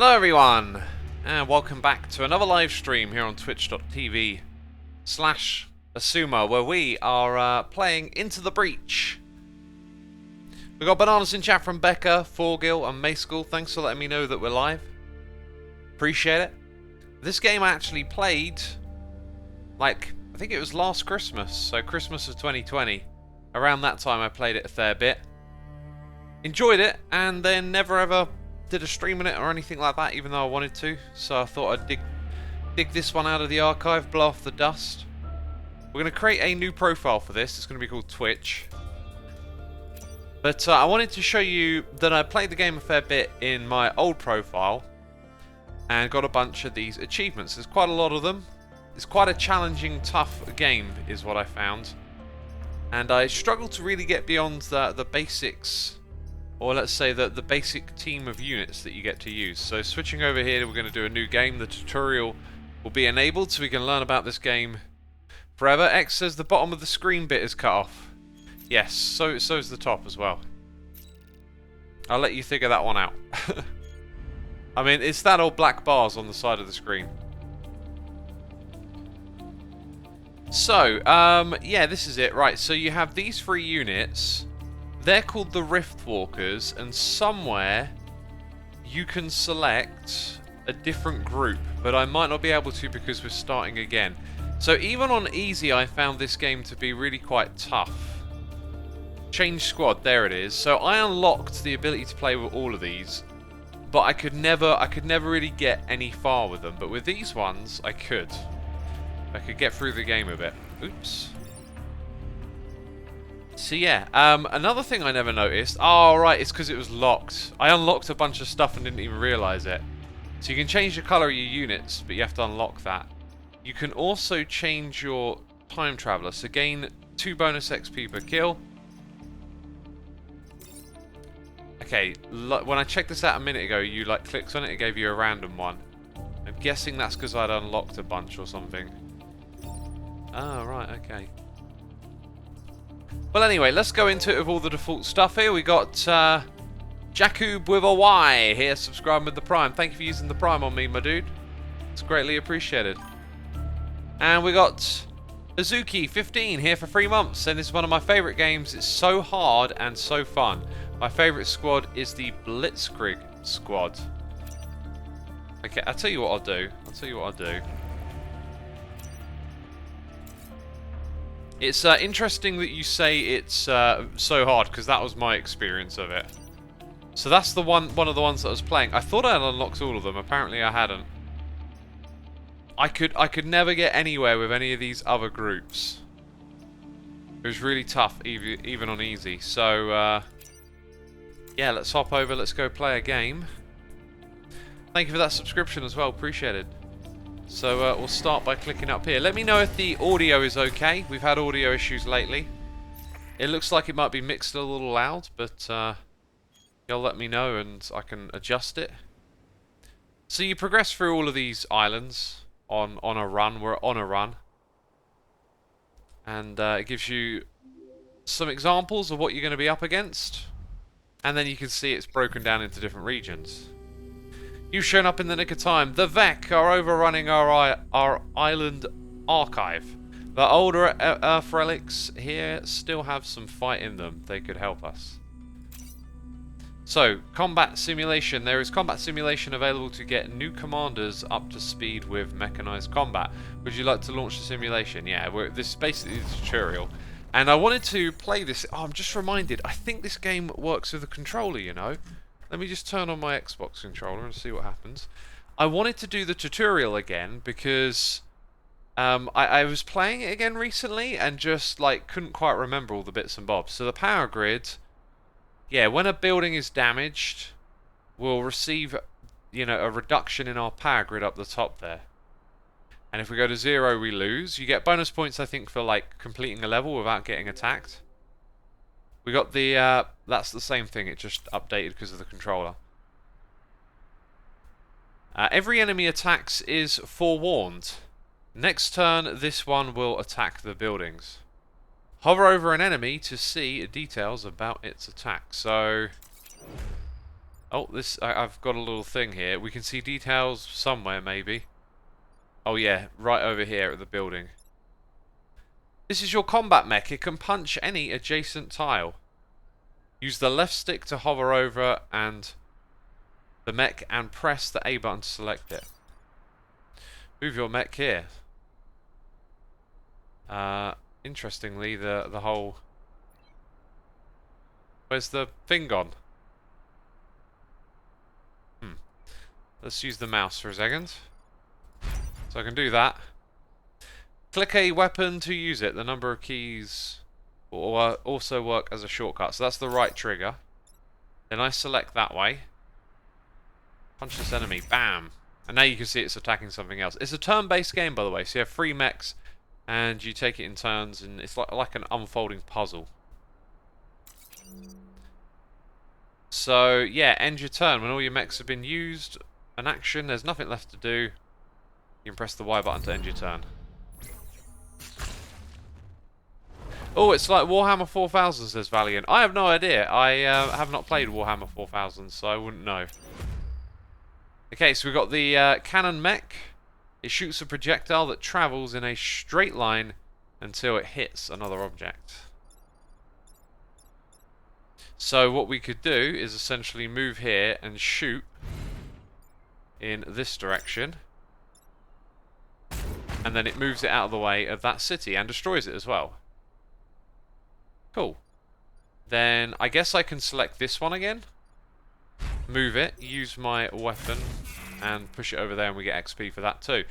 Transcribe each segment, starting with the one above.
Hello everyone, and welcome back to another live stream here on twitch.tv/Xisuma, where we are playing Into the Breach. We got bananas in chat from Becca, Forgil, and Mayschool. Thanks for letting me know that we're live. Appreciate it. This game I actually played, like, I think it was last Christmas, so Christmas of 2020. Around that time I played it a fair bit. Enjoyed it, and then never ever did a stream on it or anything like that, even though I wanted to. So I thought I'd dig this one out of the archive, blow off the dust. We're going to create a new profile for this. It's going to be called Twitch. But I wanted to show you that I played the game a fair bit in my old profile and got a bunch of these achievements. There's quite a lot of them. It's quite a challenging, tough game is what I found. And I struggled to really get beyond the basics, or let's say the basic team of units that you get to use. So switching over here, we're going to do a new game. The tutorial will be enabled so we can learn about this game forever. X says the bottom of the screen bit is cut off. Yes, so's the top as well. I'll let you figure that one out. I mean, it's that old black bars on the side of the screen. So, yeah, this is it. Right, so you have these three units. They're called the Rift Walkers, and somewhere you can select a different group, but I might not be able to because we're starting again. So even on easy, I found this game to be really quite tough. Change squad, there it is. So I unlocked the ability to play with all of these, but I could never really get any far with them. But with these ones, I could get through the game a bit. Oops. So yeah, another thing I never noticed. Oh right, it's because it was locked. I unlocked a bunch of stuff and didn't even realise it. So you can change the colour of your units, but you have to unlock that. You can also change your time traveller. So gain 2 bonus XP per kill. Okay, when I checked this out a minute ago, you like clicked on it, it gave you a random one. I'm guessing that's because I'd unlocked a bunch or something. Oh right, okay. Well, anyway, let's go into it with all the default stuff here. We got Jakub with a Y here, subscribing with the Prime. Thank you for using the Prime on me, my dude. It's greatly appreciated. And we got Azuki15 here for 3 months, and this is one of my favourite games. It's so hard and so fun. My favourite squad is the Blitzkrieg squad. Okay, I'll tell you what I'll do. It's interesting that you say it's so hard, because that was my experience of it. So that's the one of the ones that I was playing. I thought I had unlocked all of them. Apparently I hadn't. I could never get anywhere with any of these other groups. It was really tough, even on easy. So yeah, let's hop over. Let's go play a game. Thank you for that subscription as well. Appreciate it. So we'll start by clicking up here. Let me know if the audio is okay. We've had audio issues lately. It looks like it might be mixed a little loud, but you'll let me know and I can adjust it. So you progress through all of these islands on a run. We're on a run. And it gives you some examples of what you're going to be up against. And then you can see it's broken down into different regions. You've shown up in the nick of time. The Vec are overrunning our island archive. The older Earth relics here still have some fight in them. They could help us. So, combat simulation. There is combat simulation available to get new commanders up to speed with mechanized combat. Would you like to launch the simulation? Yeah, this is basically the tutorial. And I wanted to play this. Oh, I'm just reminded. I think this game works with a controller, you know. Let me just turn on my Xbox controller and see what happens. I wanted to do the tutorial again because I was playing it again recently and just like couldn't quite remember all the bits and bobs. So the power grid, yeah, when a building is damaged, we'll receive, you know, a reduction in our power grid up the top there. And if we go to 0, we lose. You get bonus points, I think, for like completing a level without getting attacked. We got the, that's the same thing, it just updated because of the controller. Every enemy attacks is forewarned. Next turn, this one will attack the buildings. Hover over an enemy to see details about its attack. So, Oh, I've got a little thing here. We can see details somewhere, maybe. Oh yeah, right over here at the building. This is your combat mech. It can punch any adjacent tile. Use the left stick to hover over and the mech and press the A button to select it. Move your mech here. Interestingly, the whole... Where's the thing gone? Let's use the mouse for a second. So I can do that. Click a weapon to use it. The number of keys will also work as a shortcut. So that's the right trigger. Then I select that way. Punch this enemy. Bam. And now you can see it's attacking something else. It's a turn-based game, by the way. So you have 3 mechs and you take it in turns, and it's like an unfolding puzzle. So yeah, end your turn. When all your mechs have been used, an action, there's nothing left to do. You can press the Y button to end your turn. Oh, it's like Warhammer 4000, says Valiant. I have no idea. I have not played Warhammer 4000, so I wouldn't know. Okay, so we've got the cannon mech. It shoots a projectile that travels in a straight line until it hits another object. So what we could do is essentially move here and shoot in this direction. And then it moves it out of the way of that city and destroys it as well. Cool. Then I guess I can select this one again. Move it, use my weapon, and push it over there, and we get XP for that too.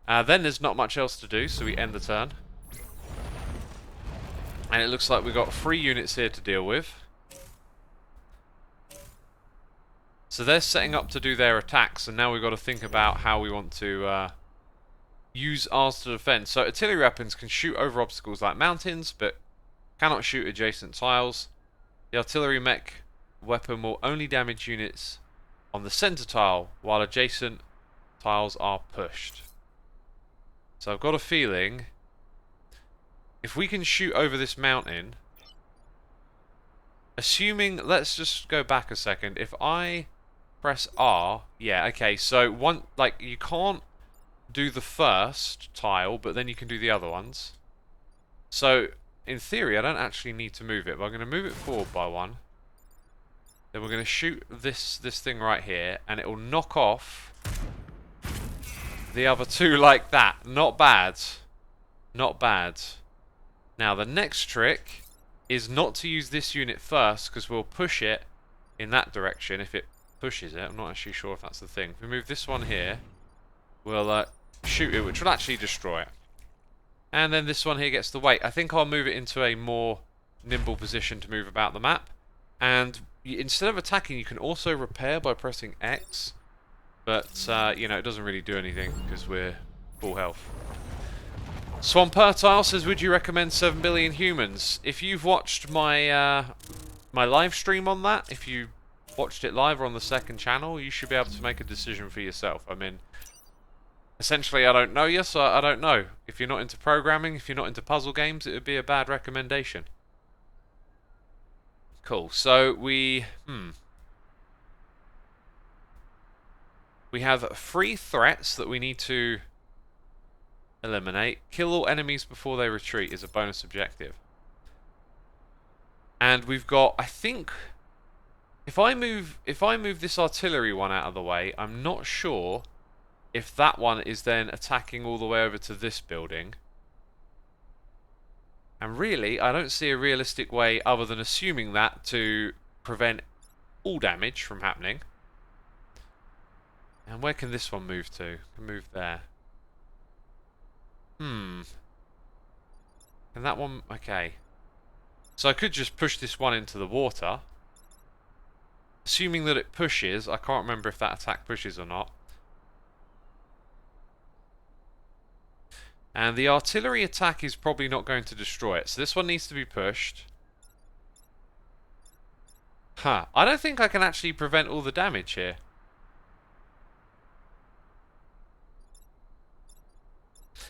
Then there's not much else to do, so we end the turn. And it looks like we've got 3 units here to deal with. So they're setting up to do their attacks, and now we've got to think about how we want to use ours to defend. So artillery weapons can shoot over obstacles like mountains, but cannot shoot adjacent tiles. The artillery mech weapon will only damage units on the center tile, while adjacent tiles are pushed. So I've got a feeling if we can shoot over this mountain, assuming, let's just go back a second, if I press R, yeah, okay, so you can't do the first tile, but then you can do the other ones. So in theory I don't actually need to move it, but I'm going to move it forward by 1. Then we're going to shoot this thing right here, and it will knock off the other 2 like that. Not bad. Not bad. Now the next trick is not to use this unit first, because we'll push it in that direction if it pushes it. I'm not actually sure if that's the thing. If we move this one here, we'll shoot it, which will actually destroy it. And then this one here gets the weight. I think I'll move it into a more nimble position to move about the map. And instead of attacking, you can also repair by pressing X. But, you know, it doesn't really do anything because we're full health. Swampertile says, would you recommend 7 billion humans? If you've watched my my live stream on that, if you watched it live or on the second channel, you should be able to make a decision for yourself. I mean, essentially, I don't know you, so I don't know. If you're not into programming, if you're not into puzzle games, it would be a bad recommendation. Cool. So we have 3 threats that we need to eliminate. Kill all enemies before they retreat is a bonus objective. And we've got, I think, if I move this artillery one out of the way, I'm not sure if that one is then attacking all the way over to this building. And really, I don't see a realistic way other than assuming that to prevent all damage from happening. And where can this one move to? Can move there. Can that one... Okay. So I could just push this one into the water. Assuming that it pushes. I can't remember if that attack pushes or not. And the artillery attack is probably not going to destroy it. So this one needs to be pushed. Huh. I don't think I can actually prevent all the damage here.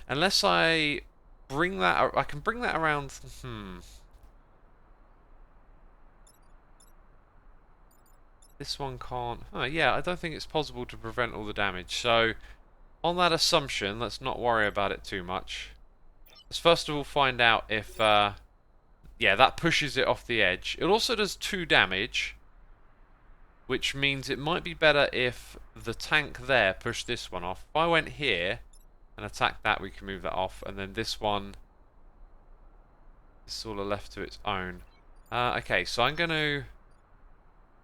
Unless I bring that... I can bring that around... This one can't. Oh, yeah, I don't think it's possible to prevent all the damage. So, on that assumption, let's not worry about it too much. Let's first of all find out if... yeah, that pushes it off the edge. It also does 2 damage, which means it might be better if the tank there pushed this one off. If I went here and attacked that, we can move that off. And then this one is sort of left to its own. Okay, so I'm going to...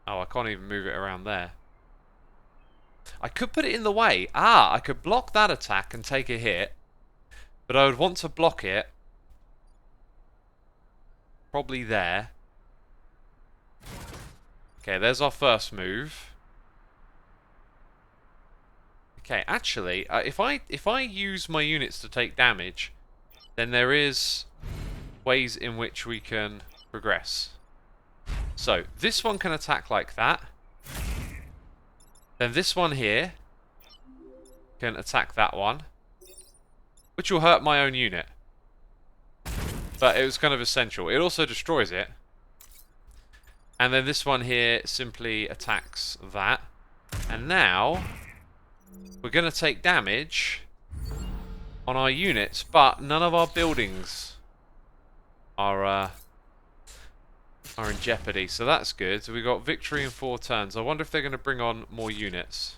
Oh, I can't even move it around there. I could put it in the way. I could block that attack and take a hit. But I would want to block it probably there. Okay, there's our first move. Okay, actually, if I use my units to take damage, then there is ways in which we can progress. So, this one can attack like that. Then this one here can attack that one, which will hurt my own unit. But it was kind of essential. It also destroys it. And then this one here simply attacks that. And now we're going to take damage on our units, but none of our buildings are in jeopardy, so that's good. So we got victory in 4 turns. I wonder if they're going to bring on more units.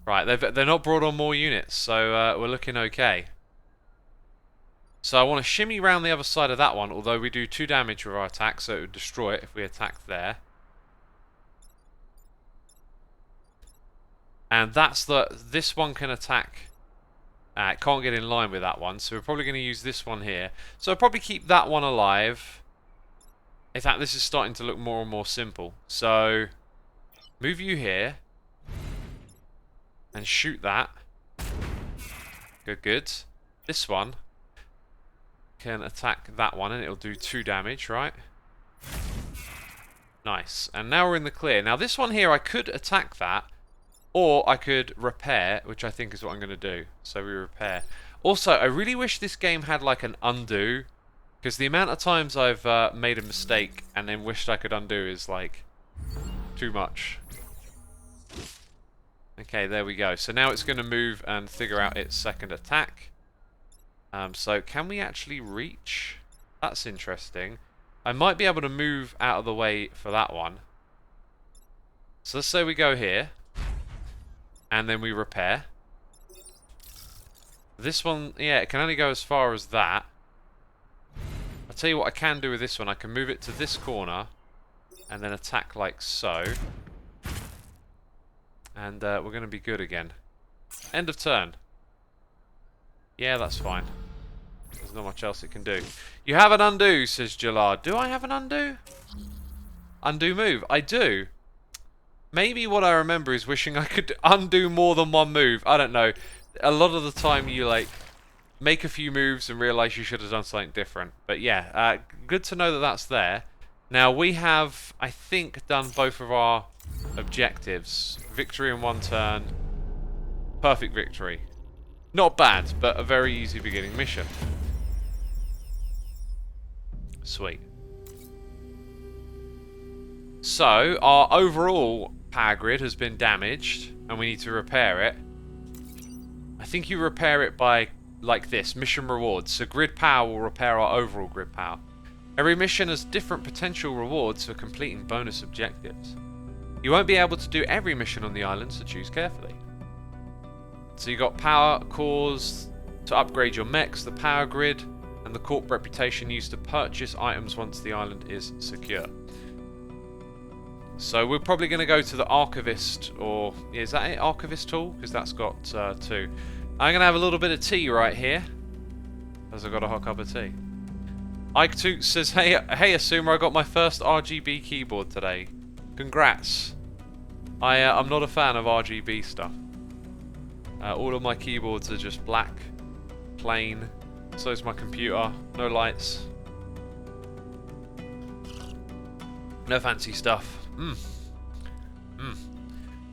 Right, they're not brought on more units, so we're looking okay. So I want to shimmy round the other side of that one, although we do 2 damage with our attack, so it would destroy it if we attacked there. And that's this one can attack. It can't get in line with that one, so we're probably going to use this one here. So I'll probably keep that one alive. In fact, this is starting to look more and more simple. So, move you here. And shoot that. Good, good. This one can attack that one, and it'll do 2 damage, right? Nice. And now we're in the clear. Now this one here, I could attack that. Or I could repair, which I think is what I'm going to do. So we repair. Also, I really wish this game had like an undo. Because the amount of times I've made a mistake and then wished I could undo is like too much. Okay, there we go. So now it's going to move and figure out its second attack. So can we actually reach? That's interesting. I might be able to move out of the way for that one. So let's say we go here. And then we repair. This one, yeah, it can only go as far as that. I'll tell you what I can do with this one. I can move it to this corner. And then attack like so. And we're going to be good again. End of turn. Yeah, that's fine. There's not much else it can do. You have an undo, says Jalard. Do I have an undo? Undo move. I do. Maybe what I remember is wishing I could undo more than one move. I don't know. A lot of the time you like make a few moves and realise you should have done something different. But yeah, good to know that that's there. Now we have, I think, done both of our objectives. Victory in 1 turn. Perfect victory. Not bad, but a very easy beginning mission. Sweet. So, our overall power grid has been damaged, and we need to repair it. I think you repair it by, like this, mission rewards. So grid power will repair our overall grid power. Every mission has different potential rewards for completing bonus objectives. You won't be able to do every mission on the island, so choose carefully. So you got power cores to upgrade your mechs, the power grid, and the corp reputation used to purchase items once the island is secure. So we're probably going to go to the Archivist, or is that it? Archivist tool? Because that's got 2. I'm going to have a little bit of tea right here, as I've got a hot cup of tea. Ike2 says, hey Xisuma, I got my first RGB keyboard today. Congrats. I'm not a fan of RGB stuff. All of my keyboards are just black, plain. So is my computer. No lights. No fancy stuff.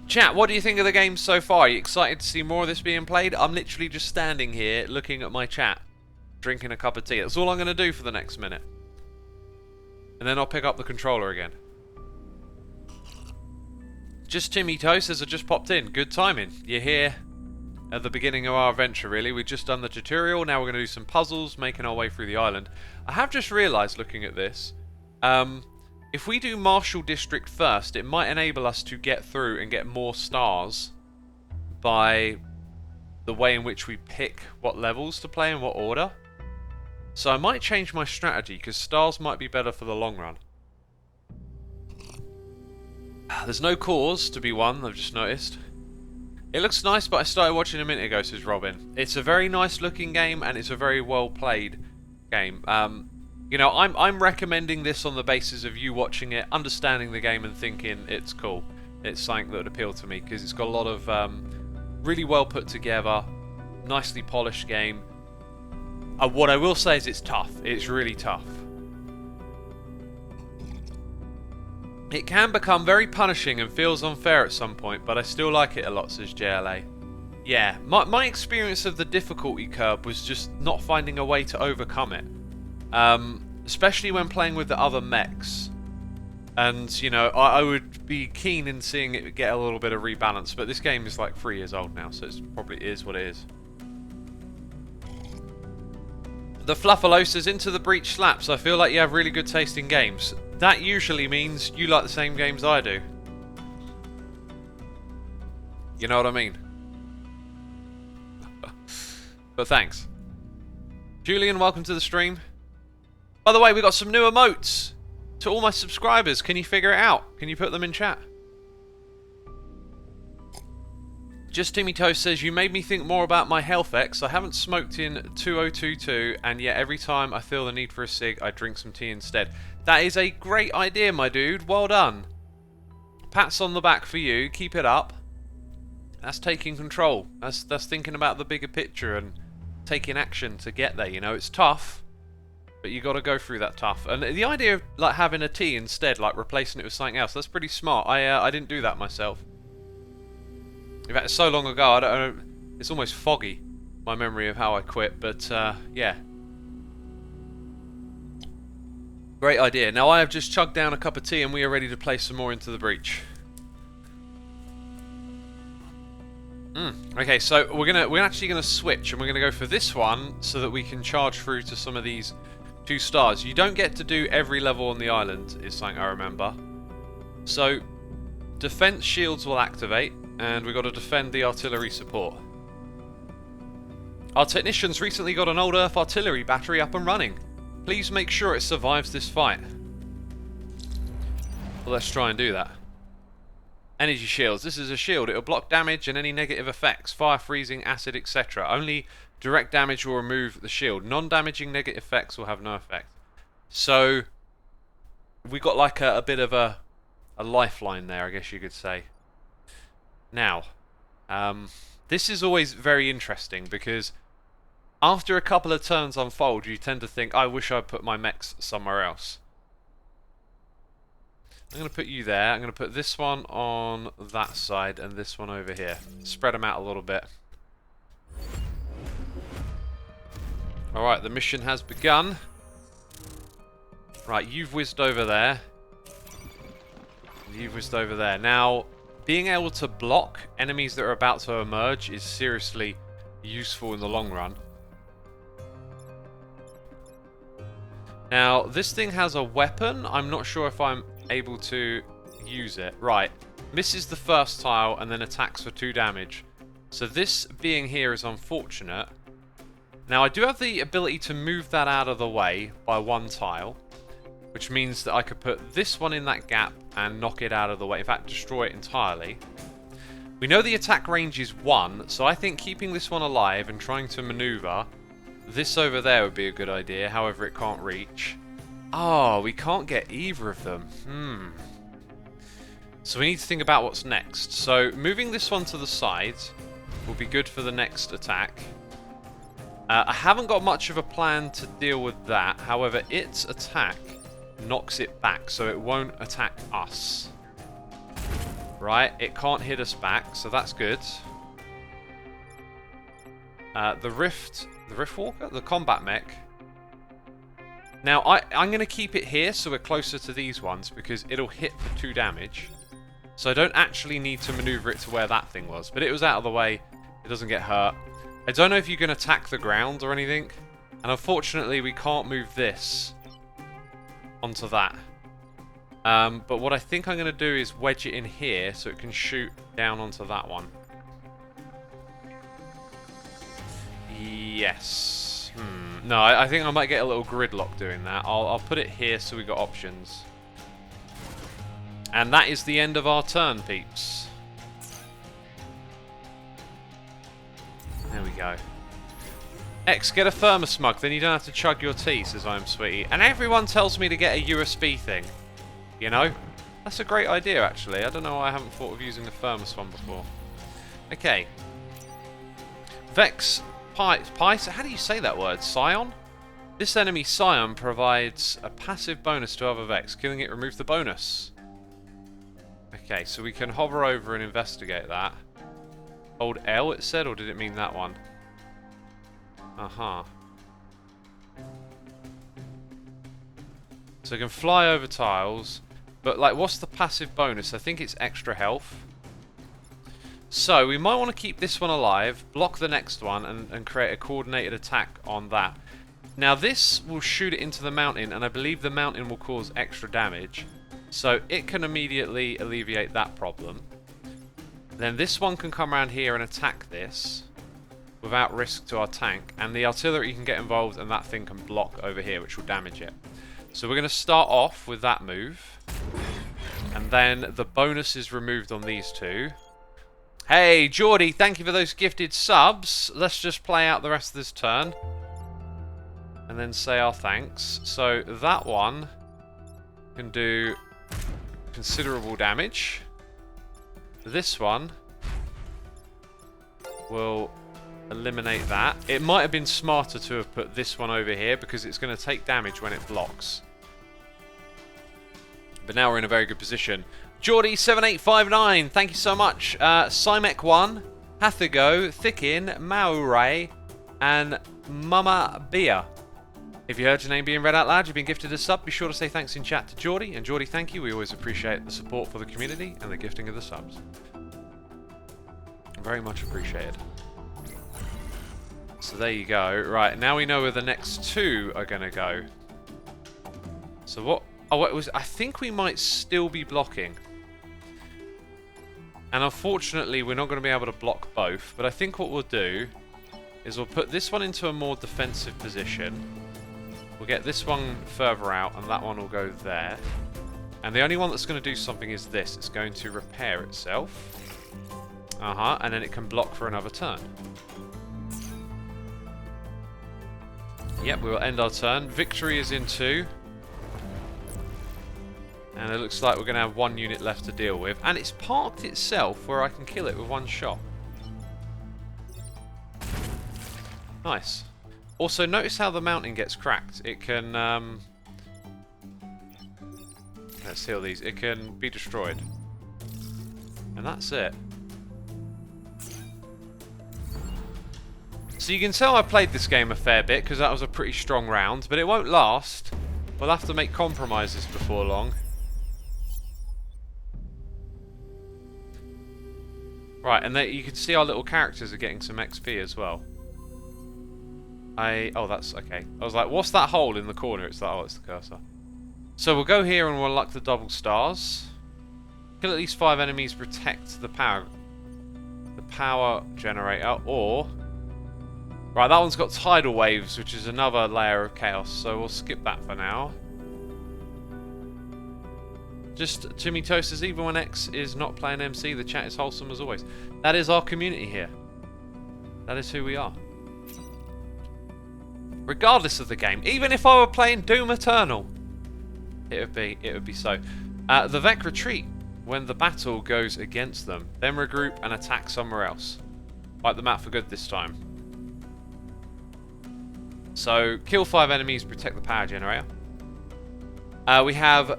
Chat, what do you think of the game so far? Are you excited to see more of this being played? I'm literally just standing here looking at my chat, drinking a cup of tea. That's all I'm going to do for the next minute. And then I'll pick up the controller again. Just Timmy Toe says I just popped in. Good timing. You're here at the beginning of our adventure, really. We've just done the tutorial. Now we're going to do some puzzles, making our way through the island. I have just realised, looking at this, if we do Marshall District first, it might enable us to get through and get more stars by the way in which we pick what levels to play in what order. So I might change my strategy, because stars might be better for the long run. There's no cause to be won, I've just noticed. It looks nice, but I started watching a minute ago, says Robin. It's a very nice looking game, and it's a very well played game. You know, I'm recommending this on the basis of you watching it, understanding the game, and thinking it's cool. It's something that would appeal to me, because it's got a lot of really well put together, nicely polished game. What I will say is it's tough. It's really tough. It can become very punishing and feels unfair at some point, but I still like it a lot, says JLA. Yeah, my experience of the difficulty curve was just not finding a way to overcome it. Especially when playing with the other mechs. And, you know, I would be keen in seeing it get a little bit of rebalance, but this game is like 3 years old now, so it probably is what it is. The Fluffalo says, into the breach slaps. I feel like you have really good taste in games. That usually means you like the same games I do. You know what I mean? But thanks. Julian, welcome to the stream. By the way, we got some new emotes to all my subscribers. Can you figure it out? Can you put them in chat? Just Timmy Toast says, you made me think more about my health X. I haven't smoked in 2022, and yet every time I feel the need for a cig, I drink some tea instead. That is a great idea, my dude. Well done. Pats on the back for you. Keep it up. That's taking control. That's thinking about the bigger picture and taking action to get there. You know, it's tough, but you got to go through that tough. And the idea of like having a tea instead, like replacing it with something else, that's pretty smart. I didn't do that myself. In fact, it's so long ago, I don't, it's almost foggy, my memory of how I quit, but yeah. Great idea. Now I have just chugged down a cup of tea and we are ready to place some more into the breach. Okay, so we're actually gonna switch, and we're gonna go for this one so that we can charge through to some of these 2 stars. You don't get to do every level on the island, is something I remember. So defense shields will activate, and we've got to defend the artillery support. Our technicians recently got an old Earth artillery battery up and running. Please make sure it survives this fight. Well, let's try and do that. Energy shields. This is a shield. It will block damage and any negative effects. Fire, freezing, acid, etc. Only direct damage will remove the shield. Non-damaging negative effects will have no effect. So we got like a bit of a lifeline there, I guess you could say. Now, this is always very interesting because after a couple of turns unfold, you tend to think, I wish I'd put my mechs somewhere else. I'm going to put you there. I'm going to put this one on that side and this one over here. Spread them out a little bit. Alright, the mission has begun. Right, you've whizzed over there. You've whizzed over there. Now, being able to block enemies that are about to emerge is seriously useful in the long run. Now, this thing has a weapon. I'm not sure if I'm able to use it. Right. Misses the first tile and then attacks for 2 damage. So this being here is unfortunate. Now, I do have the ability to move that out of the way by 1 tile, which means that I could put this one in that gap and knock it out of the way. In fact, destroy it entirely. We know the attack range is 1, so I think keeping this one alive and trying to maneuver this over there would be a good idea. However, it can't reach. Oh, we can't get either of them. So we need to think about what's next. So moving this one to the side will be good for the next attack. I haven't got much of a plan to deal with that. However, its attack knocks it back, so it won't attack us. Right, it can't hit us back, so that's good. The Rift Walker? The combat mech. Now, I'm going to keep it here so we're closer to these ones because it'll hit for 2 damage. So I don't actually need to maneuver it to where that thing was. But it was out of the way. It doesn't get hurt. I don't know if you can attack the ground or anything. And unfortunately, we can't move this onto that. But what I think I'm going to do is wedge it in here so it can shoot down onto that one. Yes. No, I think I might get a little gridlock doing that. I'll put it here so we got options. And that is the end of our turn, peeps. There we go. X, get a thermosmug, then you don't have to chug your tea, says I'm Sweetie. And everyone tells me to get a USB thing. You know? That's a great idea, actually. I don't know why I haven't thought of using the thermos one before. Okay. Vex Pice, how do you say that word? Scion? This enemy Scion provides a passive bonus to other Vex. Killing it removes the bonus. Okay, so we can hover over and investigate that. Hold L, it said, or did it mean that one? Uh-huh. So we can fly over tiles, but like, what's the passive bonus? I think it's extra health. So we might want to keep this one alive, block the next one, and create a coordinated attack on that. Now this will shoot it into the mountain, and I believe the mountain will cause extra damage. So it can immediately alleviate that problem. Then this one can come around here and attack this without risk to our tank. And the artillery can get involved and that thing can block over here, which will damage it. So we're going to start off with that move. And then the bonus is removed on these two. Hey, Geordie, thank you for those gifted subs. Let's just play out the rest of this turn. And then say our thanks. So that one can do considerable damage. This one will eliminate that. It might have been smarter to have put this one over here because it's going to take damage when it blocks. But now we're in a very good position. Geordie7859, thank you so much. Cymek1, Hathigo, Thickin, Mauray, and Mama Bia. If you heard your name being read out loud, you've been gifted a sub, be sure to say thanks in chat to Geordie. And Geordie, thank you. We always appreciate the support for the community and the gifting of the subs. Very much appreciated. So there you go. Right, now we know where the next two are going to go. So what... Oh, it was... I think we might still be blocking. And unfortunately, we're not going to be able to block both. But I think what we'll do is we'll put this one into a more defensive position. We'll get this one further out, and that one will go there. And the only one that's going to do something is this. It's going to repair itself. And then it can block for another turn. Yep, we will end our turn. Victory is in 2. And it looks like we're going to have 1 unit left to deal with. And it's parked itself where I can kill it with 1 shot. Nice. Also, notice how the mountain gets cracked. It can, let's heal these. It can be destroyed. And that's it. So you can tell I played this game a fair bit, because that was a pretty strong round. But it won't last. We'll have to make compromises before long. Right, and there, you can see our little characters are getting some XP as well. Oh, that's okay. I was like, what's that hole in the corner? It's like, oh, it's the cursor. So we'll go here and we'll unlock the double stars. Kill at least 5 enemies, protect the power generator, or... Right, that one's got tidal waves, which is another layer of chaos, so we'll skip that for now. Just Timmy Toast says, even when X is not playing MC, the chat is wholesome as always. That is our community here. That is who we are. Regardless of the game, even if I were playing Doom Eternal, it would be so. The Vec retreat when the battle goes against them, then regroup and attack somewhere else. Wipe them out for good this time. So kill 5 enemies, protect the power generator. We have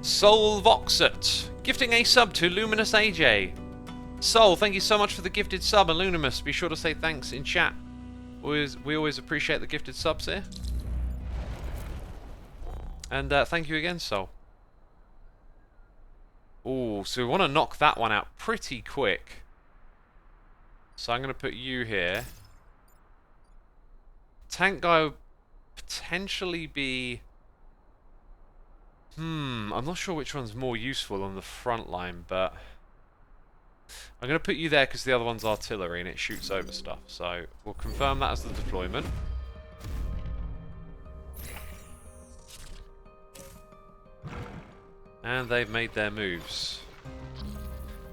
Soul Voxet gifting a sub to Luminous AJ. Soul, thank you so much for the gifted sub, and Luminous, be sure to say thanks in chat. We always appreciate the gifted subs here. And thank you again, Sol. Ooh, so we want to knock that one out pretty quick. So I'm going to put you here. Tank guy would potentially be... I'm not sure which one's more useful on the front line, but... I'm going to put you there because the other one's artillery and it shoots over stuff. So we'll confirm that as the deployment. And they've made their moves.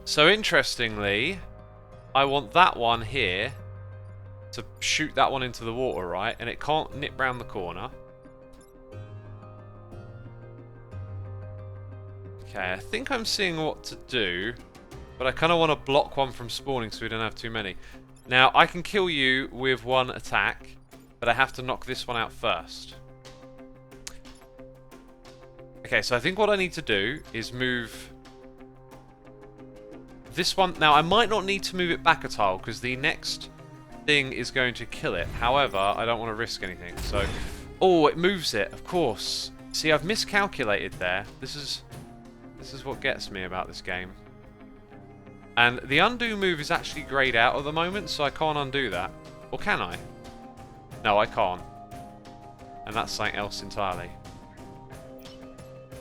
So interestingly, I want that one here to shoot that one into the water, right? And it can't nip round the corner. Okay, I think I'm seeing what to do. But I kind of want to block one from spawning so we don't have too many. Now, I can kill you with one attack, but I have to knock this one out first. Okay, so I think what I need to do is move this one. Now, I might not need to move it back a tile, because the next thing is going to kill it. However, I don't want to risk anything, so... Oh, it moves it, of course. See, I've miscalculated there. This is what gets me about this game. And the undo move is actually greyed out at the moment, so I can't undo that. Or can I? No, I can't. And that's something else entirely.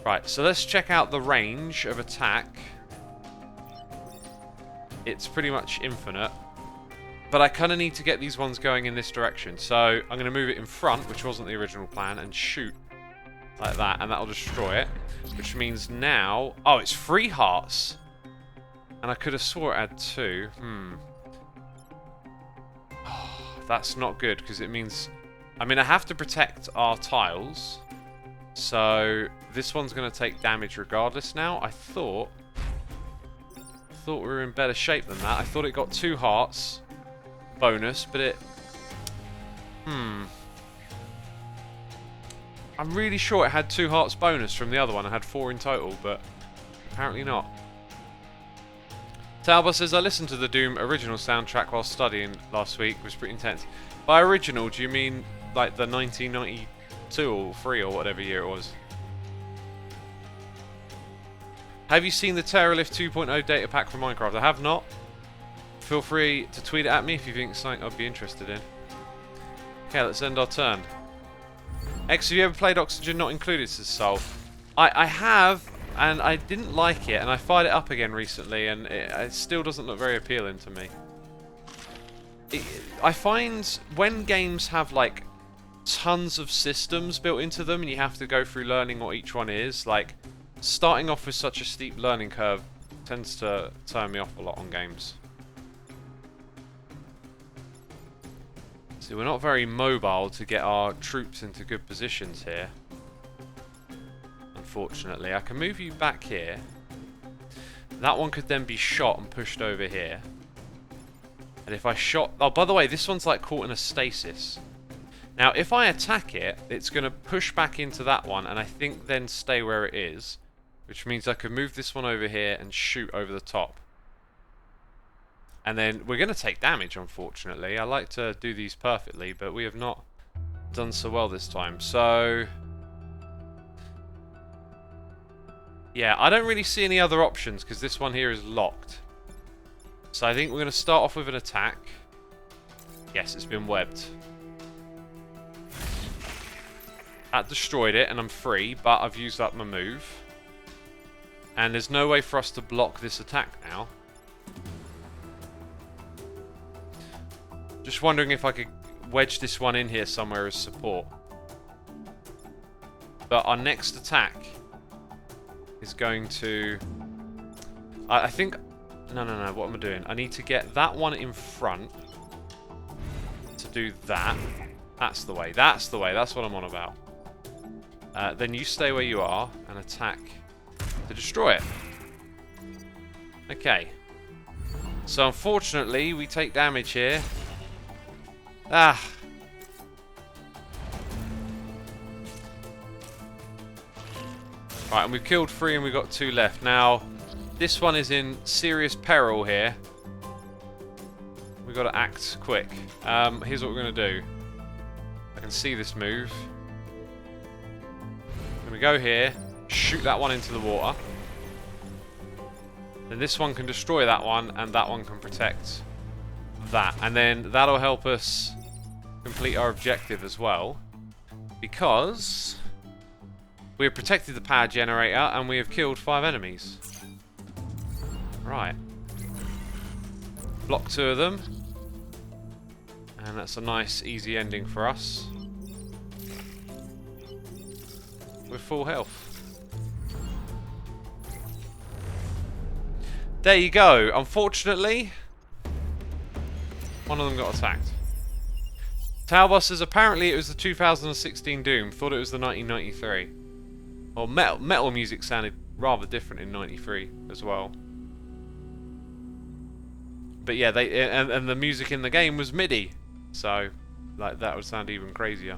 Right, so let's check out the range of attack. It's pretty much infinite. But I kind of need to get these ones going in this direction. So I'm going to move it in front, which wasn't the original plan, and shoot like that, and that'll destroy it. Which means now... Oh, it's 3 hearts! And I could have swore it had 2. Oh, that's not good, because it means... I mean, I have to protect our tiles. So, this one's going to take damage regardless now. I thought we were in better shape than that. I thought it got 2 hearts bonus, but it... I'm really sure it had 2 hearts bonus from the other one. I had 4 in total, but apparently not. Talbot says, I listened to the Doom original soundtrack while studying last week. It was pretty intense. By original, do you mean like the 1992 or 3 or whatever year it was? Have you seen the Terralift 2.0 data pack for Minecraft? I have not. Feel free to tweet it at me if you think it's something I'd be interested in. Okay, let's end our turn. X, have you ever played Oxygen Not Included, says Sol? I have... And I didn't like it, and I fired it up again recently, and it still doesn't look very appealing to me. I find when games have, like, tons of systems built into them, and you have to go through learning what each one is, like, starting off with such a steep learning curve tends to turn me off a lot on games. See, we're not very mobile to get our troops into good positions here. Unfortunately, I can move you back here. That one could then be shot and pushed over here. And if I shot... Oh, by the way, this one's like caught in a stasis. Now, if I attack it, it's going to push back into that one, and I think then stay where it is. Which means I could move this one over here and shoot over the top. And then we're going to take damage, unfortunately. I like to do these perfectly, but we have not done so well this time. So... yeah, I don't really see any other options because this one here is locked. So I think we're going to start off with an attack. Yes, it's been webbed. That destroyed it and I'm free, but I've used up my move. And there's no way for us to block this attack now. Just wondering if I could wedge this one in here somewhere as support. But our next attack... is going to... I think... No, what am I doing? I need to get that one in front to do that. That's the way, that's what I'm on about. Then you stay where you are and attack to destroy it. Okay. So unfortunately, we take damage here. Ah! Right, and we've killed 3 and we've got 2 left. Now, this one is in serious peril here. We've got to act quick. Here's what we're going to do. I can see this move. I'm going we go here, shoot that one into the water. Then this one can destroy that one, and that one can protect that. And then that'll help us complete our objective as well. Because we have protected the power generator, and we have killed 5 enemies. Right. Block 2 of them. And that's a nice, easy ending for us. With full health. There you go. Unfortunately, one of them got attacked. Talbot says apparently it was the 2016 Doom. Thought it was the 1993. Well, metal music sounded rather different in 93 as well. But yeah, and the music in the game was MIDI. So, like, that would sound even crazier.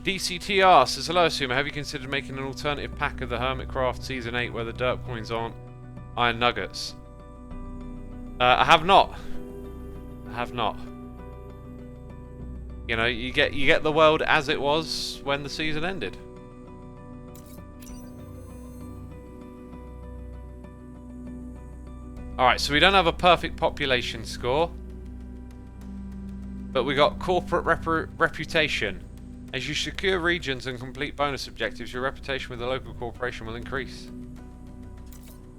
DCTR says, hello, Xisuma. Have you considered making an alternative pack of the Hermitcraft Season 8 where the derp coins aren't iron nuggets? I have not. I have not. You know, you get the world as it was when the season ended. Alright, so we don't have a perfect population score. But we got corporate reputation. As you secure regions and complete bonus objectives, your reputation with the local corporation will increase.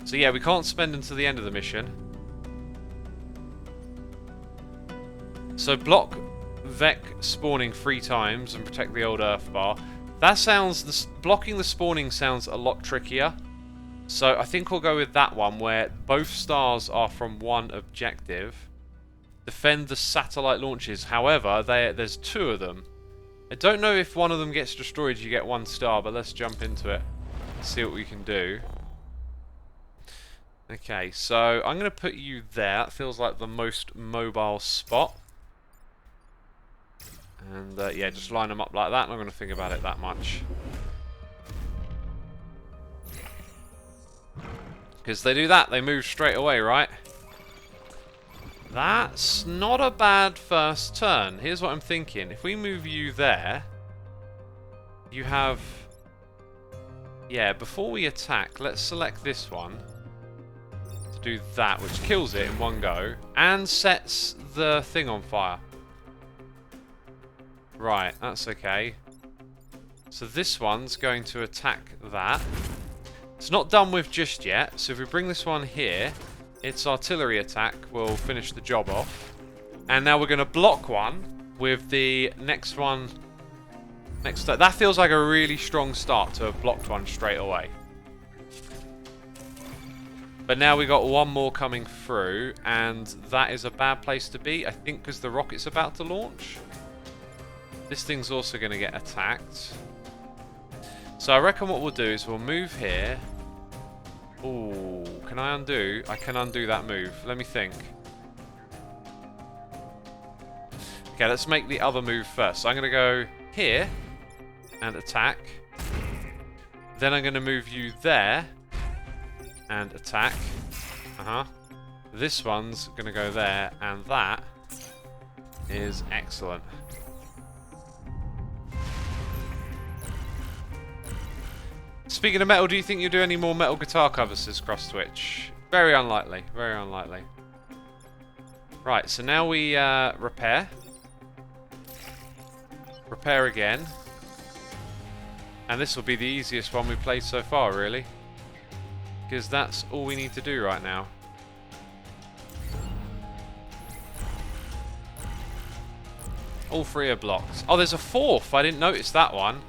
So yeah, we can't spend until the end of the mission. So block Vec spawning 3 times and protect the old Earth bar. That sounds... blocking the spawning sounds a lot trickier. So I think we'll go with that one, where both stars are from one objective. Defend the satellite launches. However, there's 2 of them. I don't know if one of them gets destroyed, you get 1 star, but let's jump into it. See what we can do. Okay, so I'm going to put you there. That feels like the most mobile spot. And yeah, just line them up like that. I'm not going to think about it that much. Because they do that, they move straight away, right? That's not a bad first turn. Here's what I'm thinking. If we move you there, you have... yeah, before we attack, let's select this one to do that, which kills it in one go, and sets the thing on fire. Right, that's okay. So this one's going to attack that. It's not done with just yet, so if we bring this one here, its artillery attack will finish the job off. And now we're going to block one with the next one. That feels like a really strong start to have blocked one straight away. But now we got one more coming through, and that is a bad place to be, I think, because the rocket's about to launch. This thing's also going to get attacked. So I reckon what we'll do is we'll move here. Ooh, can I undo? I can undo that move. Let me think. Okay, let's make the other move first. So I'm going to go here and attack. Then I'm going to move you there and attack. This one's going to go there, and that is excellent. Speaking of metal, do you think you'll do any more metal guitar covers this cross Twitch? Very unlikely. Very unlikely. Right, so now we repair. Repair again. And this will be the easiest one we've played so far, really. Because that's all we need to do right now. All 3 are blocked. Oh, there's a 4th. I didn't notice that one.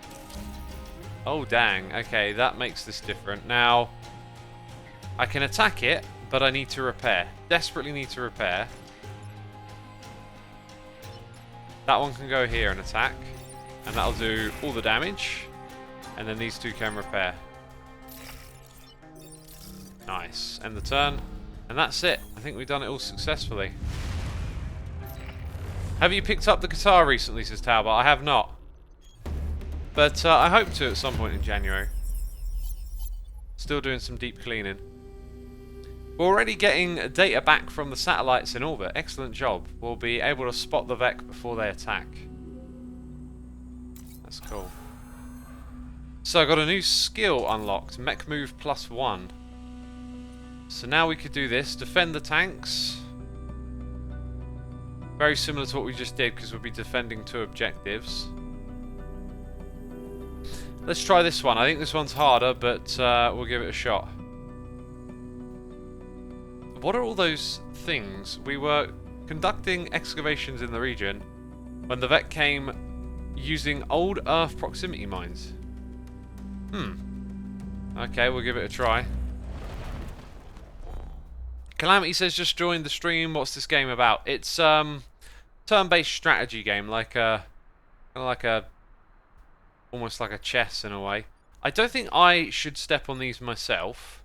Oh, dang. Okay, that makes this different. Now, I can attack it, but I need to repair. Desperately need to repair. That one can go here and attack. And that'll do all the damage. And then these 2 can repair. Nice. End the turn. And that's it. I think we've done it all successfully. Have you picked up the guitar recently, says Talbot? I have not. But I hope to at some point in January. Still doing some deep cleaning. We're already getting data back from the satellites in orbit. Excellent job. We'll be able to spot the Vec before they attack. That's cool. So I got a new skill unlocked, mech move +1. So now we could do this, defend the tanks. Very similar to what we just did because we'll be defending 2 objectives. Let's try this one. I think this one's harder, but we'll give it a shot. What are all those things? We were conducting excavations in the region when the vet came using old Earth proximity mines. Okay, we'll give it a try. Calamity says just joined the stream. What's this game about? It's turn-based strategy game, like a almost like a chess in a way. I don't think I should step on these myself.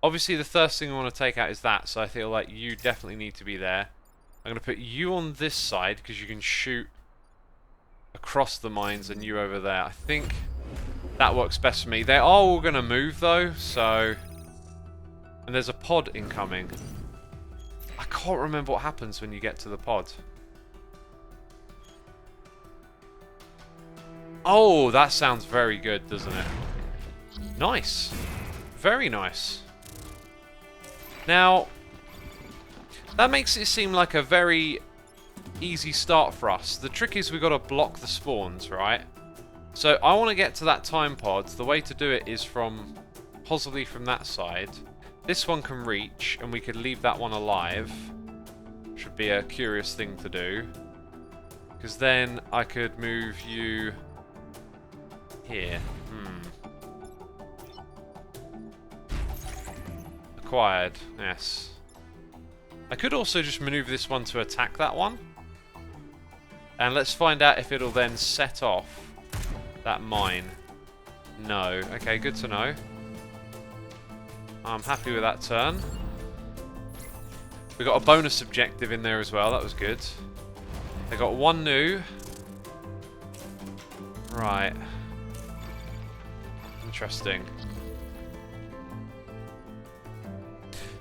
Obviously, the first thing I want to take out is that, so I feel like you definitely need to be there. I'm going to put you on this side because you can shoot across the mines and you over there. I think that works best for me. They are all going to move though, so... And there's a pod incoming. I can't remember what happens when you get to the pod. Oh, that sounds very good, doesn't it? Nice. Very nice. Now, that makes it seem like a very easy start for us. The trick is we've got to block the spawns, right? So I want to get to that time pod. The way to do it is from, possibly from that side. This one can reach, and we could leave that one alive. Should be a curious thing to do. Because then I could move you here. Acquired, yes. I could also just maneuver this one to attack that one. And let's find out if it'll then set off that mine. No. Okay, good to know. I'm happy with that turn. We got a bonus objective in there as well. That was good. They got one new. Right. Interesting.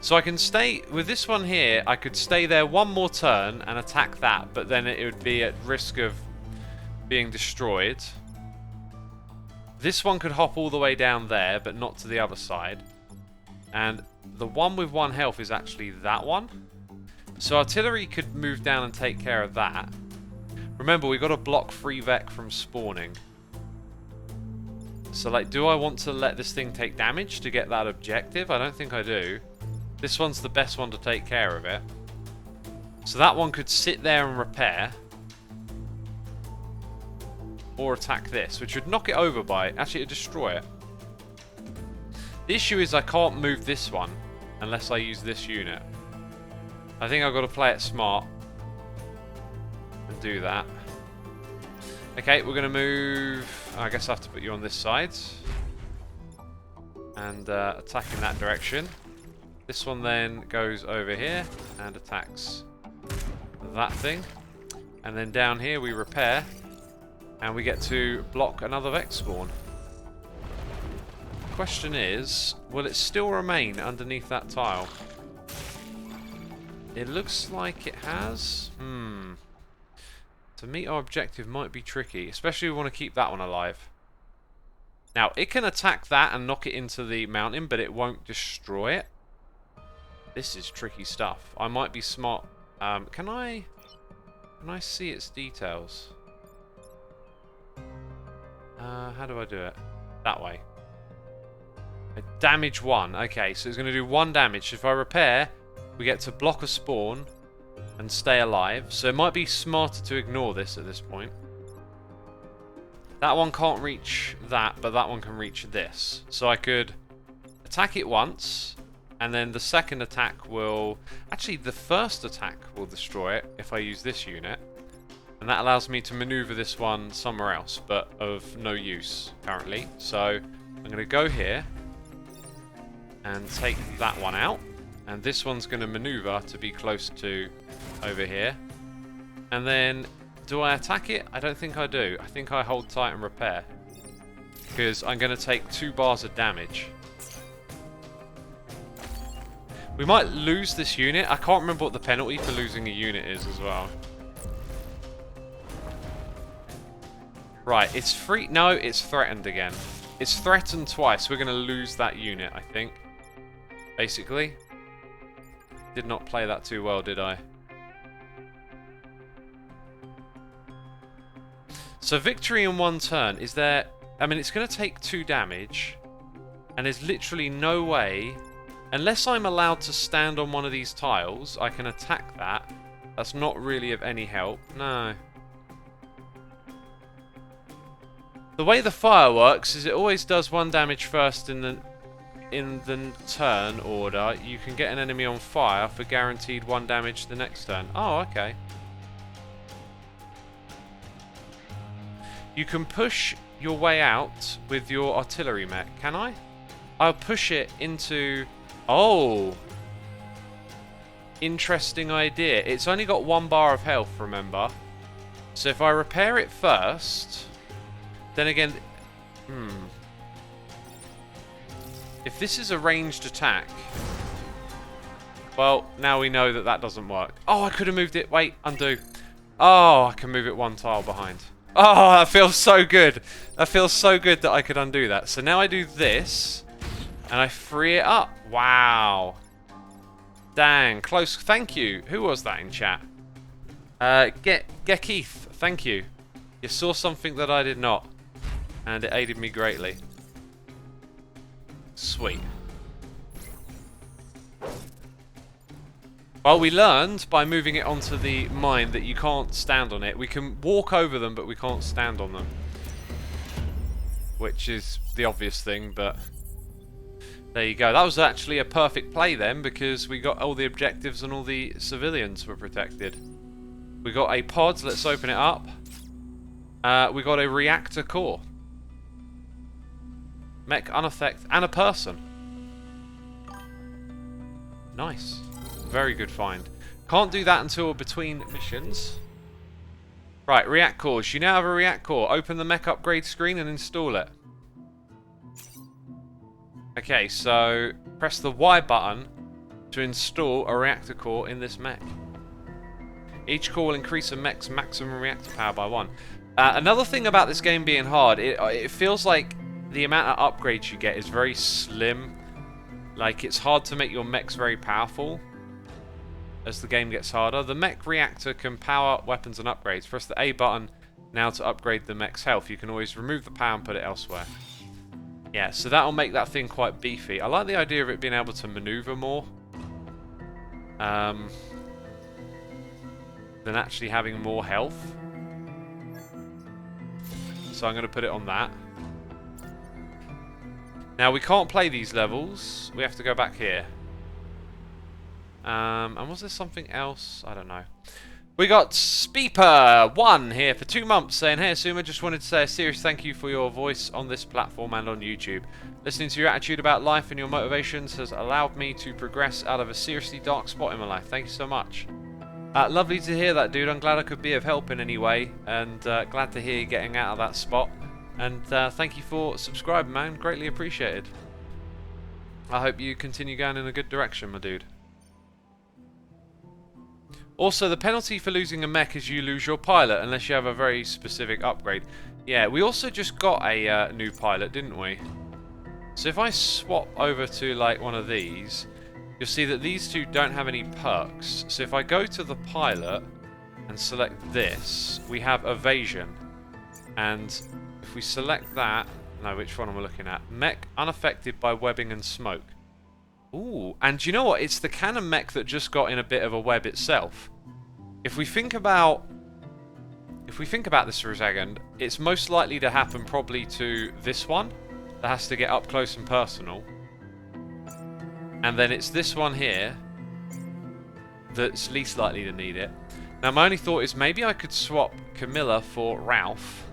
So I can stay with this one here. I could stay there one more turn and attack that, but then it would be at risk of being destroyed. This one could hop all the way down there, but not to the other side. And the one with 1 health is actually that one. So artillery could move down and take care of that. Remember, we've got to block free Vec from spawning. So, like, do I want to let this thing take damage to get that objective? I don't think I do. This one's the best one to take care of it. So that one could sit there and repair. Or attack this, which would knock it over by... Actually, it'd destroy it. The issue is I can't move this one unless I use this unit. I think I've got to play it smart and do that. Okay, we're going to move... I guess I have to put you on this side. And attack in that direction. This one then goes over here and attacks that thing. And then down here we repair. And we get to block another Vex spawn. Question is, will it still remain underneath that tile? It looks like it has. To meet our objective might be tricky, especially if we want to keep that one alive. Now, it can attack that and knock it into the mountain, but it won't destroy it. This is tricky stuff. I might be smart. Can I see its details? How do I do it? That way. Damage 1. Okay, so it's going to do 1 damage. If I repair, we get to block a spawn and stay alive. So it might be smarter to ignore this at this point. That one can't reach that, but that one can reach this. So I could attack it once, and then the second attack will... Actually, the first attack will destroy it if I use this unit. And that allows me to maneuver this one somewhere else, but of no use currently. So I'm going to go here and take that one out. And this one's going to maneuver to be close to over here. And then, do I attack it? I don't think I do. I think I hold tight and repair. Because I'm going to take 2 bars of damage. We might lose this unit. I can't remember what the penalty for losing a unit is as well. Right, it's free. No, it's threatened again. It's threatened twice. We're going to lose that unit, I think. Basically. Did not play that too well, did I? So victory in one turn. Is there... I mean, it's going to take 2 damage. And there's literally no way... Unless I'm allowed to stand on one of these tiles, I can attack that. That's not really of any help. No. The way the fire works is it always does 1 damage first in the turn order. You can get an enemy on fire for guaranteed 1 damage the next turn. Oh, okay. You can push your way out with your artillery mech, can I? I'll push it into... Oh! Interesting idea. It's only got 1 bar of health, remember? So if I repair it first... Then again... If this is a ranged attack... Well, now we know that that doesn't work. Oh, I could have moved it. Wait, undo. Oh, I can move it 1 tile behind. Oh, that feels so good. That feels so good that I could undo that. So now I do this, and I free it up. Wow. Dang, close. Thank you. Who was that in chat? Get Keith. Thank you. You saw something that I did not, and it aided me greatly. Sweet. Well, we learned by moving it onto the mine that you can't stand on it. We can walk over them, but we can't stand on them. Which is the obvious thing, but... There you go. That was actually a perfect play then, because we got all the objectives and all the civilians were protected. We got a pod. Let's open it up. We got a reactor core. Mech unaffected. And a person. Nice. Very good find. Can't do that until between missions. Right, react cores. You now have a react core. Open the mech upgrade screen and install it. Okay, so press the Y button to install a reactor core in this mech. Each core will increase a mech's maximum reactor power by 1. Another thing about this game being hard, it feels like the amount of upgrades you get is very slim. Like, it's hard to make your mechs very powerful as the game gets harder. The mech reactor can power weapons and upgrades. Press the A button now to upgrade the mech's health. You can always remove the power and put it elsewhere. Yeah, so that'll make that thing quite beefy. I like the idea of it being able to maneuver more than actually having more health. So I'm going to put it on that. Now, we can't play these levels. We have to go back here. And was there something else? I don't know. We got Speeper1 here for 2 months saying, "Hey Xisuma, just wanted to say a serious thank you for your voice on this platform and on YouTube. Listening to your attitude about life and your motivations has allowed me to progress out of a seriously dark spot in my life. Thank you so much." Lovely to hear that, dude. I'm glad I could be of help in any way, and glad to hear you getting out of that spot. And thank you for subscribing, man. Greatly appreciated. I hope you continue going in a good direction, my dude. Also, the penalty for losing a mech is you lose your pilot, unless you have a very specific upgrade. Yeah, we also just got a new pilot, didn't we? So if I swap over to, like, one of these, you'll see that these two don't have any perks. So if I go to the pilot and select this, we have evasion. And if we select that... No, which one am I looking at? Mech unaffected by webbing and smoke. Ooh, and you know what? It's the cannon mech that just got in a bit of a web itself. If we think about this for a second, it's most likely to happen probably to this one that has to get up close and personal. And then it's this one here that's least likely to need it. Now, my only thought is maybe I could swap Camilla for Ralph.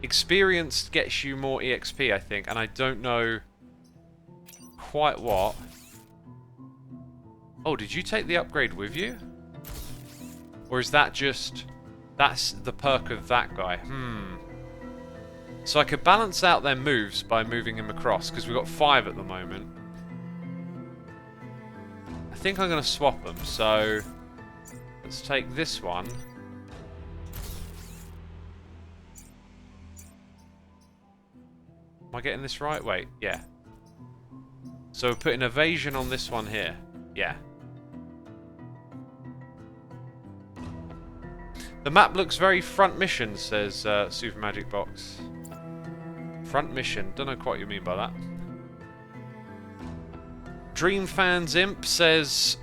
Experienced gets you more EXP, I think, and I don't know quite what. Oh, did you take the upgrade with you? Or is that just... That's the perk of that guy. So I could balance out their moves by moving him across, because we've got 5 at the moment. I think I'm going to swap them, so... Let's take this one. Am I getting this right? Wait, yeah. So we're putting evasion on this one here. Yeah. The map looks very front mission, says Super Magic Box. Front mission. Don't know quite what you mean by that. Dream Fans Imp says,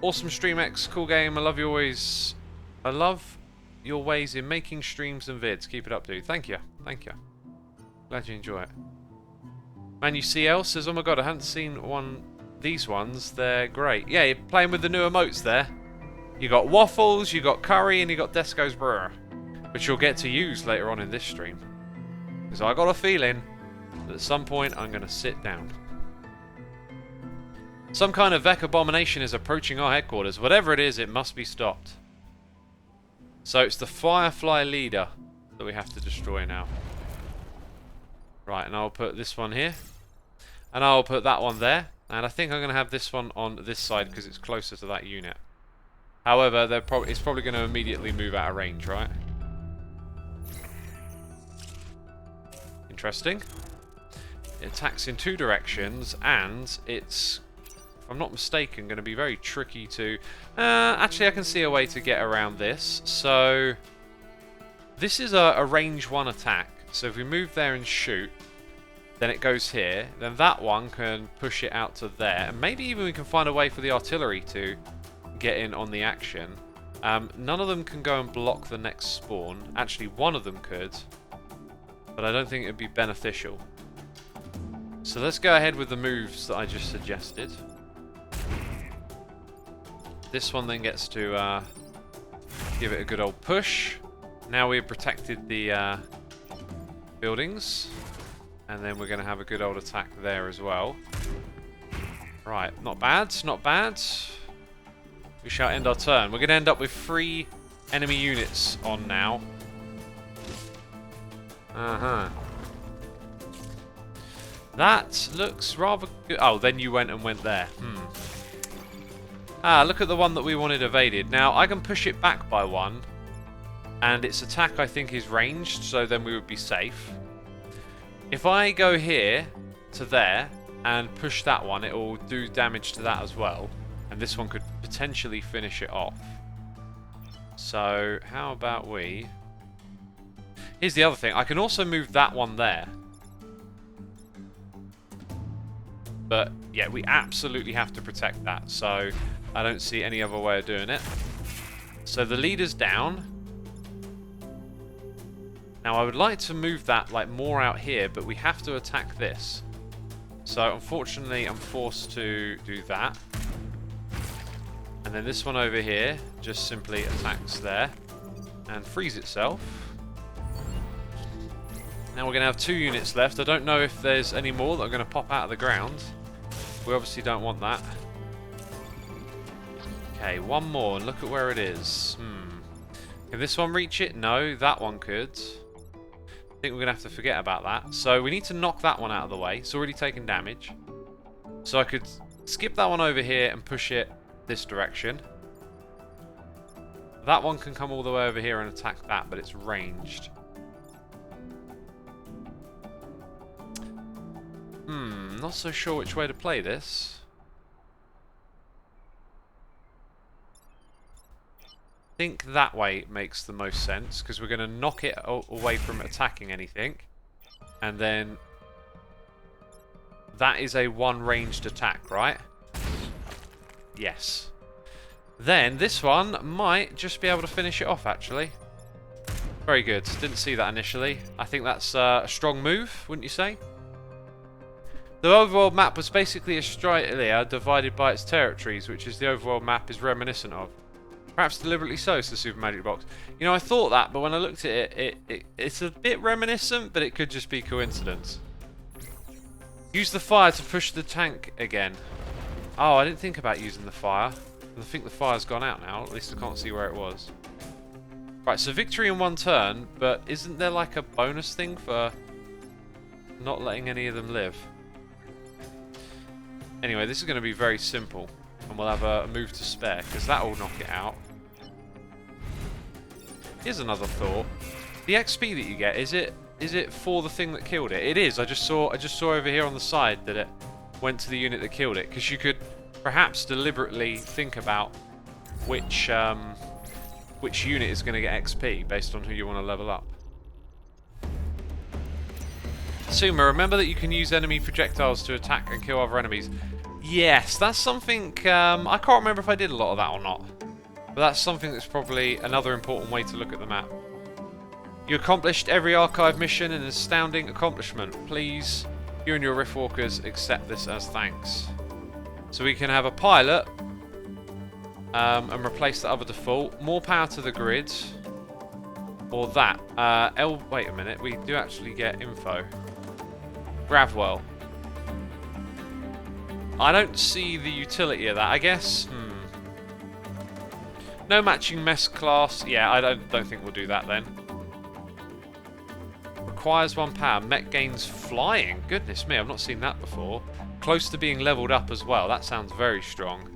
awesome stream X, cool game. I love your ways. I love your ways in making streams and vids. Keep it up, dude. Thank you. Thank you. Glad you enjoy it. Manu CL says, oh my god, I haven't seen these ones. They're great. Yeah, you're playing with the new emotes there. You got Waffles, you got Curry, and you got Desco's Brewer, which you'll get to use later on in this stream. Because I got a feeling that at some point I'm going to sit down. Some kind of Vec abomination is approaching our headquarters. Whatever it is, it must be stopped. So it's the Firefly leader that we have to destroy now. Right, and I'll put this one here. And I'll put that one there. And I think I'm going to have this one on this side because it's closer to that unit. However, it's probably going to immediately move out of range, right? Interesting. It attacks in 2 directions, and it's, if I'm not mistaken, going to be very tricky to... actually, I can see a way to get around this. So, this is a range 1 attack. So if we move there and shoot, then it goes here. Then that one can push it out to there. And maybe even we can find a way for the artillery to get in on the action. None of them can go and block the next spawn. Actually, one of them could, but I don't think it would be beneficial. So let's go ahead with the moves that I just suggested. This one then gets to give it a good old push. Now we've protected the buildings, and then we're going to have a good old attack there as well. Right, not bad, not bad. We shall end our turn. We're going to end up with 3 enemy units on now. That looks rather good. Oh, then you went there. Ah, look at the one that we wanted evaded. Now, I can push it back by 1. And its attack, I think, is ranged, so then we would be safe. If I go here to there and push that one, it will do damage to that as well. And this one could potentially finish it off. So, how about we... Here's the other thing. I can also move that one there. But, yeah, we absolutely have to protect that. So, I don't see any other way of doing it. So, the leader's down. Now, I would like to move that, like, more out here, but we have to attack this. So, unfortunately, I'm forced to do that. And then this one over here just simply attacks there and frees itself. Now we're going to have 2 units left. I don't know if there's any more that are going to pop out of the ground. We obviously don't want that. Okay, one more, and look at where it is. Can this one reach it? No, that one could. I think we're going to have to forget about that. So we need to knock that one out of the way. It's already taken damage. So I could skip that one over here and push it this direction. That one can come all the way over here and attack that, but it's ranged. Not so sure which way to play this. I think that way makes the most sense, because we're going to knock it away from attacking anything. And then that is a 1 ranged attack, right? Yes. Then this one might just be able to finish it off, actually. Very good. Didn't see that initially. I think that's a strong move, wouldn't you say? The overworld map was basically Australia divided by its territories, which is the overworld map is reminiscent of. Perhaps deliberately so, says Super Magic Box. You know, I thought that, but when I looked at it, it's a bit reminiscent, but it could just be coincidence. Use the fire to push the tank again. Oh, I didn't think about using the fire. I think the fire's gone out now. At least I can't see where it was. Right, so victory in 1 turn, but isn't there like a bonus thing for not letting any of them live? Anyway, this is going to be very simple. And we'll have a move to spare, because that will knock it out. Here's another thought. The XP that you get, is it Is it for the thing that killed it? It is. I just saw over here on the side that it went to the unit that killed it. Because you could perhaps deliberately think about which unit is going to get XP based on who you want to level up. Xisuma, remember that you can use enemy projectiles to attack and kill other enemies. Yes, that's something... I can't remember if I did a lot of that or not. But that's something that's probably another important way to look at the map. You accomplished every archive mission, an astounding accomplishment. Please, you and your Riftwalkers accept this as thanks. So we can have a pilot and replace the other default. More power to the grid. Or that. Wait a minute, we do actually get info. Gravwell. I don't see the utility of that, I guess. No matching mess class. Yeah, I don't think we'll do that then. Requires 1 power. Mech gains flying. Goodness me, I've not seen that before. Close to being leveled up as well. That sounds very strong.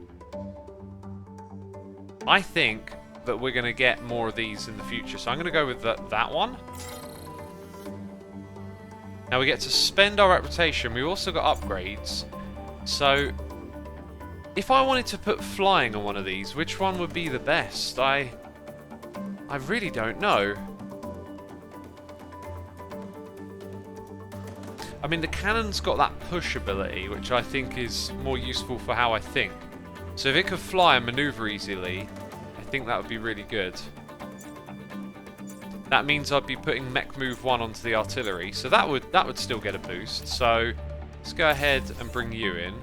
I think that we're going to get more of these in the future. So I'm going to go with that one. Now we get to spend our reputation. We've also got upgrades. So if I wanted to put flying on one of these, which one would be the best? I really don't know. I mean, the cannon's got that push ability, which I think is more useful for how I think. So if it could fly and maneuver easily, I think that would be really good. That means I'd be putting mech move 1 onto the artillery, so that would still get a boost. So let's go ahead and bring you in.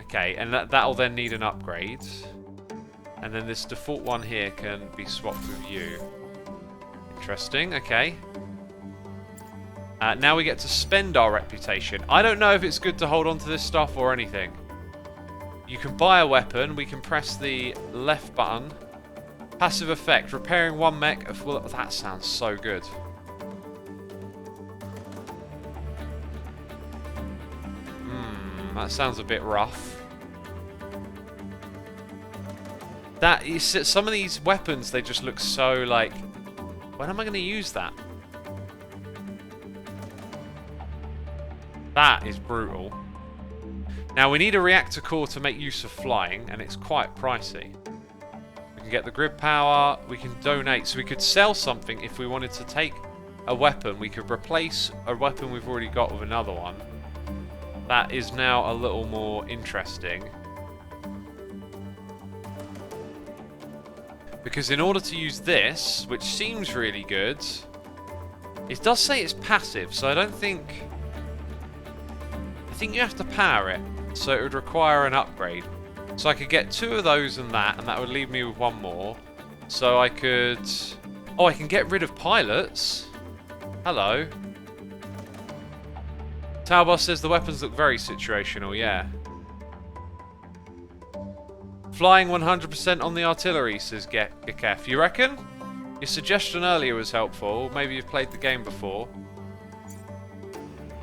Okay, and that'll then need an upgrade. And then this default one here can be swapped with you. Interesting, okay. Now we get to spend our reputation. I don't know if it's good to hold on to this stuff or anything. You can buy a weapon. We can press the left button. Passive effect. Repairing 1 mech. Well, that sounds so good. That sounds a bit rough. That is, some of these weapons, they just look so like... When am I going to use that? That is brutal. Now we need a reactor core to make use of flying, and it's quite pricey. We can get the grid power, we can donate, so we could sell something if we wanted to take a weapon. We could replace a weapon we've already got with another one. That is now a little more interesting. Because in order to use this, which seems really good, it does say it's passive, so I think you have to power it, so it would require an upgrade. So I could get 2 of those and that would leave me with 1 more. So I could... Oh, I can get rid of pilots. Hello. Tower Boss says the weapons look very situational, yeah. Flying 100% on the artillery, says Gekef. You reckon? Your suggestion earlier was helpful. Maybe you've played the game before.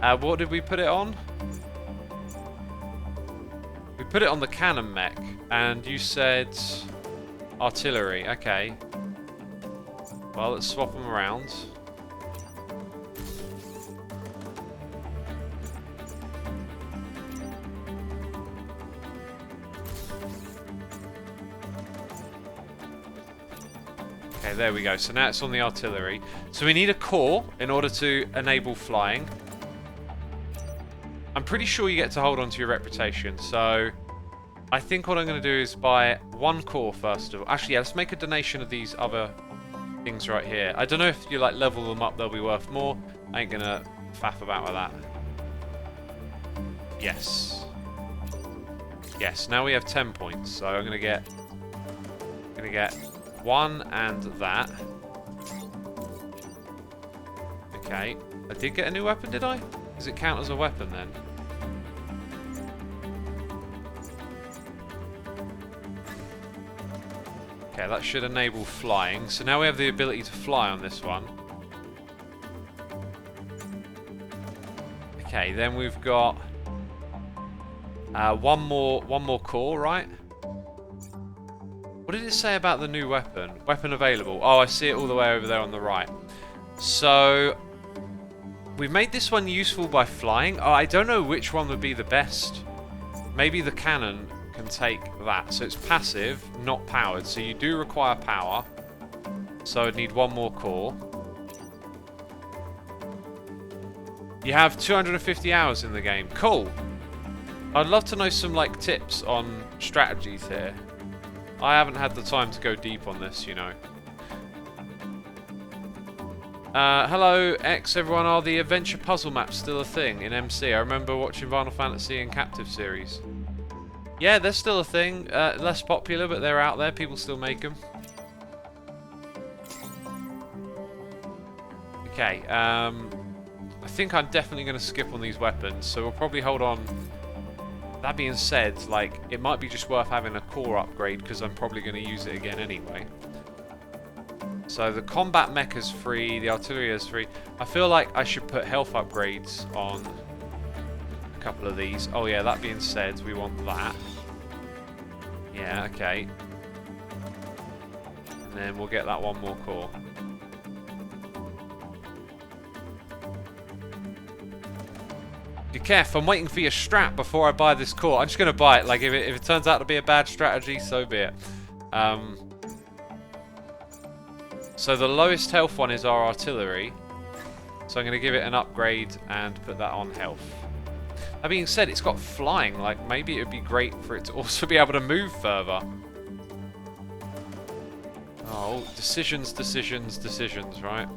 What did we put it on? We put it on the cannon mech, and you said artillery. Okay. Well, let's swap them around. Okay, there we go. So now it's on the artillery. So we need a core in order to enable flying. I'm pretty sure you get to hold on to your reputation, so I think what I'm going to do is buy 1 core first of all. Actually, yeah, let's make a donation of these other things right here. I don't know if you like level them up, they'll be worth more. I ain't going to faff about with that. Yes. Yes, now we have 10 points, so I'm going to get 1 and that. Okay. I did get a new weapon, did I? Does it count as a weapon then? Okay, that should enable flying. So now we have the ability to fly on this one. Okay, then we've got one more core, right? What did it say about the new weapon? Weapon available. Oh, I see it all the way over there on the right. So we've made this one useful by flying. Oh, I don't know which one would be the best. Maybe the cannon can take that. So it's passive, not powered. So you do require power. So I'd need one more core. You have 250 hours in the game. Cool. I'd love to know some like tips on strategies here. I haven't had the time to go deep on this, you know. Hello, X, everyone. Are the adventure puzzle maps still a thing in MC? I remember watching Final Fantasy and Captive series. Yeah, they're still a thing. Less popular, but they're out there. People still make them. Okay, I think I'm definitely going to skip on these weapons, so we'll probably hold on. That being said, like, it might be just worth having a core upgrade, because I'm probably going to use it again anyway. So the combat mech is free, the artillery is free. I feel like I should put health upgrades on a couple of these. Oh yeah, that being said, we want that. Yeah, okay. And then we'll get that one more core. Be careful, I'm waiting for your strap before I buy this core. I'm just going to buy it. Like, if it turns out to be a bad strategy, so be it. So the lowest health one is our artillery. So I'm going to give it an upgrade and put that on health. That being said, it's got flying. Like, maybe it would be great for it to also be able to move further. Oh, decisions, right?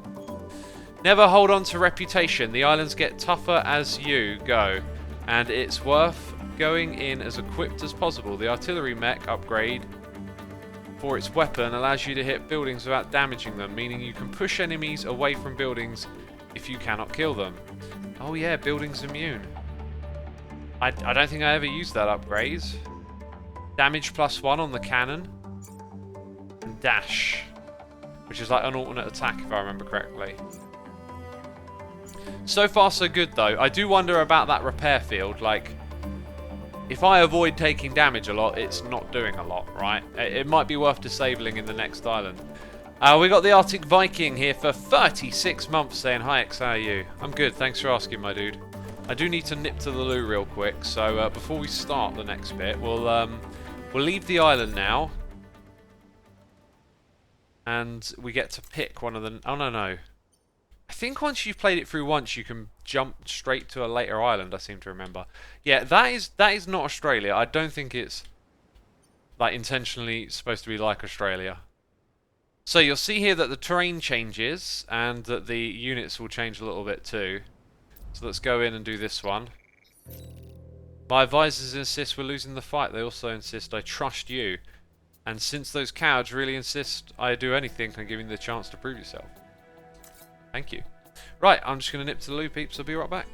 Never hold on to reputation. The islands get tougher as you go. And it's worth going in as equipped as possible. The artillery mech upgrade for its weapon allows you to hit buildings without damaging them, meaning you can push enemies away from buildings if you cannot kill them. Oh yeah, buildings immune. I don't think I ever used that upgrade. Damage +1 on the cannon. And dash, which is like an alternate attack if I remember correctly. So far so good though. I do wonder about that repair field. Like, if I avoid taking damage a lot, it's not doing a lot, right? It might be worth disabling in the next island. We got the Arctic Viking here for 36 months saying, "Hi X, how are you?" I'm good, thanks for asking, my dude. I do need to nip to the loo real quick, so before we start the next bit, we'll leave the island now. And we get to pick one of the... Oh, no. I think once you've played it through once, you can jump straight to a later island, I seem to remember. Yeah, that is not Australia. I don't think it's like intentionally supposed to be like Australia. So you'll see here that the terrain changes and that the units will change a little bit too. So let's go in and do this one. My advisors insist we're losing the fight. They also insist I trust you. And since those cowards really insist I do anything, I'm giving you the chance to prove yourself. Thank you. Right, I'm just going to nip to the loo, peeps. I'll be right back.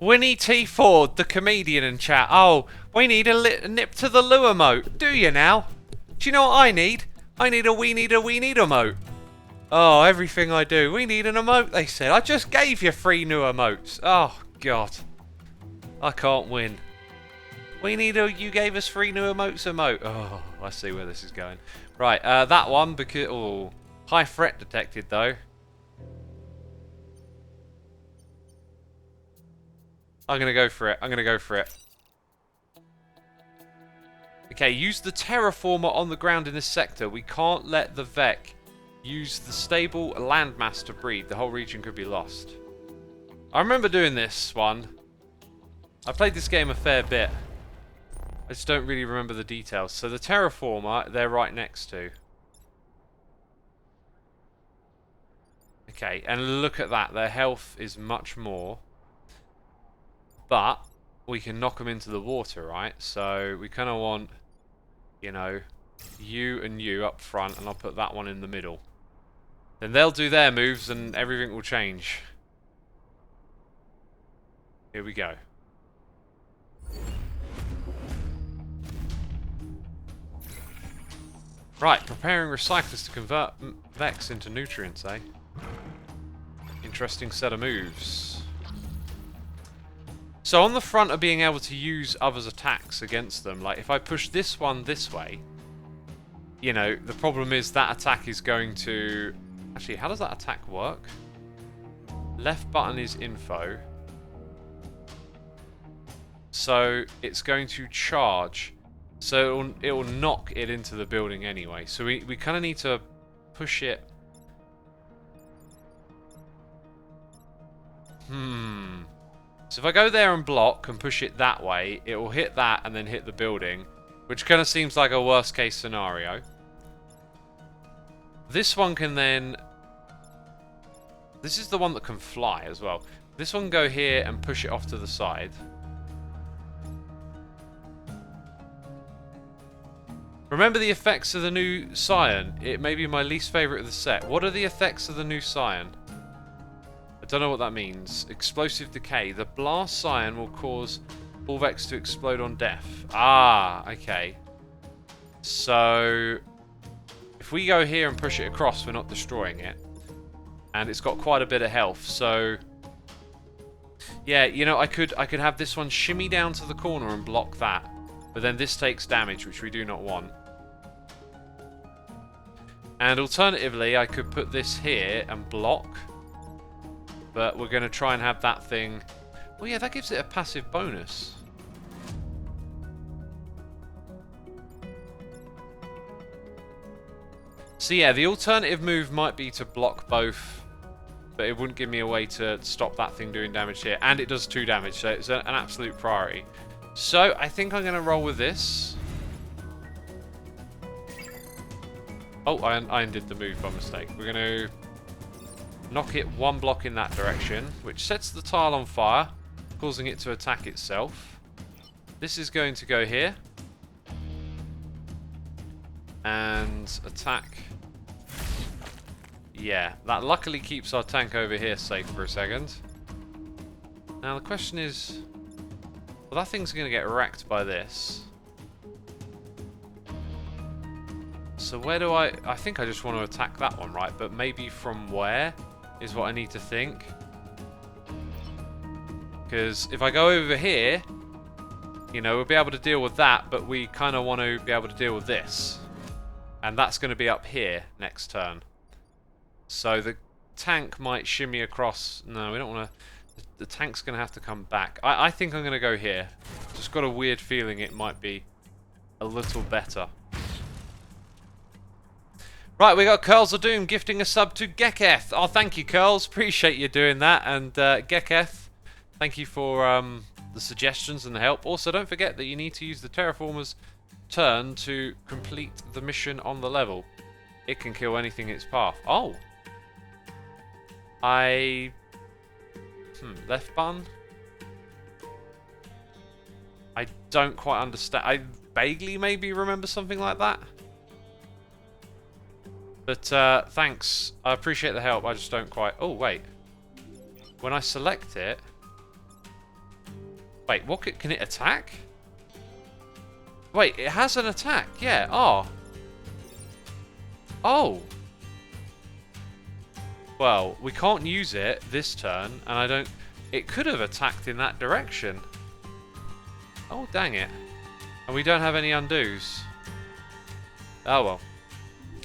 Winnie T. Ford, the comedian in chat. Oh, we need a nip to the loo emote. Do you now? Do you know what I need? I need a we need emote. Oh, everything I do. We need an emote, they said. I just gave you 3 new emotes. Oh, God. I can't win. We need a you gave us 3 new emotes emote. Oh, I see where this is going. Right, that one, because... Oh, high threat detected, though. I'm going to go for it. Okay, use the terraformer on the ground in this sector. We can't let the Vec use the stable landmass to breed. The whole region could be lost. I remember doing this one. I played this game a fair bit. I just don't really remember the details. So the terraformer, they're right next to. Okay, and look at that. Their health is much more. But we can knock them into the water, right? So we kind of want, you know, you and you up front, and I'll put that one in the middle. Then they'll do their moves and everything will change. Here we go. Right, preparing recyclers to convert Vex into nutrients, eh? Interesting set of moves. So on the front of being able to use others' attacks against them, like if I push this one this way, you know, the problem is that attack is going to... Actually, how does that attack work? Left button is info. So it's going to charge. So it will knock it into the building anyway. So we kind of need to push it. So if I go there and block and push it that way, it will hit that and then hit the building, which kind of seems like a worst case scenario. This one can then... This is the one that can fly as well. This one can go here and push it off to the side. Remember the effects of the new Scion? It may be my least favourite of the set. What are the effects of the new Scion? I don't know what that means. Explosive decay. The blast Scion will cause all Vex to explode on death. Ah, okay. So if we go here and push it across, we're not destroying it. And it's got quite a bit of health, so... Yeah, you know, I could have this one shimmy down to the corner and block that. But then this takes damage, which we do not want. And alternatively, I could put this here and block. But we're going to try and have that thing... Well, yeah, that gives it a passive bonus. So yeah, the alternative move might be to block both. But it wouldn't give me a way to stop that thing doing damage here. And it does 2 damage, so it's an absolute priority. So, I think I'm going to roll with this. Oh, I undid the move by mistake. We're going to knock it 1 block in that direction, which sets the tile on fire, causing it to attack itself. This is going to go here. And attack. Yeah, that luckily keeps our tank over here safe for a second. Now the question is... Well, that thing's going to get wrecked by this. So where do I think I just want to attack that one, right? But maybe from where is what I need to think. Because if I go over here, you know, we'll be able to deal with that, but we kind of want to be able to deal with this. And that's going to be up here next turn. So the tank might shimmy across. No, we don't want to... The tank's going to have to come back. I think I'm going to go here. Just got a weird feeling it might be a little better. Right, we got Curls of Doom gifting a sub to Geketh. Oh, thank you, Curls. Appreciate you doing that. And Geketh, thank you for the suggestions and the help. Also, don't forget that you need to use the Terraformer's turn to complete the mission on the level. It can kill anything in its path. Oh. Left button? I don't quite understand. I vaguely maybe remember something like that. But thanks. I appreciate the help. I just don't quite... Oh, wait. When I select it... Wait, what can it attack? Wait, it has an attack. Yeah. Oh. Oh. Well, we can't use it this turn, and I don't... It could have attacked in that direction. Oh, dang it. And we don't have any undos. Oh, well.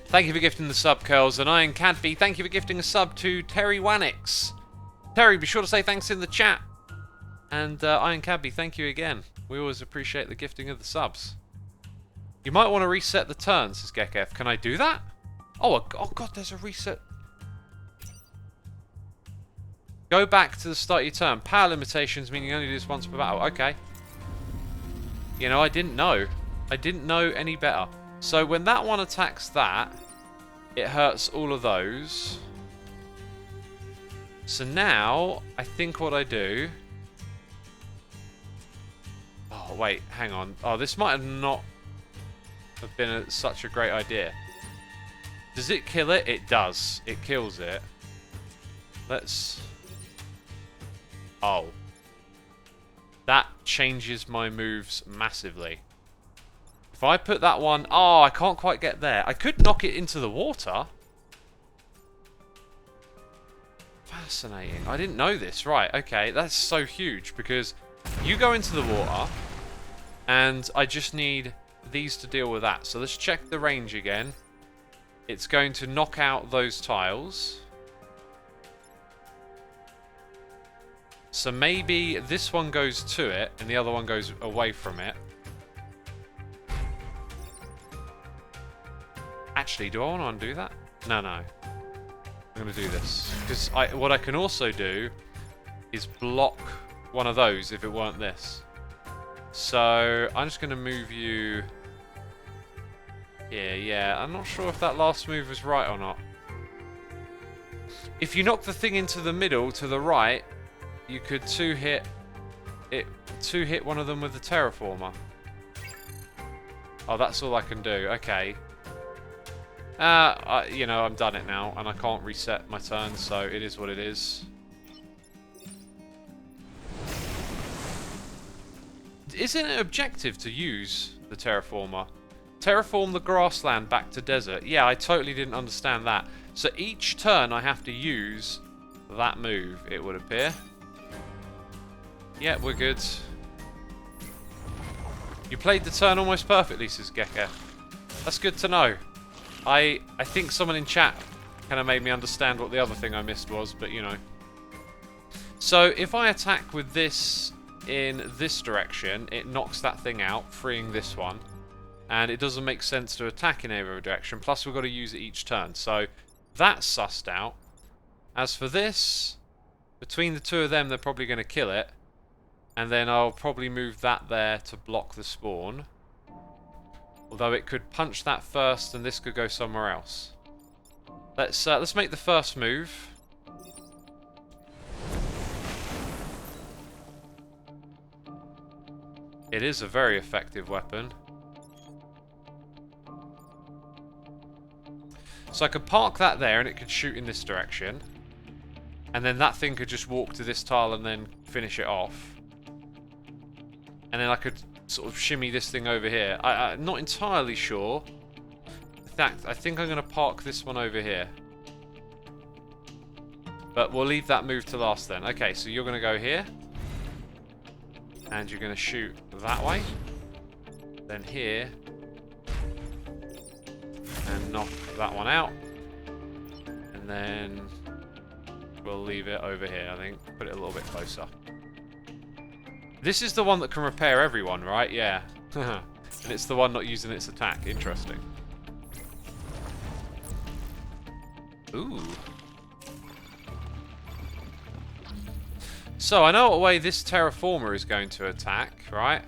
Thank you for gifting the sub, Curls. And Iron Cadby, thank you for gifting a sub to Terry Wannix. Terry, be sure to say thanks in the chat. And Iron Cadby, thank you again. We always appreciate the gifting of the subs. You might want to reset the turn, says Gekef. Can I do that? Oh god, there's a reset. Go back to the start of your turn. Power limitations mean you only do this once per battle. Okay. You know, I didn't know. I didn't know any better. So when that one attacks that, it hurts all of those. So now, I think what I do... Oh, wait, hang on. Oh, this might have not have been such a great idea. Does it kill it? It does. It kills it. Let's... Oh. That changes my moves massively. If I put that one... Oh, I can't quite get there. I could knock it into the water. Fascinating. I didn't know this. Right, okay. That's so huge because you go into the water and I just need these to deal with that. So let's check the range again. It's going to knock out those tiles. So maybe this one goes to it and the other one goes away from it. Actually, do I want to undo that? No. I'm going to do this. Because what I can also do is block one of those if it weren't this. So I'm just going to move you... Yeah. I'm not sure if that last move was right or not. If you knock the thing into the middle to the right, you could two-hit one of them with the Terraformer. Oh, that's all I can do. Okay. You know, I'm done it now, and I can't reset my turn, so it is what it is. Isn't it objective to use the Terraformer? Terraform the grassland back to desert. Yeah, I totally didn't understand that. So each turn I have to use that move, it would appear. Yeah, we're good. You played the turn almost perfectly, says Gekka. That's good to know. I think someone in chat kind of made me understand what the other thing I missed was, but you know. So if I attack with this in this direction, it knocks that thing out, freeing this one. And it doesn't make sense to attack in any other direction, plus we've got to use it each turn. So that's sussed out. As for this, between the two of them, they're probably going to kill it. And then I'll probably move that there to block the spawn. Although it could punch that first and this could go somewhere else. Let's make the first move. It is a very effective weapon. So I could park that there and it could shoot in this direction. And then that thing could just walk to this tile and then finish it off. And then I could sort of shimmy this thing over here. I'm not entirely sure. In fact, I think I'm going to park this one over here. But we'll leave that move to last then. Okay, so you're going to go here. And you're going to shoot that way. Then here. And knock that one out. And then we'll leave it over here, I think. Put it a little bit closer. This is the one that can repair everyone, right? Yeah. And it's the one not using its attack. Interesting. Ooh. So, I know what way this Terraformer is going to attack, right?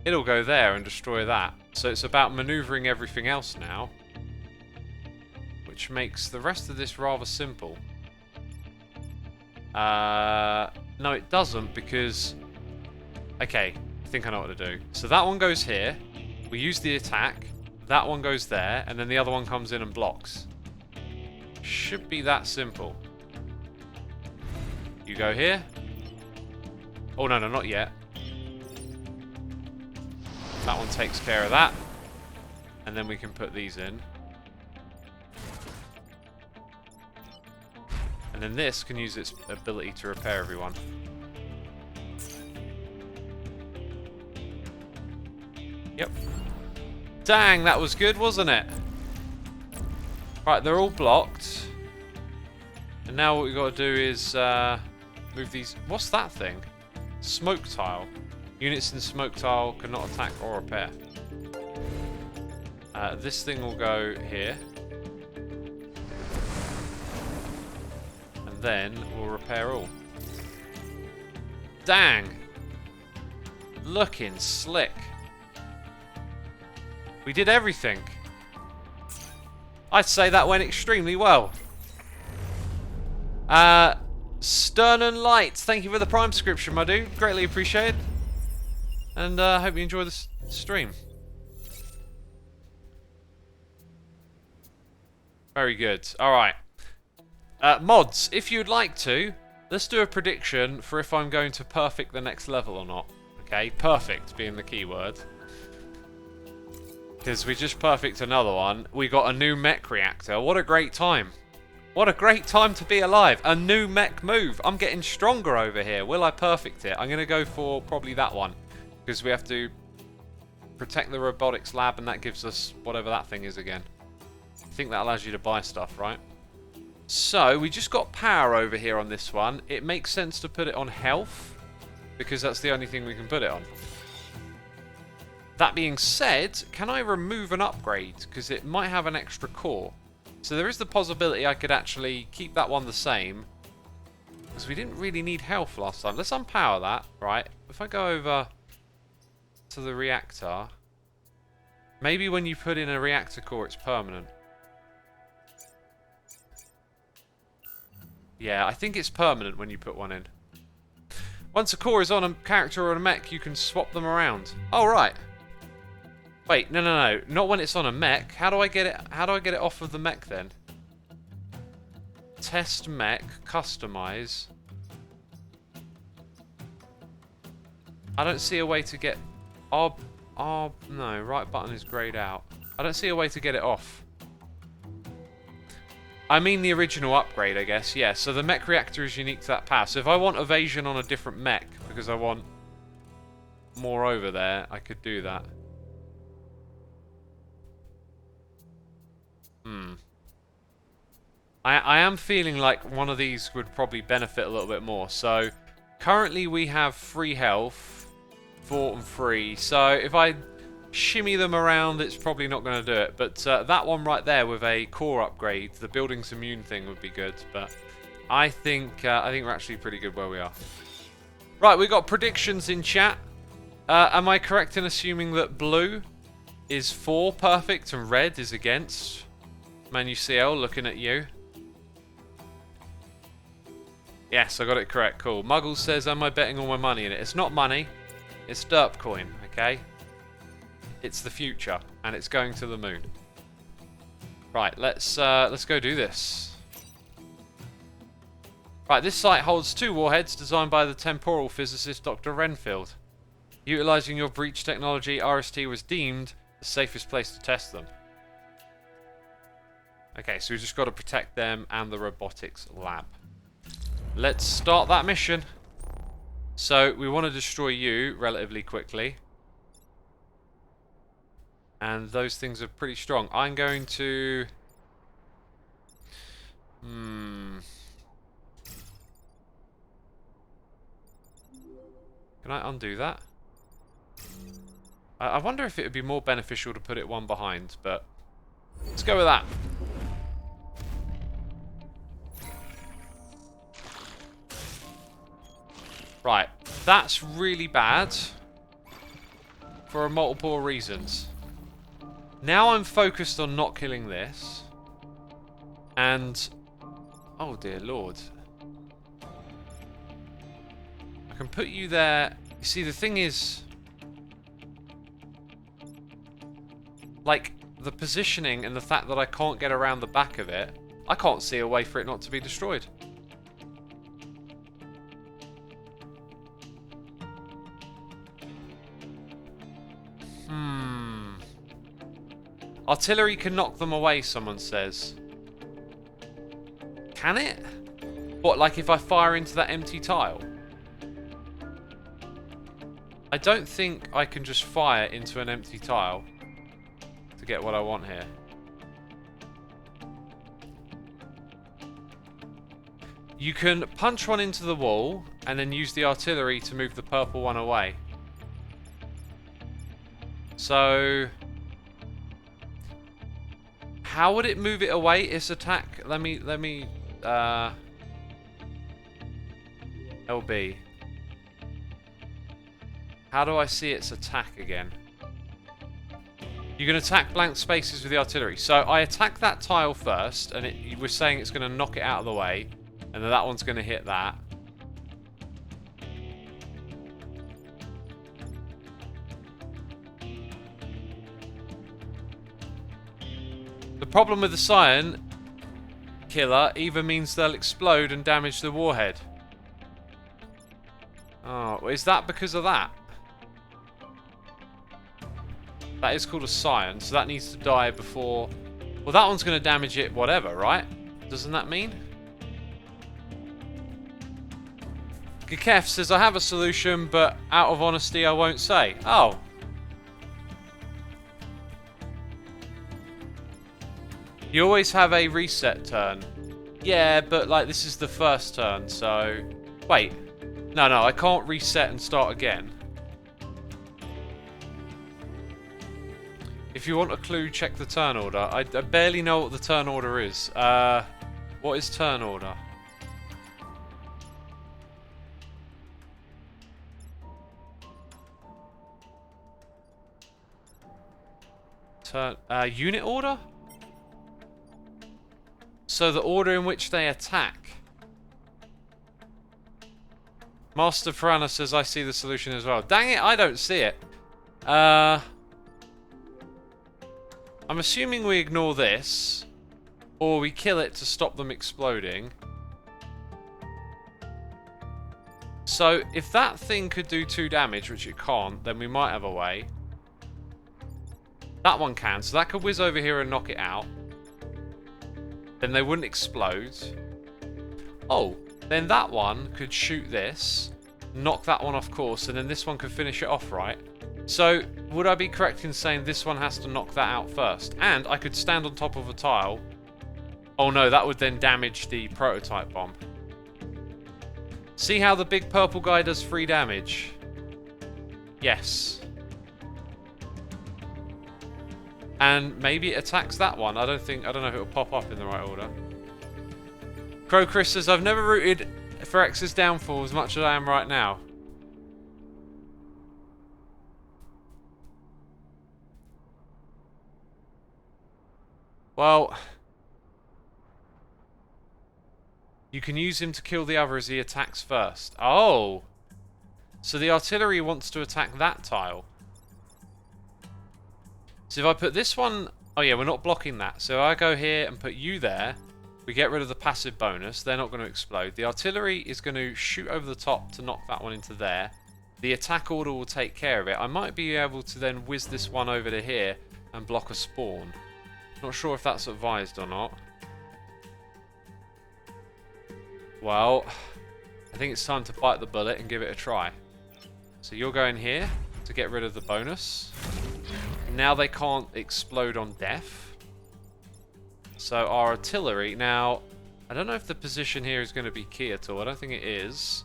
It'll go there and destroy that. So it's about maneuvering everything else now. Which makes the rest of this rather simple. No, it doesn't, because... Okay, I think I know what to do. So that one goes here. We use the attack. That one goes there, and then the other one comes in and blocks. Should be that simple. You go here. Oh, no, not yet. That one takes care of that. And then we can put these in. And then this can use its ability to repair everyone. Yep. Dang, that was good, wasn't it? Right, they're all blocked. And now what we've got to do is move these... What's that thing? Smoke tile. Units in smoke tile cannot attack or repair. This thing will go here. And then we'll repair all. Dang! Looking slick. We did everything. I'd say that went extremely well. Stern and Light, thank you for the Prime subscription, my dude. Greatly appreciated. And hope you enjoy the stream. Very good. Alright. Mods, if you'd like to, let's do a prediction for if I'm going to perfect the next level or not. Okay, perfect being the key word. Because we just perfect another one. We got a new mech reactor. What a great time. What a great time to be alive. A new mech move. I'm getting stronger over here. Will I perfect it? I'm going to go for probably that one. Because we have to protect the robotics lab and that gives us whatever that thing is again. I think that allows you to buy stuff, right? So, we just got power over here on this one. It makes sense to put it on health. Because that's the only thing we can put it on. That being said, can I remove an upgrade? Because it might have an extra core. So there is the possibility I could actually keep that one the same. Because we didn't really need health last time. Let's unpower that, right? If I go over to the reactor. Maybe when you put in a reactor core, it's permanent. Yeah, I think it's permanent when you put one in. Once a core is on a character or a mech, you can swap them around. Oh, right. Wait, no. Not when it's on a mech. How do I get it? How do I get it off of the mech then? Test mech, customize. I don't see a way to get... no, right button is grayed out. I don't see a way to get it off. I mean the original upgrade, I guess. Yeah, so the mech reactor is unique to that power. So if I want evasion on a different mech, because I want more over there, I could do that. I am feeling like one of these would probably benefit a little bit more. So, currently we have 3 health, 4 and 3. So, if I shimmy them around, it's probably not going to do it. But that one right there with a core upgrade, the building's immune thing would be good. But I think we're actually pretty good where we are. Right, we got predictions in chat. Am I correct in assuming that blue is for perfect and red is against? ManuCL, looking at you. Yes, I got it correct. Cool. Muggles says, am I betting all my money in it? It's not money. It's derp coin, okay? It's the future, and it's going to the moon. Right, let's go do this. Right, this site holds 2 warheads designed by the temporal physicist Dr. Renfield. Utilizing your breach technology, RST was deemed the safest place to test them. Okay, so we've just got to protect them and the robotics lab. Let's start that mission. So, we want to destroy you relatively quickly. And those things are pretty strong. I'm going to... Can I undo that? I wonder if it would be more beneficial to put it one behind, but... Let's go with that. Right, that's really bad for multiple reasons. Now I'm focused on not killing this. And... oh dear lord. I can put you there. You see, the thing is... like, the positioning and the fact that I can't get around the back of it, I can't see a way for it not to be destroyed. Artillery can knock them away, someone says. Can it? What, like if I fire into that empty tile? I don't think I can just fire into an empty tile to get what I want here. You can punch one into the wall and then use the artillery to move the purple one away. So... How would it move it away? Its attack. Let me. LB. How do I see its attack again? You can attack blank spaces with the artillery. So I attack that tile first, and we're saying it's going to knock it out of the way, and then that one's going to hit that. The problem with the Scion Killer either means they'll explode and damage the warhead. Oh, is that because of that? That is called a Scion, so that needs to die before... Well, that one's going to damage it whatever, right? Doesn't that mean? Gekef says, I have a solution, but out of honesty, I won't say. Oh. You always have a reset turn. Yeah, but like this is the first turn, so... Wait. No, I can't reset and start again. If you want a clue, check the turn order. I barely know what the turn order is. What is turn order? Unit order? So the order in which they attack. Master Piranha says, I see the solution as well. Dang it, I don't see it. I'm assuming we ignore this. Or we kill it to stop them exploding. So, if that thing could do 2 damage, which it can't, then we might have a way. That one can, so that could whiz over here and knock it out. Then they wouldn't explode. Oh, then that one could shoot this, knock that one off course, and then this one could finish it off, right? So, would I be correct in saying this one has to knock that out first? And I could stand on top of a tile. Oh no, that would then damage the prototype bomb. See how the big purple guy does 3 damage? Yes. And maybe it attacks that one. I don't know if it'll pop up in the right order. Crow Chris says, I've never rooted for X's downfall as much as I am right now. Well, you can use him to kill the other as he attacks first. Oh! So the artillery wants to attack that tile. So if I put this one... Oh yeah, we're not blocking that. So I go here and put you there. We get rid of the passive bonus. They're not going to explode. The artillery is going to shoot over the top to knock that one into there. The attack order will take care of it. I might be able to then whiz this one over to here and block a spawn. Not sure if that's advised or not. Well, I think it's time to bite the bullet and give it a try. So you're going here to get rid of the bonus. Now they can't explode on death. So our artillery... Now, I don't know if the position here is going to be key at all. I don't think it is.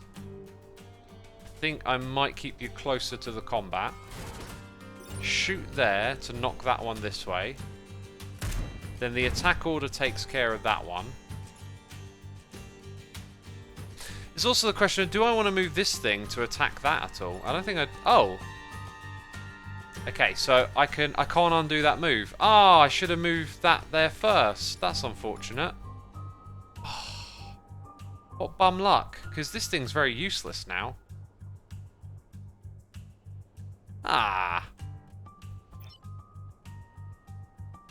I think I might keep you closer to the combat. Shoot there to knock that one this way. Then the attack order takes care of that one. There's also the question of, do I want to move this thing to attack that at all? I don't think I'd... Oh! Okay, so I can't undo that move. Ah, I should have moved that there first. That's unfortunate. Oh, what bum luck, because this thing's very useless now. Ah.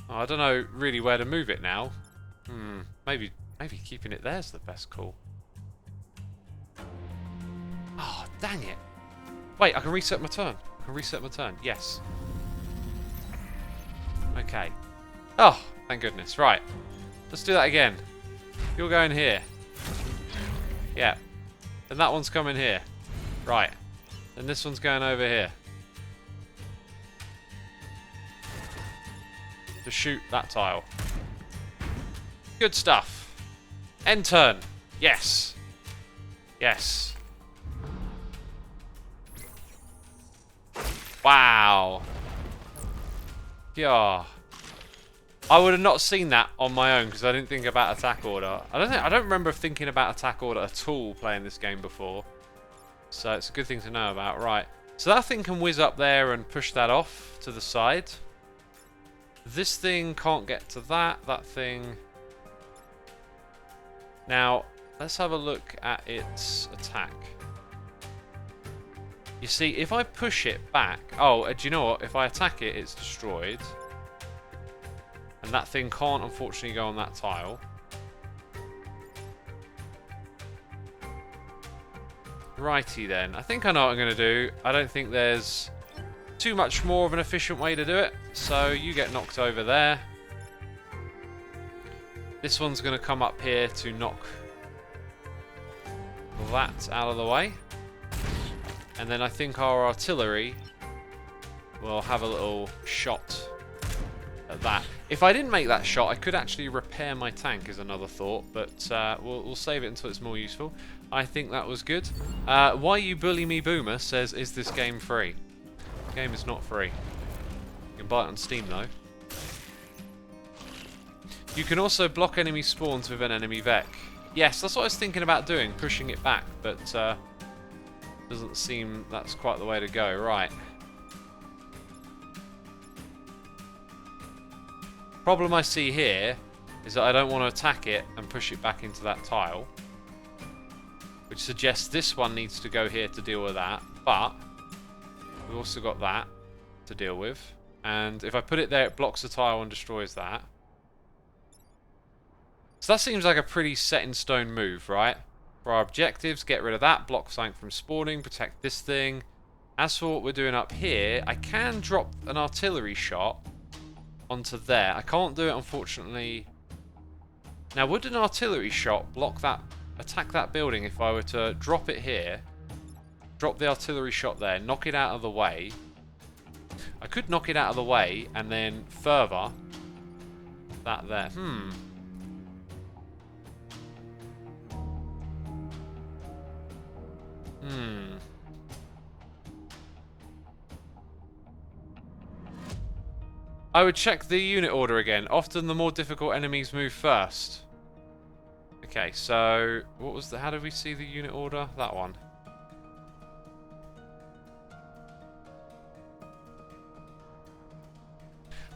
Oh, I don't know really where to move it now. Maybe keeping it there is the best call. Oh, dang it. Wait, I can reset my turn. Yes. Okay. Oh, thank goodness. Right. Let's do that again. You're going here. Yeah. And that one's coming here. Right. And this one's going over here. To shoot that tile. Good stuff. End turn. Yes. Yes. Wow. Yeah. I would have not seen that on my own because I didn't think about attack order. I don't remember thinking about attack order at all playing this game before. So it's a good thing to know about. Right. So that thing can whiz up there and push that off to the side. This thing can't get to that. That thing. Now, let's have a look at its attack. You see, if I push it back... Oh, do you know what? If I attack it, it's destroyed. And that thing can't, unfortunately, go on that tile. Righty then. I think I know what I'm going to do. I don't think there's too much more of an efficient way to do it. So you get knocked over there. This one's going to come up here to knock that out of the way. And then I think our artillery will have a little shot at that. If I didn't make that shot, I could actually repair my tank, is another thought. But we'll save it until it's more useful. I think that was good. Why You Bully Me Boomer says, is this game free? The game is not free. You can buy it on Steam, though. You can also block enemy spawns with an enemy Vec. Yes, that's what I was thinking about doing, pushing it back. But doesn't seem that's quite the way to go. Right. Problem I see here is that I don't want to attack it and push it back into that tile, which suggests this one needs to go here to deal with that, but we've also got that to deal with, and if I put it there it blocks the tile and destroys that. So that seems like a pretty set in stone move, right? For our objectives, get rid of that, block something from spawning, protect this thing. As for what we're doing up here, I can drop an artillery shot onto there. I can't do it, unfortunately. Now, would an artillery shot block that, attack that building if I were to drop it here, drop the artillery shot there, knock it out of the way? I could knock it out of the way and then further that there. I would check the unit order again. Often the more difficult enemies move first. Okay, so what was the... How did we see the unit order? That one.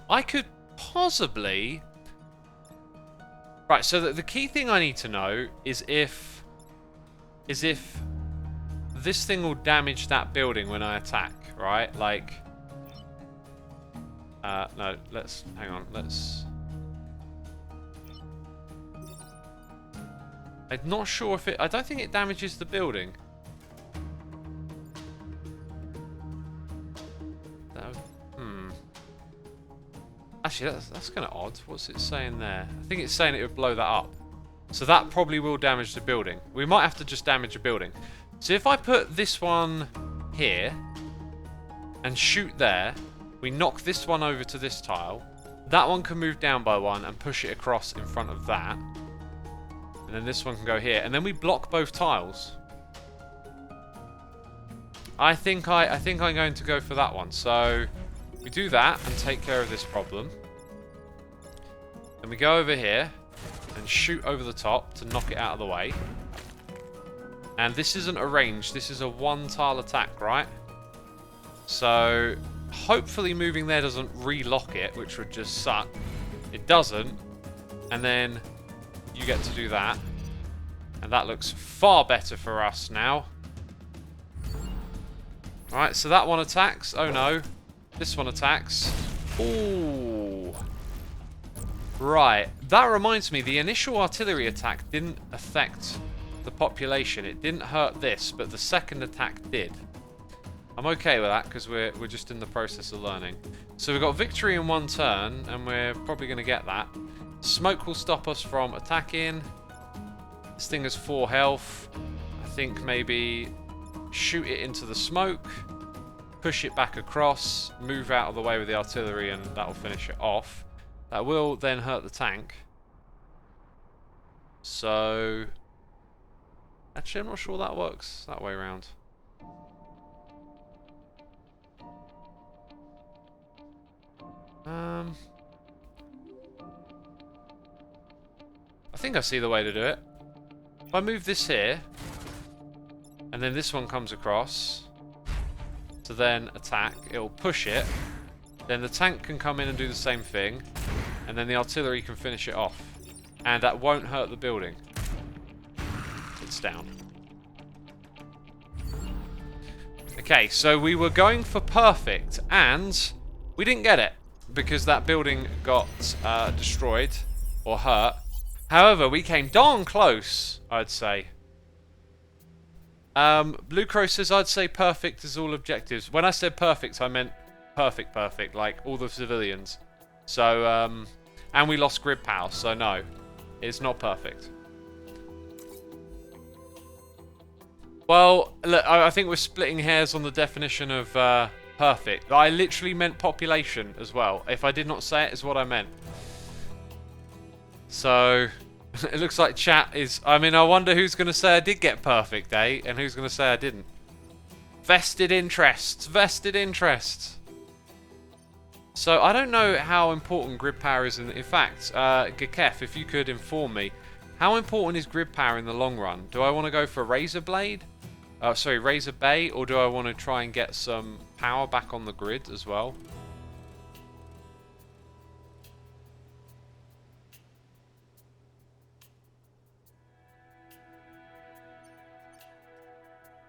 I could possibly... Right, so the key thing I need to know is if this thing will damage that building when I attack, right? Like... no, let's... Hang on, let's... I'm not sure if it... I don't think it damages the building. Actually, that's kind of odd. What's it saying there? I think it's saying it would blow that up. So that probably will damage the building. We might have to just damage a building. So if I put this one here and shoot there, we knock this one over to this tile. That one can move down by one and push it across in front of that. And then this one can go here. And then we block both tiles. I think I'm going to go for that one. So we do that and take care of this problem. Then we go over here and shoot over the top to knock it out of the way. And this isn't a range, this is a one tile attack, right? So hopefully moving there doesn't re-lock it, which would just suck. It doesn't. And then you get to do that. And that looks far better for us now. Alright, so that one attacks. Oh no. This one attacks. Ooh. Right. That reminds me, the initial artillery attack didn't affect the population. It didn't hurt this, but the second attack did. I'm okay with that because we're just in the process of learning. So we've got victory in one turn, and we're probably going to get that. Smoke will stop us from attacking. This thing has 4 health. I think maybe shoot it into the smoke, push it back across, move out of the way with the artillery, and that will finish it off. That will then hurt the tank. So actually, I'm not sure that works that way around. think I see the way to do it. If I move this here, and then this one comes across to then attack, it'll push it. Then the tank can come in and do the same thing, and then the artillery can finish it off. And that won't hurt the building. It's down. Okay, so we were going for perfect, and we didn't get it, because that building got destroyed, or hurt. However, we came darn close, I'd say. Blue Crow says, I'd say perfect is all objectives. When I said perfect, I meant perfect, like all the civilians. So, and we lost grid power, so no, it's not perfect. Well, look, I think we're splitting hairs on the definition of perfect. I literally meant population as well. If I did not say it, is what I meant. So, it looks like chat is... I mean, I wonder who's going to say I did get perfect, eh? And who's going to say I didn't. Vested interests. Vested interests. So, I don't know how important grid power is. In fact, Gekef, if you could inform me, how important is grid power in the long run? Do I want to go for Razor Blade? Sorry, Razor Bay, or do I want to try and get some power back on the grid as well?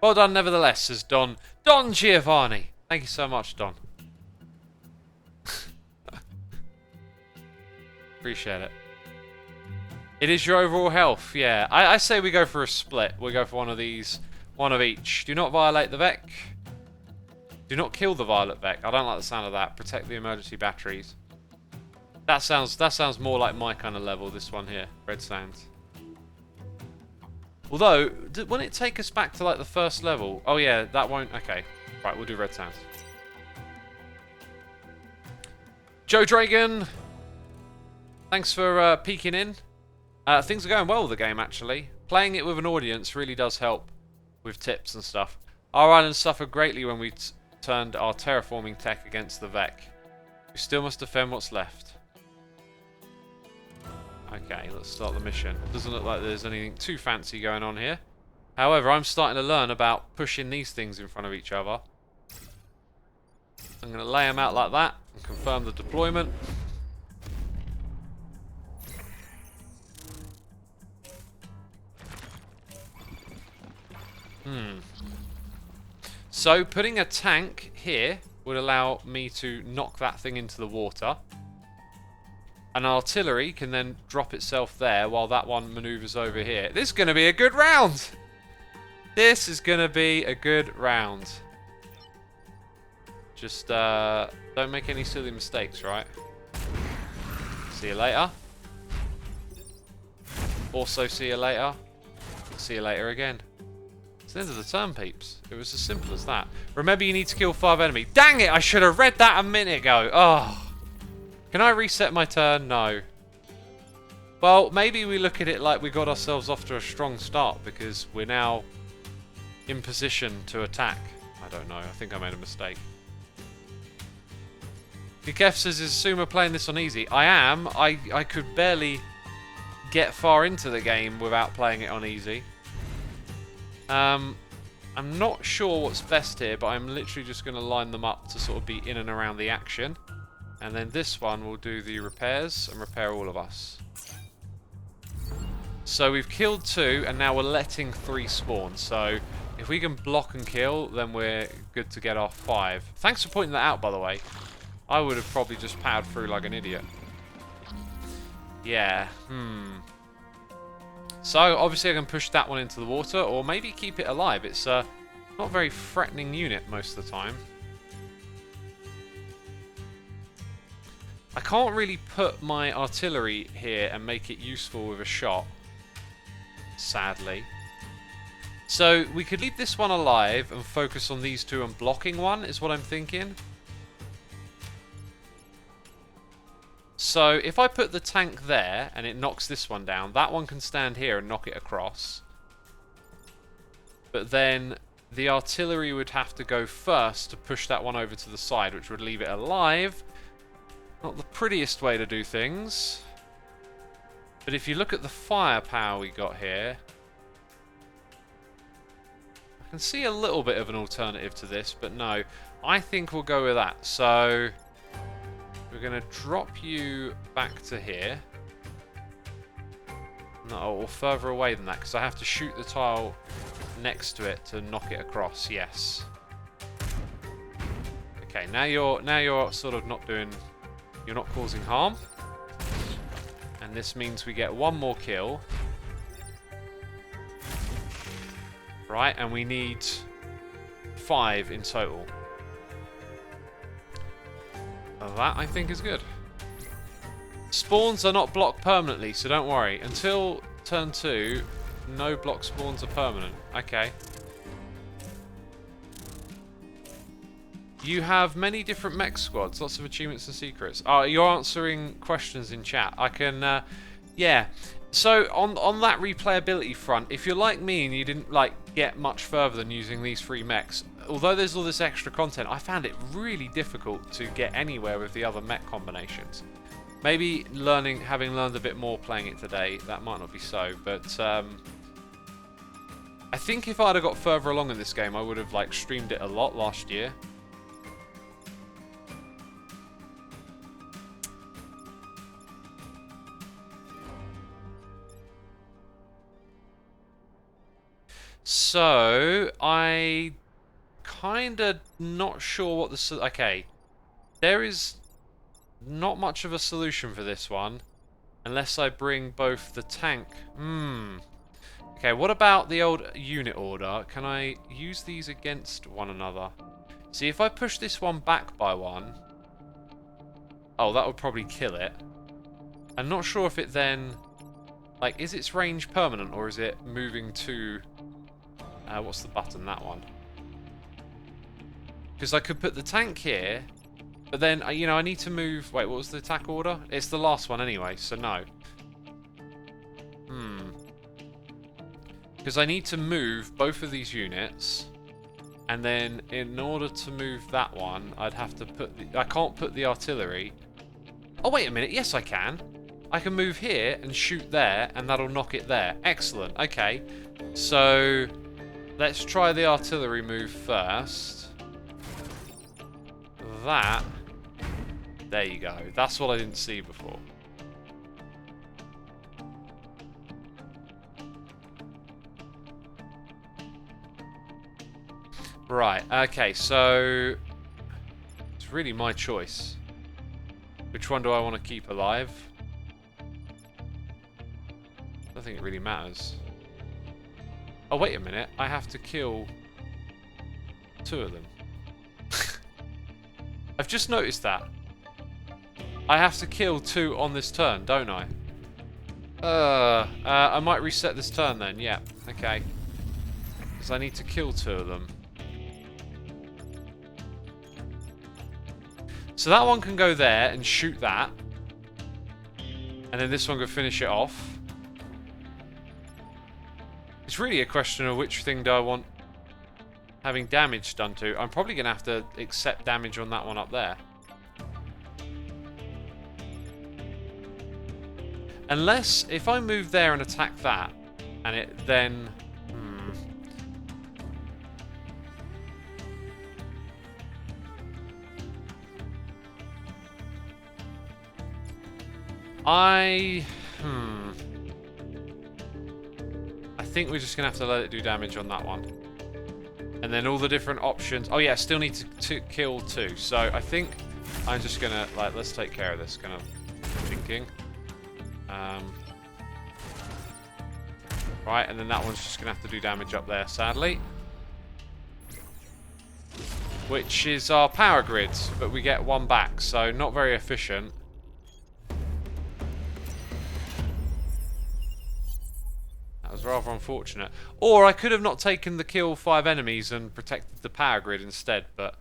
Well done, nevertheless, says Don Giovanni. Thank you so much, Don. Appreciate it. It is your overall health, yeah. I say we go for a split. We go for one of these. One of each. Do not violate the Vec. Do not kill the Violet Vec. I don't like the sound of that. Protect the emergency batteries. That sounds more like my kind of level, this one here. Red Sands. Although, won't it take us back to like the first level? Oh yeah, that won't... Okay. Right, we'll do Red Sands. Joe Dragon! Thanks for peeking in. Things are going well with the game, actually. Playing it with an audience really does help. With tips and stuff. Our island suffered greatly when we turned our terraforming tech against the Vec. We still must defend what's left. Okay, let's start the mission. Doesn't look like there's anything too fancy going on here. However, I'm starting to learn about pushing these things in front of each other. I'm going to lay them out like that and confirm the deployment. So, putting a tank here would allow me to knock that thing into the water. An artillery can then drop itself there while that one maneuvers over here. This is going to be a good round! This is going to be a good round. Just don't make any silly mistakes, right? See you later. Also see you later. See you later again. The end of the turn, peeps. It was as simple as that. Remember, you need to kill 5 enemies. Dang it! I should have read that a minute ago. Oh. Can I reset my turn? No. Well, maybe we look at it like we got ourselves off to a strong start because we're now in position to attack. I don't know. I think I made a mistake. Gekef says, is Xisuma playing this on easy? I am. I could barely get far into the game without playing it on easy. I'm not sure what's best here, but I'm literally just going to line them up to sort of be in and around the action. And then this one will do the repairs and repair all of us. So we've killed 2, and now we're letting 3 spawn. So if we can block and kill, then we're good to get our 5. Thanks for pointing that out, by the way. I would have probably just powered through like an idiot. Yeah, So, obviously I can push that one into the water, or maybe keep it alive. It's not a very threatening unit most of the time. I can't really put my artillery here and make it useful with a shot. Sadly. So, we could leave this one alive and focus on these 2 and blocking one, is what I'm thinking. So, if I put the tank there, and it knocks this one down, that one can stand here and knock it across. But then, the artillery would have to go first to push that one over to the side, which would leave it alive. Not the prettiest way to do things. But if you look at the firepower we got here, I can see a little bit of an alternative to this, but no. I think we'll go with that. So we're going to drop you back to here. No, or further away than that, because I have to shoot the tile next to it to knock it across. Yes. Okay, now you're sort of not doing, you're not causing harm. And this means we get one more kill. Right, and we need 5 in total. Well, that, I think, is good. Spawns are not blocked permanently, so don't worry. Until turn 2, no block spawns are permanent. Okay. You have many different mech squads, lots of achievements and secrets. Oh, you're answering questions in chat. I can, yeah. So, on that replayability front, if you're like me and you didn't, like, get much further than using these 3 mechs, although there's all this extra content, I found it really difficult to get anywhere with the other mech combinations. Maybe having learned a bit more playing it today, that might not be so, but I think if I'd have got further along in this game, I would have, like, streamed it a lot last year. So, I kinda not sure what the... Okay, there is not much of a solution for this one, unless I bring both the tank... Okay, what about the old unit order? Can I use these against one another? See, if I push this one back by 1... Oh, that would probably kill it. I'm not sure if it then... Like, is its range permanent, or is it moving to... what's the button? That one. Because I could put the tank here, but then, you know, I need to move... Wait, what was the attack order? It's the last one anyway, so no. Because I need to move both of these units, and then in order to move that one, I'd have to put the... I can't put the artillery... Oh, wait a minute. Yes, I can. I can move here and shoot there, and that'll knock it there. Excellent. Okay. So... Let's try the artillery move first. That. There you go. That's what I didn't see before. Right. Okay, so... It's really my choice. Which one do I want to keep alive? I don't think it really matters. Oh, wait a minute. I have to kill 2 of them. I've just noticed that. I have to kill 2 on this turn, don't I? I might reset this turn then. Yeah, okay. Because I need to kill 2 of them. So that one can go there and shoot that. And then this one can finish it off. It's really a question of which thing do I want having damage done to. I'm probably going to have to accept damage on that one up there. Unless, if I move there and attack that, and it then... I think we're just going to have to let it do damage on that one. And then all the different options... Oh yeah, still need to kill 2. So I think I'm just going to... Like, let's take care of this kind of thinking. Right, and then that one's just going to have to do damage up there, sadly. Which is our power grid, but we get 1 back, so not very efficient. That was rather unfortunate. Or I could have not taken the kill 5 enemies and protected the power grid instead, but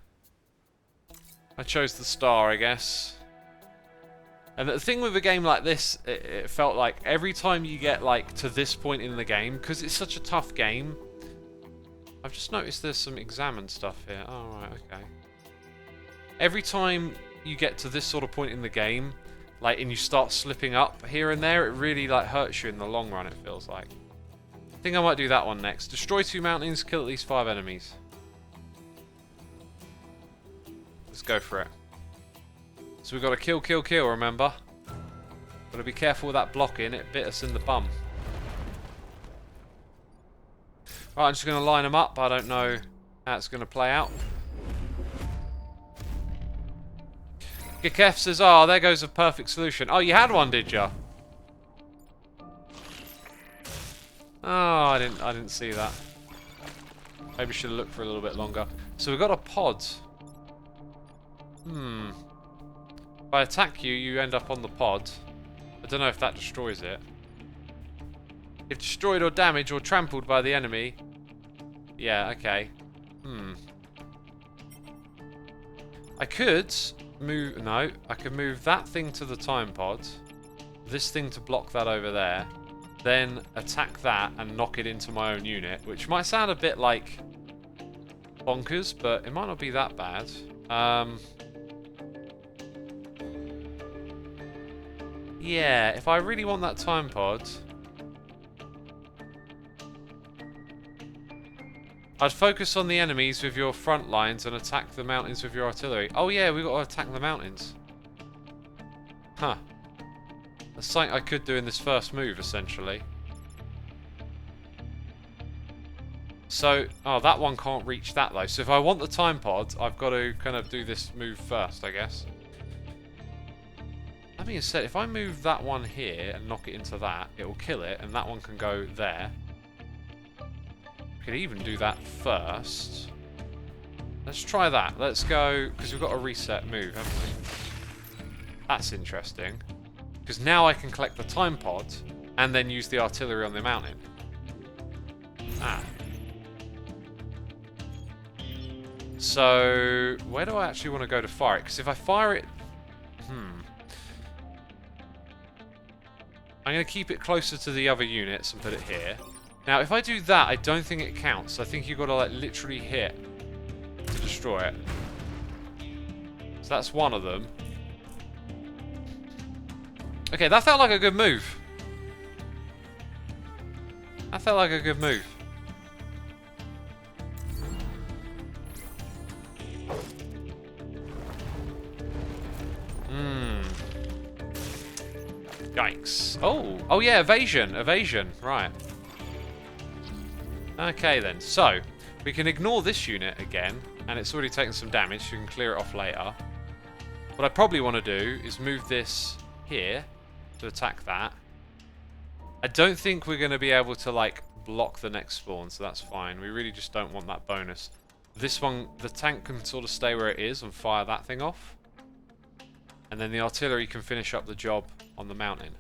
I chose the star, I guess. And the thing with a game like this, it felt like every time you get like to this point in the game, because it's such a tough game. I've just noticed there's some examined stuff here. Oh, right, okay. Every time you get to this sort of point in the game, like, and you start slipping up here and there, it really like hurts you in the long run, it feels like. I think I might do that one next. Destroy 2 mountains, kill at least 5 enemies. Let's go for it. So we've got to kill, kill, kill, remember? Got to be careful with that blocking, it bit us in the bum. Right, I'm just going to line them up. I don't know how it's going to play out. Gekef says, oh, there goes a perfect solution. Oh, you had one, did you? Oh, I didn't see that. Maybe should have looked for a little bit longer. So we've got a pod. If I attack you, you end up on the pod. I don't know if that destroys it. If destroyed or damaged or trampled by the enemy. Yeah, okay. I could move... No, I could move that thing to the time pod. This thing to block that over there. Then attack that and knock it into my own unit. Which might sound a bit like bonkers, but it might not be that bad. Yeah, if I really want that time pod... I'd focus on the enemies with your front lines and attack the mountains with your artillery. Oh yeah, we've got to attack the mountains. Huh. That's something I could do in this first move, essentially. So, oh, that one can't reach that though. So if I want the time pod, I've got to kind of do this move first, I guess. That being said, if I move that one here and knock it into that, it will kill it, and that one can go there. Could even do that first. Let's try that. Let's go, because we've got a reset move, haven't we? That's interesting. Because now I can collect the time pod and then use the artillery on the mountain. Ah. So, where do I actually want to go to fire it? Because if I fire it... I'm going to keep it closer to the other units and put it here. Now, if I do that, I don't think it counts. I think you've got to, like, literally hit to destroy it. So that's one of them. Okay, that felt like a good move. That felt like a good move. Yikes. Oh yeah, evasion. Evasion, right. Okay then, so we can ignore this unit again, and it's already taken some damage, so we can clear it off later. What I probably want to do is move this here to attack that. I don't think we're going to be able to, like, block the next spawn, so that's fine. We really just don't want that bonus. This one, the tank can sort of stay where it is and fire that thing off. And then the artillery can finish up the job on the mountain.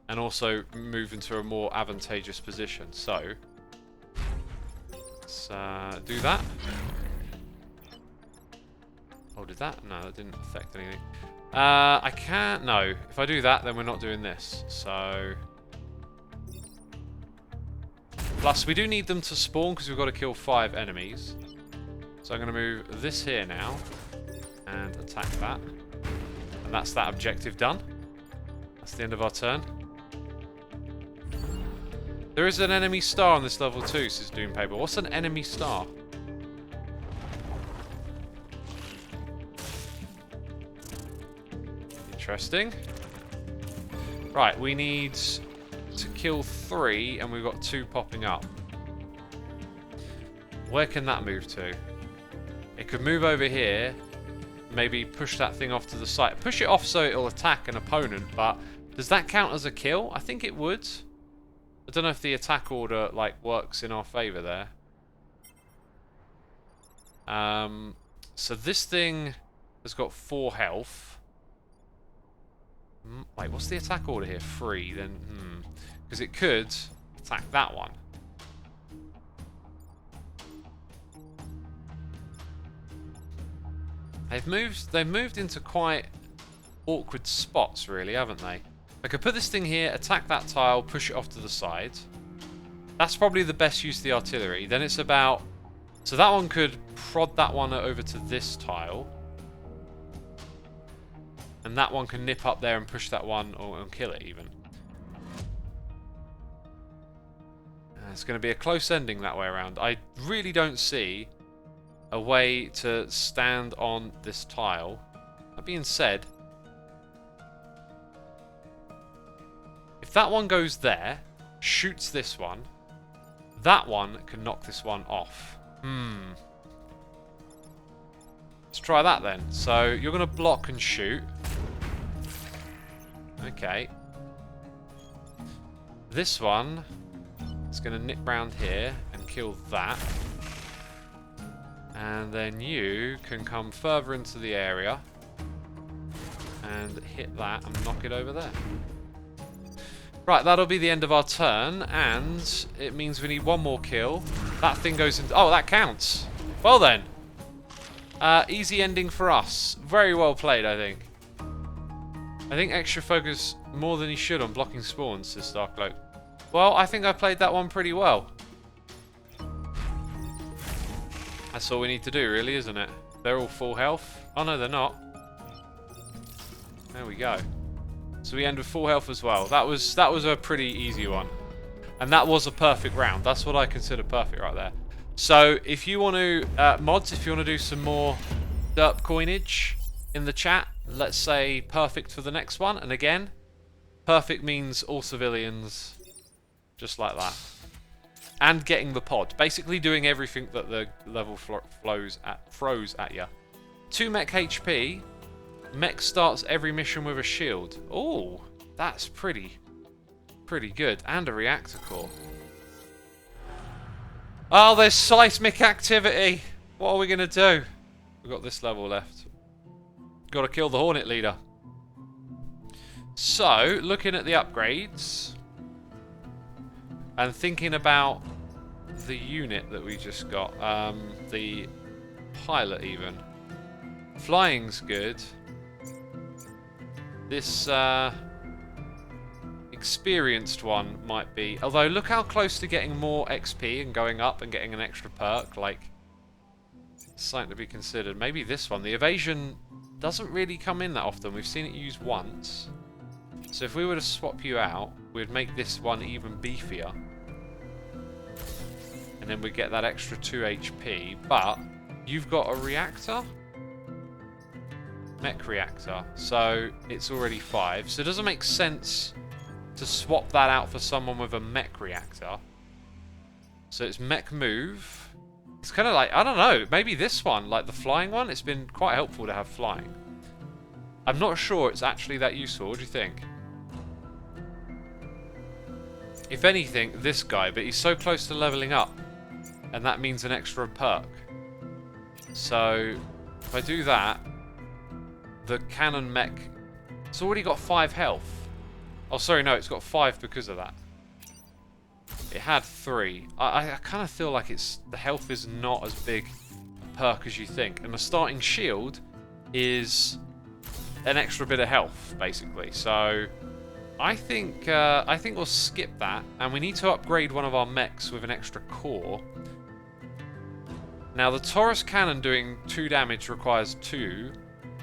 And also move into a more advantageous position. So, let's do that. Oh, did that? No, that didn't affect anything. I can't... No, if I do that, then we're not doing this. So... Plus, we do need them to spawn because we've got to kill 5 enemies. So I'm going to move this here now. And attack that. And that's that objective done. That's the end of our turn. There is an enemy star on this level too, says Doompaper. What's an enemy star? Interesting. Right, we need to kill 3, and we've got 2 popping up. Where can that move to? It could move over here. Maybe push that thing off to the side. Push it off so it'll attack an opponent, but does that count as a kill? I think it would. I don't know if the attack order, like, works in our favour there. So this thing has got 4 health. Wait, what's the attack order here? 3, then, because it could attack that one. They've moved into quite awkward spots, really, haven't they? I could put this thing here, attack that tile, push it off to the side. That's probably the best use of the artillery. Then it's about... So that one could prod that one over to this tile. And that one can nip up there and push that one, or and kill it even. It's going to be a close ending that way around. I really don't see a way to stand on this tile. That being said, if that one goes there, shoots this one, that one can knock this one off. Let's try that then. So you're going to block and shoot. Okay. This one is going to nip round here and kill that. And then you can come further into the area and hit that and knock it over there. Right, that'll be the end of our turn, and it means we need one more kill. That thing goes into... Oh, that counts. Well then. Easy ending for us. Very well played, I think. I think extra focus more than he should on blocking spawns, says Starkloak. Well, I think I played that one pretty well. That's all we need to do, really, isn't it? They're all full health. Oh, no, they're not. There we go. So we end with full health as well. That was a pretty easy one. And that was a perfect round. That's what I consider perfect right there. So if you want to, mods, if you want to do some more derp coinage in the chat, let's say perfect for the next one. And again, perfect means all civilians, just like that. And getting the pod. Basically doing everything that the level throws at you. 2 mech HP. Mech starts every mission with a shield. Oh, that's pretty good. And a reactor core. Oh, there's seismic activity. What are we going to do? We've got this level left. Got to kill the Hornet leader. So, looking at the upgrades and thinking about the unit that we just got, the pilot even. Flying's good. This experienced one might be, although look how close to getting more XP and going up and getting an extra perk, like, something to be considered. Maybe this one. The evasion doesn't really come in that often. We've seen it used once. So if we were to swap you out, we'd make this one even beefier. And then we'd get that extra 2 HP. But you've got a reactor? Mech reactor. So it's already 5. So it doesn't make sense to swap that out for someone with a mech reactor. So it's mech move. It's kind of like, I don't know, maybe this one, like the flying one, it's been quite helpful to have flying. I'm not sure it's actually that useful. What do you think? If anything, this guy, but he's so close to leveling up. And that means an extra perk. So, if I do that, the cannon mech, it's already got 5 health. Oh, sorry, no, it's got 5 because of that. It had 3. I kind of feel like the health is not as big a perk as you think. And the starting shield is an extra bit of health, basically. So, I think we'll skip that. And we need to upgrade one of our mechs with an extra core. Now, the Taurus cannon doing 2 damage requires 2.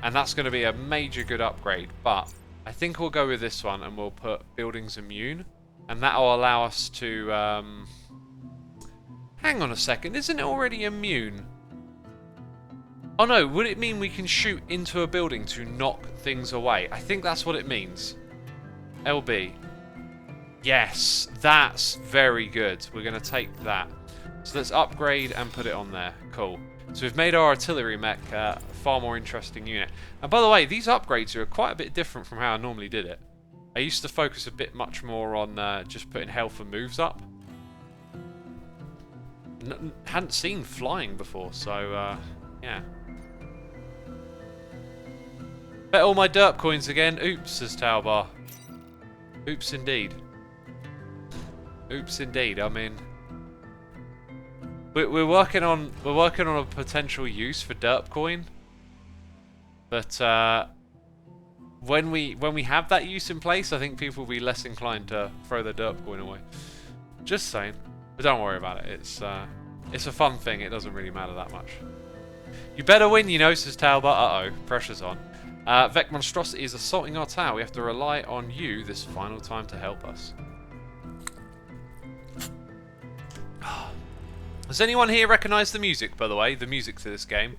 And that's going to be a major good upgrade. But I think we'll go with this one and we'll put buildings immune. And that'll allow us to... hang on a second. Isn't it already immune? Oh no, would it mean we can shoot into a building to knock things away? I think that's what it means. LB. Yes, that's very good. We're going to take that. So let's upgrade and put it on there. Cool. So we've made our artillery mech a far more interesting unit. And by the way, these upgrades are quite a bit different from how I normally did it. I used to focus a bit much more on just putting health and moves up. Hadn't seen flying before, so yeah. Bet all my derp coins again. Oops, says Talbar. Oops, indeed. Oops, indeed. I mean, we're working on a potential use for derp coin, but when we have that use in place, I think people will be less inclined to throw their derp coin away. Just saying. But don't worry about it. It's a fun thing. It doesn't really matter that much. You better win, you know, says Talbot. Uh-oh. Pressure's on. Vec Monstrosity is assaulting our tower. We have to rely on you this final time to help us. Does anyone here recognise the music, by the way? The music to this game?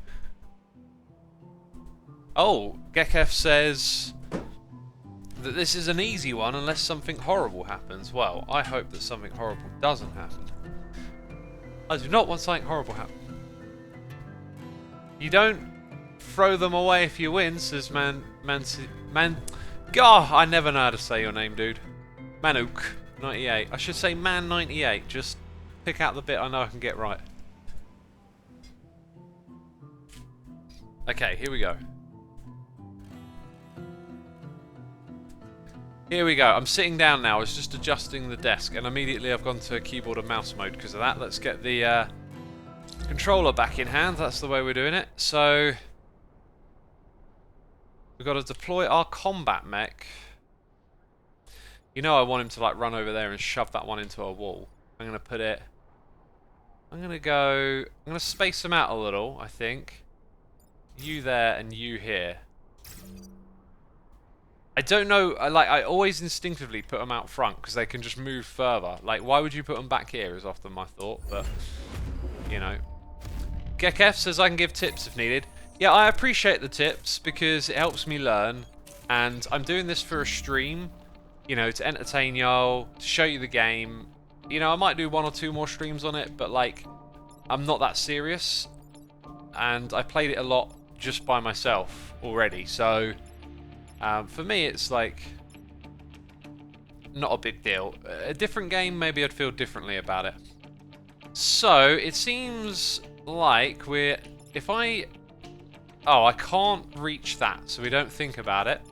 Oh, Gekef says that this is an easy one unless something horrible happens. Well, I hope that something horrible doesn't happen. I do not want something horrible to happen. You don't throw them away if you win, says man. God, I never know how to say your name, dude. Manuk98. I should say Man98. Just pick out the bit I know I can get right. Okay, here we go. Here we go. I'm sitting down now. I was just adjusting the desk, and immediately I've gone to keyboard and mouse mode because of that. Let's get the controller back in hand. That's the way we're doing it. So we've got to deploy our combat mech. You know I want him to like run over there and shove that one into a wall. I'm going to put it... I'm going to space them out a little, I think. You there and you here. I don't know, I always instinctively put them out front because they can just move further. Like, why would you put them back here is often my thought, but, you know. Gekef says I can give tips if needed. Yeah, I appreciate the tips because it helps me learn, and I'm doing this for a stream, you know, to entertain y'all, to show you the game. You know, I might do 1 or 2 more streams on it, but, like, I'm not that serious, and I played it a lot just by myself already, so... for me, it's like not a big deal. A different game, maybe I'd feel differently about it. So it seems like we're. If I, oh, I can't reach that, so we don't think about it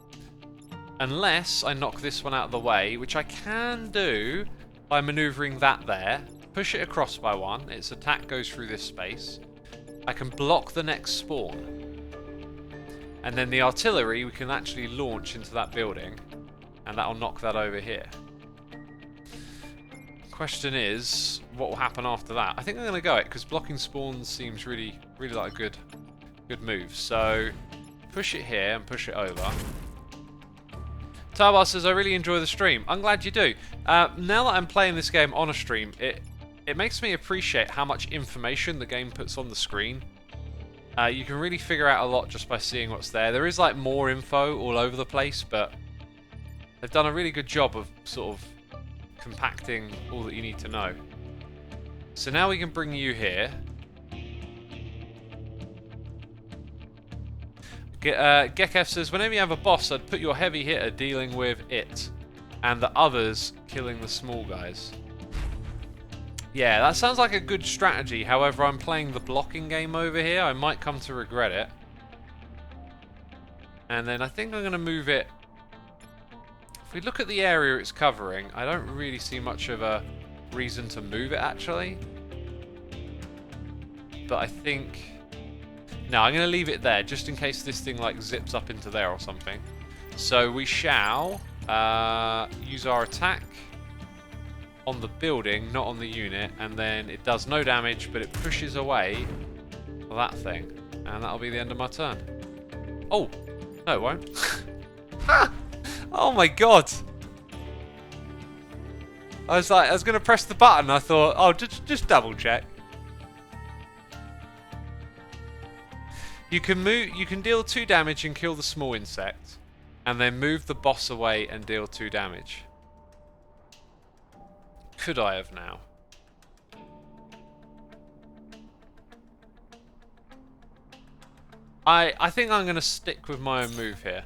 unless I knock this one out of the way, which I can do by manoeuvring that there. Push it across by 1. Its attack goes through this space. I can block the next spawn. And then the artillery we can actually launch into that building, and that'll knock that over here. Question is, what will happen after that? I think I'm going to go it because blocking spawns seems really like a good move. So push it here and push it over. Tarbar says I really enjoy the stream. I'm glad you do. Now that I'm playing this game on a stream, it makes me appreciate how much information the game puts on the screen. You can really figure out a lot just by seeing what's there. There is like more info all over the place, but they've done a really good job of sort of compacting all that you need to know. So now we can bring you here. Gekef says, whenever you have a boss, I'd put your heavy hitter dealing with it, and the others killing the small guys. Yeah, that sounds like a good strategy. However, I'm playing the blocking game over here. I might come to regret it. And then I think I'm going to move it. If we look at the area it's covering, I don't really see much of a reason to move it, actually. But I think... No, I'm going to leave it there, just in case this thing, like, zips up into there or something. So we shall use our attack on the building, not on the unit, and then it does no damage, but it pushes away that thing, and that'll be the end of my turn. Oh, no, it won't. Oh my god! I was going to press the button. I thought, oh, just double check. You can deal 2 damage and kill the small insect, and then move the boss away and deal 2 damage. Could I have now? I think I'm going to stick with my own move here.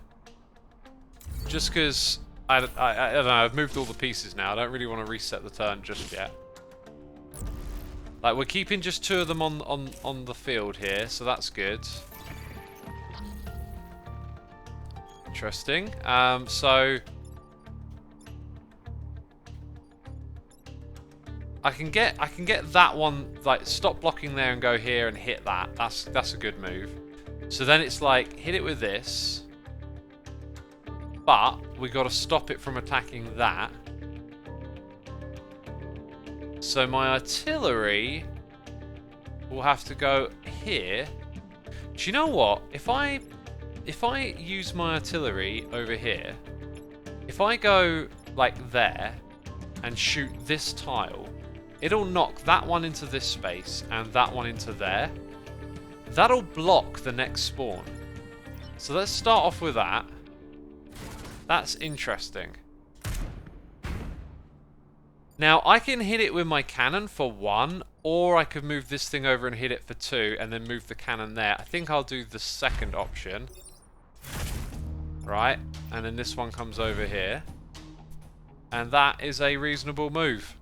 Just because, I don't know, I've moved all the pieces now. I don't really want to reset the turn just yet. Like, we're keeping just 2 of them on the field here, so that's good. Interesting. So... I can get that one, like, stop blocking there and go here and hit that. That's a good move. So then it's like, hit it with this. But we got to stop it from attacking that. So my artillery will have to go here. Do you know what? If I if I use my artillery over here, if I go like there and shoot this tile, it'll knock that one into this space and that one into there. That'll block the next spawn. So let's start off with that. That's interesting. Now, I can hit it with my cannon for 1, or I could move this thing over and hit it for 2, and then move the cannon there. I think I'll do the second option. Right, and then this one comes over here. And that is a reasonable move.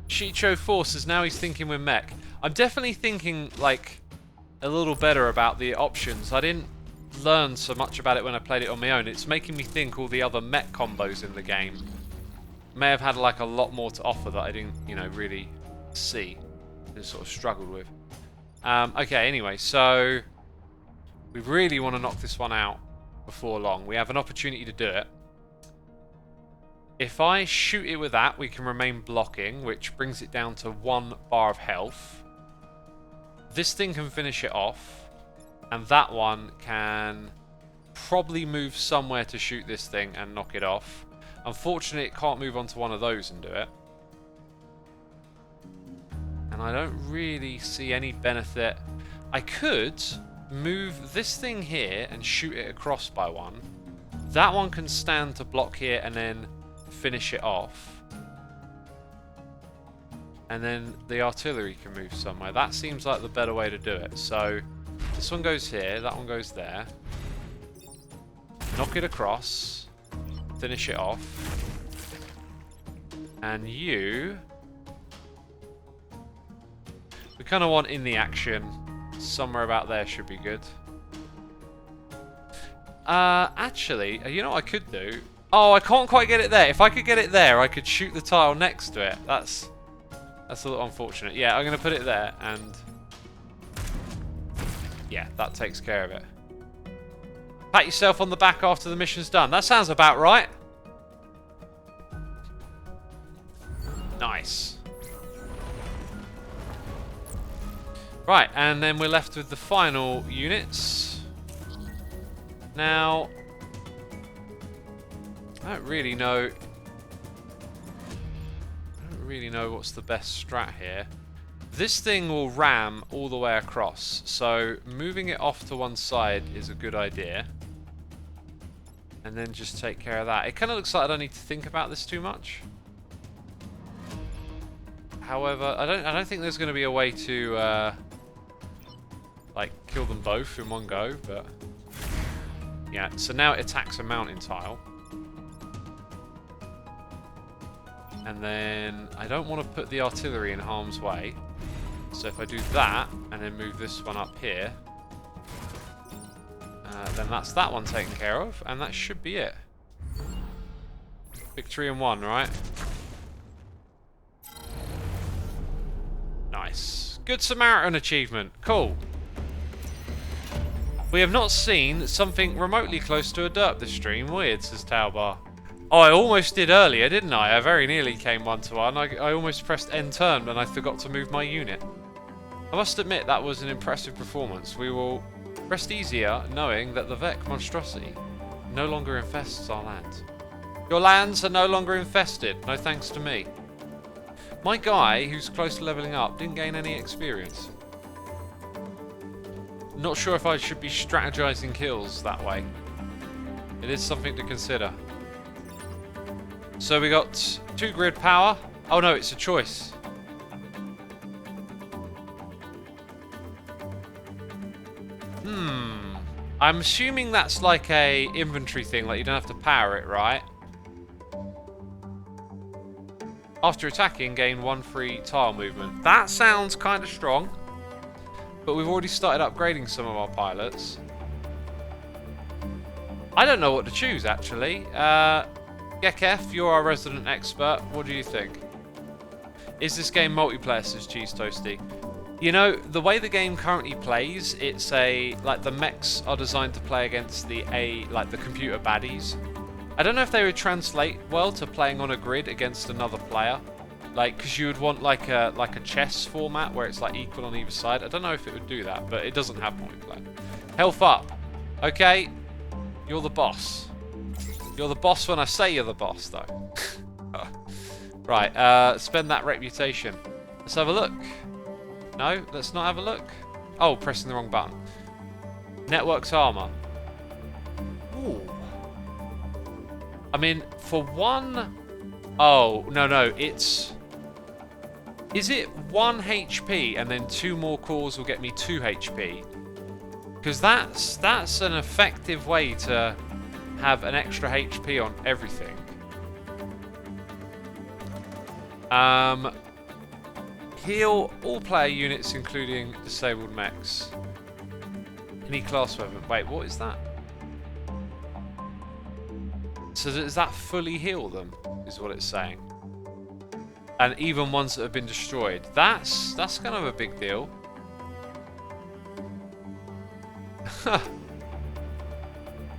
Shicho forces, now he's thinking with mech. I'm definitely thinking, like, a little better about the options. I didn't learn so much about it when I played it on my own. It's making me think all the other mech combos in the game may have had, like, a lot more to offer that I didn't, you know, really see. Just sort of struggled with. Okay, anyway, so we really want to knock this one out before long. We have an opportunity to do it. If I shoot it with that, we can remain blocking, which brings it down to 1 bar of health. This thing can finish it off, and that one can probably move somewhere to shoot this thing and knock it off. Unfortunately, it can't move onto one of those and do it. And I don't really see any benefit. I could move this thing here and shoot it across by 1. That one can stand to block here and then finish it off. And then the artillery can move somewhere. That seems like the better way to do it. So this one goes here, that one goes there. Knock it across. Finish it off. And you... we kind of want in the action. Somewhere about there should be good. Actually, you know what I could do? Oh, I can't quite get it there. If I could get it there, I could shoot the tile next to it. That's a little unfortunate. Yeah, I'm going to put it there, and yeah, that takes care of it. Pat yourself on the back after the mission's done. That sounds about right. Nice. Right, and then we're left with the final units. Now, I don't really know what's the best strat here. This thing will ram all the way across, so moving it off to one side is a good idea. And then just take care of that. It kind of looks like I don't need to think about this too much. However, I don't think there's going to be a way to like kill them both in one go, but yeah. So now it attacks a mountain tile. And then I don't want to put the artillery in harm's way. So if I do that, and then move this one up here, then that's that one taken care of, and that should be it. Victory in 1, right? Nice. Good Samaritan achievement. Cool. We have not seen something remotely close to a derp this stream. Weird, says Taubar. Oh, I almost did earlier, didn't I? I very nearly came 1-to-1. I almost pressed end turn and I forgot to move my unit. I must admit that was an impressive performance. We will rest easier knowing that the Vec monstrosity no longer infests our lands. Your lands are no longer infested, no thanks to me. My guy, who's close to leveling up, didn't gain any experience. Not sure if I should be strategizing kills that way. It is something to consider. So we got 2 grid power. Oh no, it's a choice. I'm assuming that's like a inventory thing, like you don't have to power it, right? After attacking, gain 1 free tile movement. That sounds kind of strong. But we've already started upgrading some of our pilots. I don't know what to choose, actually. Gekef, you're our resident expert. What do you think? Is this game multiplayer, says Cheese Toasty? You know, the way the game currently plays, it's like the mechs are designed to play against the computer baddies. I don't know if they would translate well to playing on a grid against another player. Like, because you would want like a chess format where it's like equal on either side. I don't know if it would do that, but it doesn't have multiplayer. Health up. Okay, you're the boss. You're the boss when I say you're the boss, though. Right, spend that reputation. Let's have a look. No, let's not have a look. Oh, pressing the wrong button. Networks armor. Ooh. I mean, for one... Oh, no, it's... Is it 1 HP and then 2 more cores will get me 2 HP? Because that's an effective way to have an extra HP on everything. Heal all player units including disabled mechs. Any class weapon. Wait, what is that? So does that fully heal them? Is what it's saying. And even ones that have been destroyed. That's kind of a big deal.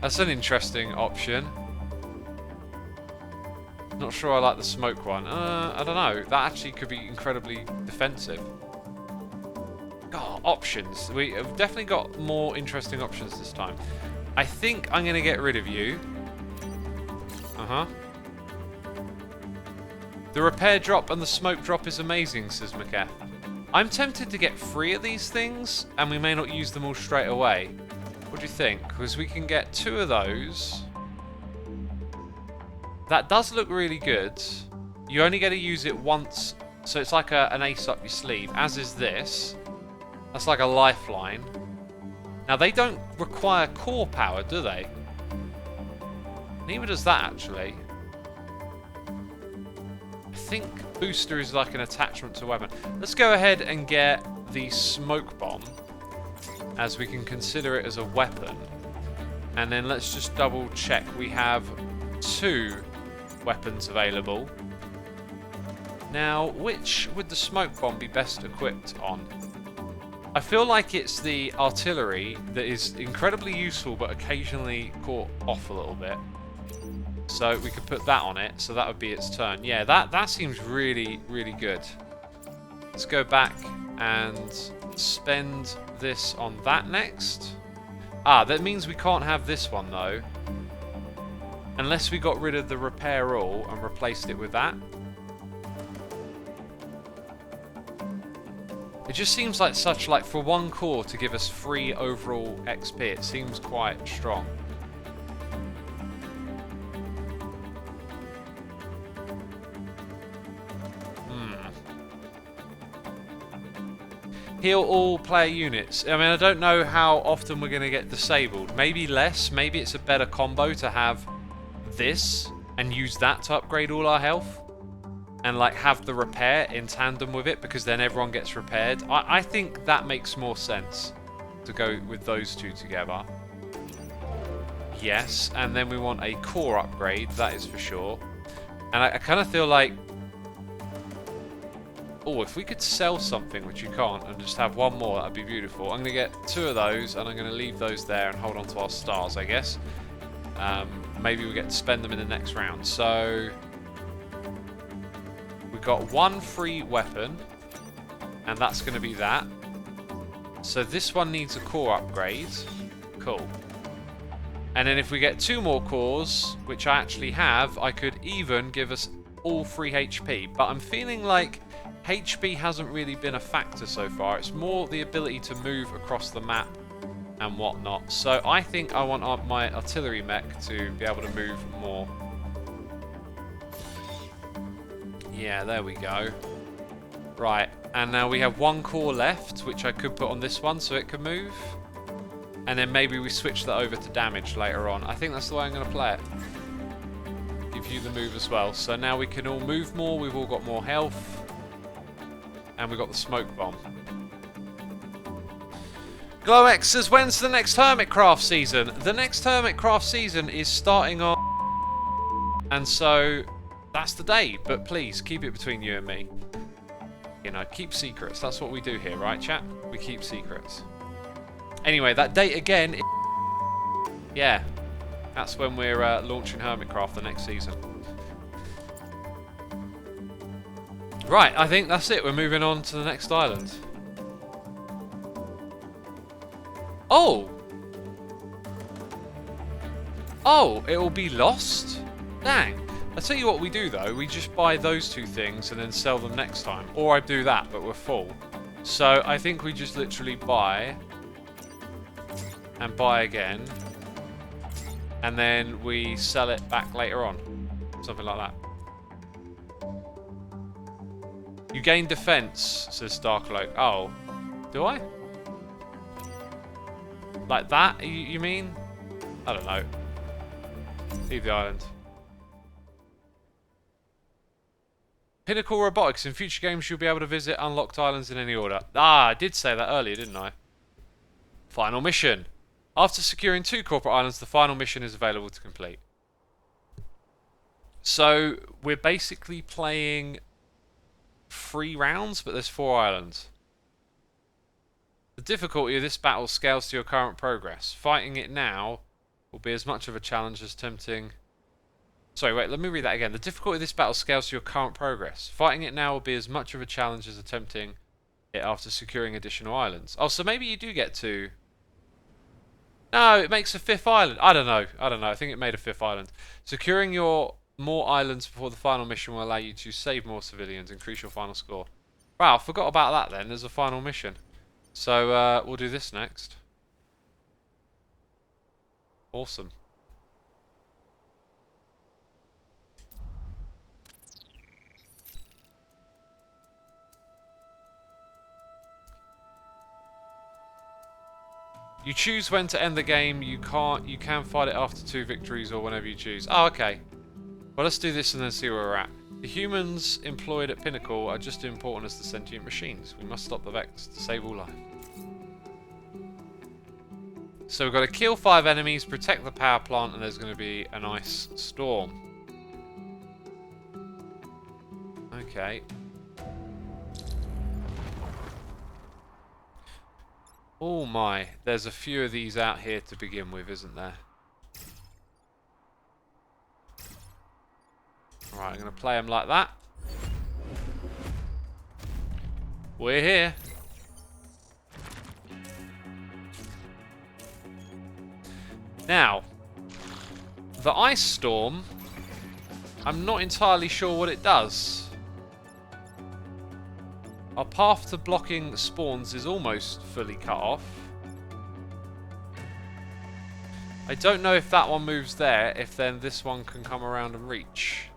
That's an interesting option. Not sure I like the smoke one. I don't know. That actually could be incredibly defensive. God, options. We have definitely got more interesting options this time. I think I'm going to get rid of you. The repair drop and the smoke drop is amazing, says McKeth. I'm tempted to get 3 of these things, and we may not use them all straight away. What do you think? Because we can get 2 of those. That does look really good. You only get to use it once, so it's like an ace up your sleeve, as is this. That's like a lifeline. Now, they don't require core power, do they? Neither does that, actually. I think booster is like an attachment to weapon. Let's go ahead and get the smoke bomb, as we can consider it as a weapon. And then let's just double check. We have 2 weapons available. Now, which would the smoke bomb be best equipped on? I feel like it's the artillery that is incredibly useful but occasionally caught off a little bit. So we could put that on it, so that would be its turn. Yeah, that seems really, really good. Let's go back and spend this on that next. Ah, that means we can't have this one, though. Unless we got rid of the repair all and replaced it with that. It just seems like such, like, for 1 core to give us 3 overall XP, it seems quite strong. Heal all player units. I mean, I don't know how often we're going to get disabled. Maybe less. Maybe it's a better combo to have this and use that to upgrade all our health. And like have the repair in tandem with it, because then everyone gets repaired. I think that makes more sense to go with those 2 together. Yes, and then we want a core upgrade, that is for sure. And I kind of feel like... Oh, if we could sell something, which you can't, and just have 1 more, that'd be beautiful. I'm going to get 2 of those, and I'm going to leave those there and hold on to our stars, I guess. Maybe we get to spend them in the next round. So, we've got 1 free weapon, and that's going to be that. So this one needs a core upgrade. Cool. And then if we get 2 more cores, which I actually have, I could even give us all 3 HP. But I'm feeling like HP hasn't really been a factor so far. It's more the ability to move across the map and whatnot. So I think I want my artillery mech to be able to move more. Yeah, there we go. Right, and now we have 1 core left, which I could put on this one so it can move. And then maybe we switch that over to damage later on. I think that's the way I'm going to play it. Give you the move as well. So now we can all move more. We've all got more health. And we've got the smoke bomb. GlowX says, when's the next Hermitcraft season? The next Hermitcraft season is starting on... And so, that's the day. But please, keep it between you and me. You know, keep secrets. That's what we do here, right, chat? We keep secrets. Anyway, that date again... Yeah. That's when we're launching Hermitcraft the next season. Right, I think that's it. We're moving on to the next island. Oh! Oh, it will be lost? Dang. I'll tell you what we do though. We just buy those two things and then sell them next time. Or I do that, but we're full. So I think we just literally buy and buy again. And then we sell it back later on. Something like that. You gain defense, says Darkloak. Oh. Do I? Like that, you mean? I don't know. Leave the island. Pinnacle Robotics. In future games, you'll be able to visit unlocked islands in any order. Ah, I did say that earlier, didn't I? Final mission. After securing 2 corporate islands, the final mission is available to complete. So, we're basically playing 3 rounds, but there's 4 islands. The difficulty of this battle scales to your current progress. Fighting it now will be as much of a challenge as attempting... Sorry, wait, let me read that again. The difficulty of this battle scales to your current progress. Fighting it now will be as much of a challenge as attempting it after securing additional islands. Oh, so maybe you do get to... No, it makes a 5th island. I don't know. I think it made a 5th island. Securing more islands before the final mission will allow you to save more civilians, increase your final score. Wow, I forgot about that then. There's a final mission. So, we'll do this next. Awesome. You choose when to end the game. You can fight it after 2 victories or whenever you choose. Oh, okay. Well, let's do this and then see where we're at. The humans employed at Pinnacle are just as important as the sentient machines. We must stop the Vex to save all life. So we've got to kill 5 enemies, protect the power plant, and there's going to be an ice storm. Okay. Oh my, there's a few of these out here to begin with, isn't there? Alright, I'm going to play them like that. We're here. Now, the ice storm, I'm not entirely sure what it does. Our path to blocking spawns is almost fully cut off. I don't know if that one moves there, if then this one can come around and reach.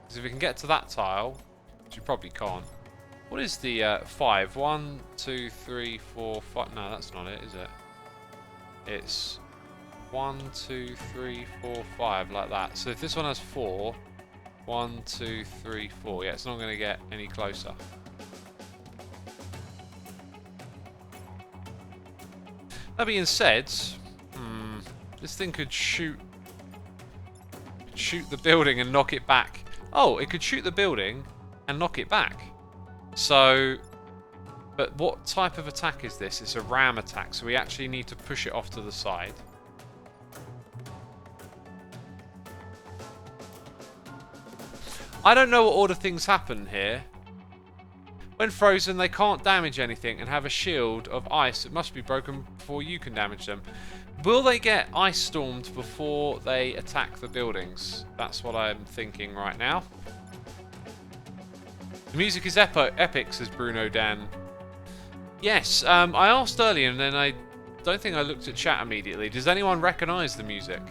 Because if we can get to that tile, which you probably can't. What is the 5? 1, 2, 3, 4, 5. No, that's not it, is it? It's 1, 2, 3, 4, 5, like that. So if this one has 4, 1, 2, 3, 4. Yeah, it's not going to get any closer. That being said, this thing could shoot the building and knock it back. Oh, it could shoot the building and knock it back. So, but what type of attack is this? It's a ram attack, so we actually need to push it off to the side. I don't know what order things happen here. When frozen, they can't damage anything and have a shield of ice that must be broken before you can damage them. Will they get ice stormed before they attack the buildings? That's what I'm thinking right now. The music is epic, says Bruno Dan. Yes, I asked earlier and then I don't think I looked at chat immediately. Does anyone recognise the music?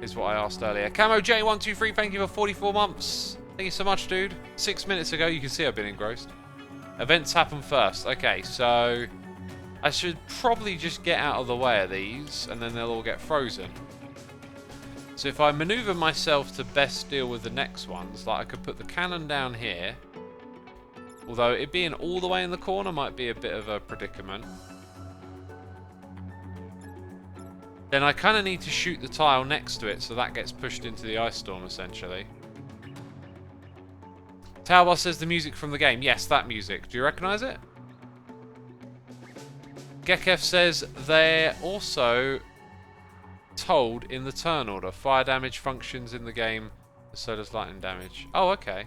Is what I asked earlier. Camo J123, thank you for 44 months. Thank you so much, dude. 6 minutes ago, you can see I've been engrossed. Events happen first. Okay, so I should probably just get out of the way of these, and then they'll all get frozen. So if I maneuver myself to best deal with the next ones, like I could put the cannon down here, although it being all the way in the corner might be a bit of a predicament. Then I kind of need to shoot the tile next to it, so that gets pushed into the ice storm, essentially. Talbot says the music from the game. Yes, that music. Do you recognise it? Gekef says they're also told in the turn order. Fire damage functions in the game, so does lightning damage. Oh, okay.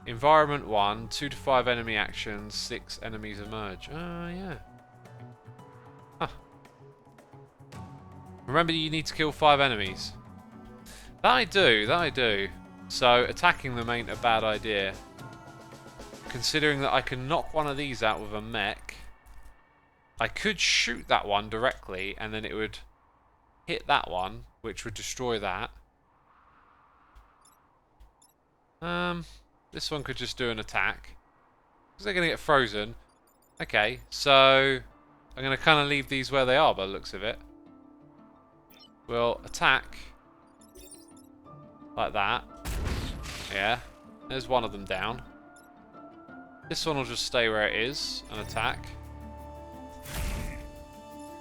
Environment 1, 2 to 5 enemy actions, 6 enemies emerge. Oh, yeah. Huh. Remember, you need to kill 5 enemies. That I do. So, attacking them ain't a bad idea. Considering that I can knock one of these out with a mech. I could shoot that one directly, and then it would hit that one, which would destroy that. This one could just do an attack. Because they're going to get frozen. Okay, so I'm going to kind of leave these where they are by the looks of it. We'll attack. Like that. Yeah, there's one of them down. This one will just stay where it is and attack.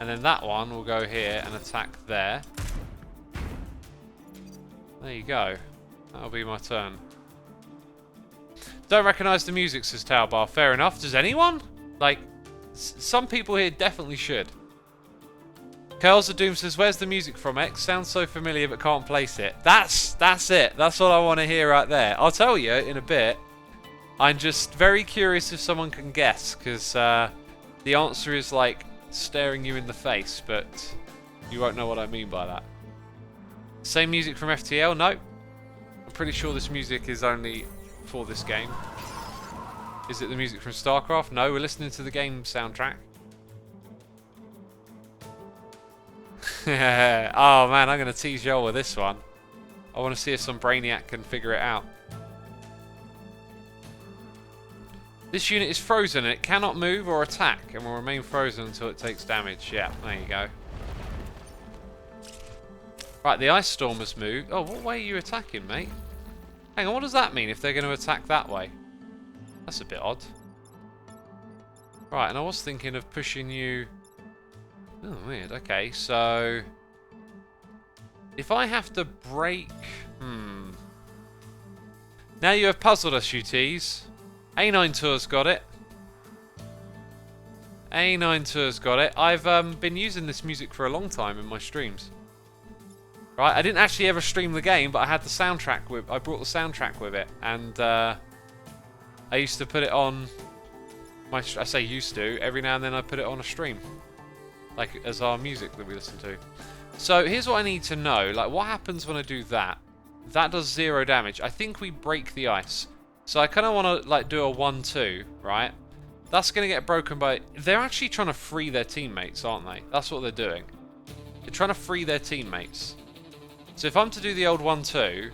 And then that one will go here and attack there. There you go. That'll be my turn. Don't recognise the music, says Tailbar. Fair enough. Does anyone? Like, some people here definitely should. Curls of Doom says, where's the music from, X? Sounds so familiar but can't place it. That's it. That's what I want to hear right there. I'll tell you in a bit. I'm just very curious if someone can guess, because the answer is like staring you in the face, but you won't know what I mean by that. Same music from FTL? No. I'm pretty sure this music is only for this game. Is it the music from StarCraft? No, we're listening to the game soundtrack. Oh man, I'm going to tease y'all with this one. I want to see if some brainiac can figure it out. This unit is frozen and it cannot move or attack and will remain frozen until it takes damage. Yeah, there you go. Right, the ice storm has moved. Oh, what way are you attacking, mate? Hang on, what does that mean if they're going to attack that way? That's a bit odd. Right, and I was thinking of pushing you... Oh, weird. Okay, so... if I have to break... Now you have puzzled us, you tease. A9 Tour's got it. A9 Tour's got it. I've been using this music for a long time in my streams. Right, I didn't actually ever stream the game, but I had the soundtrack with... I brought the soundtrack with it, and I used to put it on... I say used to. Every now and then I put it on a stream. Like, as our music that we listen to. So, here's what I need to know. Like, what happens when I do that? That does 0 damage. I think we break the ice. So, I kind of want to, like, do a 1-2, right? That's going to get broken by... They're actually trying to free their teammates, aren't they? That's what they're doing. They're trying to free their teammates. So, if I'm to do the old 1-2...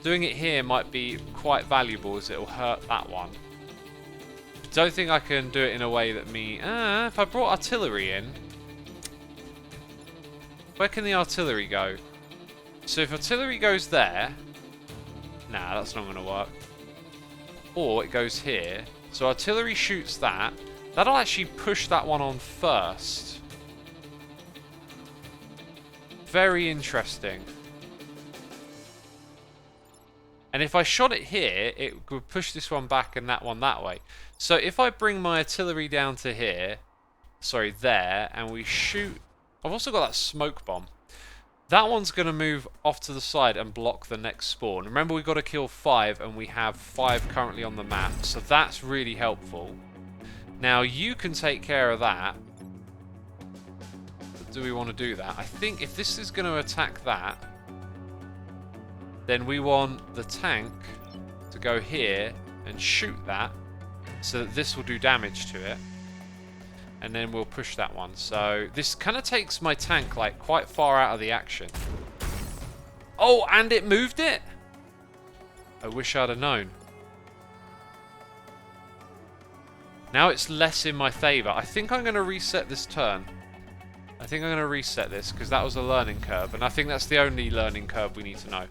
doing it here might be quite valuable, as it'll hurt that one. Don't think I can do it in a way that me... if I brought artillery in... Where can the artillery go? So if artillery goes there... Nah, that's not going to work. Or it goes here. So artillery shoots that. That'll actually push that one on first. Very interesting. And if I shot it here, it would push this one back and that one that way. So if I bring my artillery down to here, sorry, there, and we shoot... I've also got that smoke bomb. That one's going to move off to the side and block the next spawn. Remember, we've got to kill 5, and we have 5 currently on the map, so that's really helpful. Now, you can take care of that. But do we want to do that? I think if this is going to attack that, then we want the tank to go here and shoot that, so that this will do damage to it. And then we'll push that one. So this kind of takes my tank like quite far out of the action. Oh, and it moved it? I wish I'd have known. Now it's less in my favour. I think I'm going to reset this turn. I think I'm going to reset this because that was a learning curve. And I think that's the only learning curve we need to know.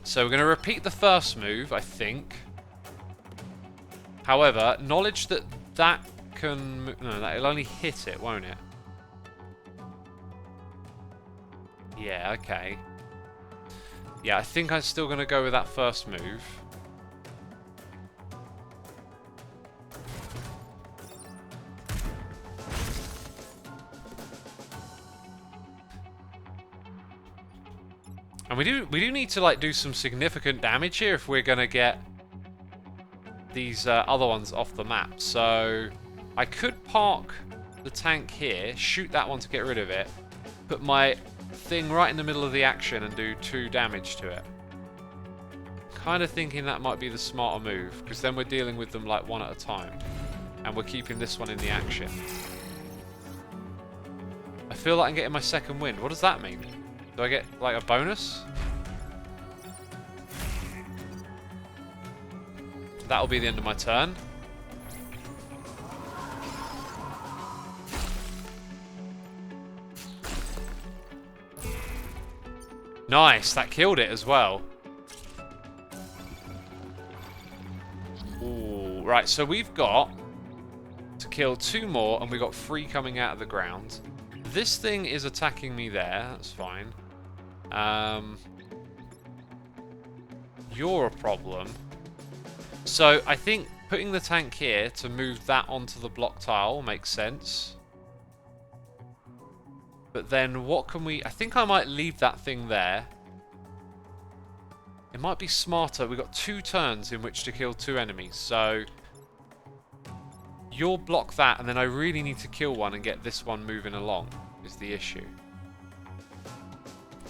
So we're going to repeat the first move, I think. However, knowledge that that can... No, that'll only hit it, won't it? Yeah, okay. Yeah, I think I'm still going to go with that first move. And we do need to like do some significant damage here if we're gonna get these other ones off the map. So I could park the tank here, shoot that one to get rid of it, put my thing right in the middle of the action and do 2 damage to it. Kind of thinking that might be the smarter move, because then we're dealing with them like one at a time, and we're keeping this one in the action. I feel like I'm getting my second wind. What does that mean? Do I get like a bonus? That'll be the end of my turn. Nice, that killed it as well. Ooh, right, so we've got to kill 2 more, and we've got 3 coming out of the ground. This thing is attacking me there, that's fine. You're a problem. So I think putting the tank here to move that onto the block tile makes sense. But then what can we... I think I might leave that thing there. It might be smarter. We've got 2 turns in which to kill 2 enemies. So you'll block that, and then I really need to kill one and get this one moving along is the issue.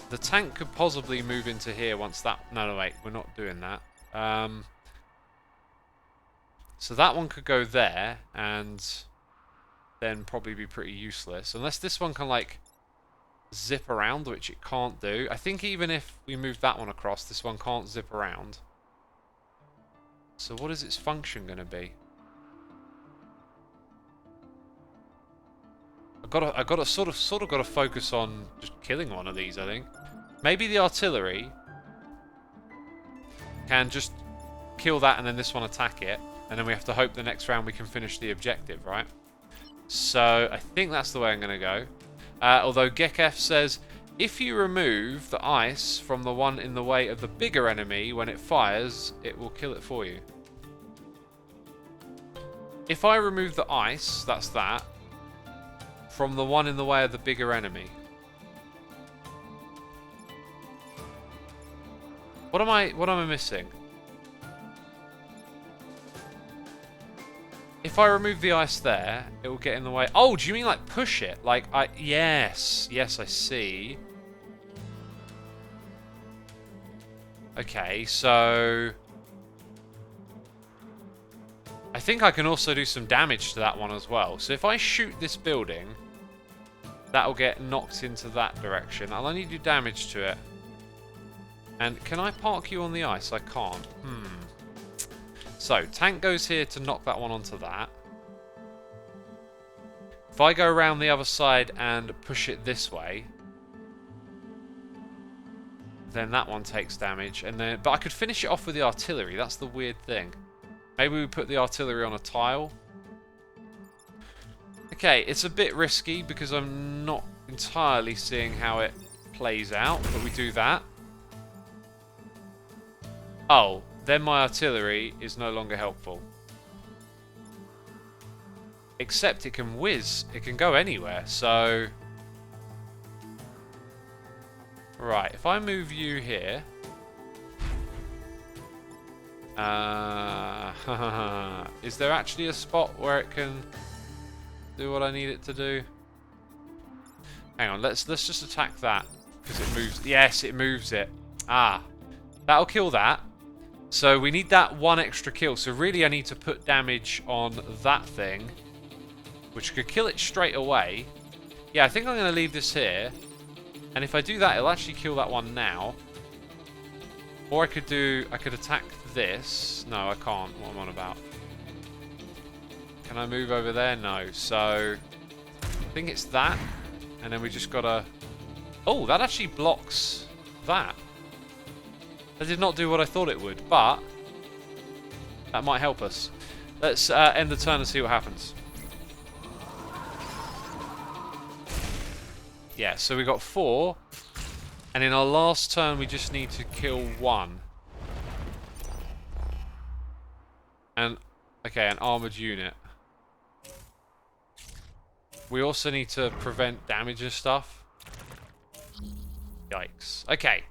The tank could possibly move into here once that... No, wait. We're not doing that. So that one could go there and then probably be pretty useless. Unless this one can, like, zip around, which it can't do. I think even if we move that one across, this one can't zip around. So what is its function going to be? I've got to sort of got to focus on just killing one of these, I think. Maybe the artillery can just kill that and then this one attack it. And then we have to hope the next round we can finish the objective, right? So I think that's the way I'm going to go. Although Gekef says, if you remove the ice from the one in the way of the bigger enemy, when it fires, it will kill it for you. If I remove the ice, that's that, from the one in the way of the bigger enemy. What am I missing? If I remove the ice there, it will get in the way. Oh, do you mean like push it? Like, yes, I see. Okay, so I think I can also do some damage to that one as well. So if I shoot this building, that'll get knocked into that direction. I'll only do damage to it. And can I park you on the ice? I can't. So, tank goes here to knock that one onto that. If I go around the other side and push it this way, then that one takes damage. And then, but I could finish it off with the artillery. That's the weird thing. Maybe we put the artillery on a tile. Okay, it's a bit risky because I'm not entirely seeing how it plays out, but we do that. Oh. Then my artillery is no longer helpful. Except it can whiz. It can go anywhere, so... Right, if I move you here... is there actually a spot where it can do what I need it to do? Hang on, let's just attack that. Because it moves... Yes, it moves it. Ah. That'll kill that. So we need that 1 extra kill. So really I need to put damage on that thing, which could kill it straight away. Yeah, I think I'm going to leave this here. And if I do that, it'll actually kill that one now. Or I could attack this. No, I can't. What am I on about? Can I move over there? No. So I think it's that. And then we just got to... Oh, that actually blocks that. That did not do what I thought it would, but that might help us. Let's end the turn and see what happens. Yeah, so we got 4, and in our last turn we just need to kill 1. And, okay, an armoured unit. We also need to prevent damage and stuff. Yikes. Okay.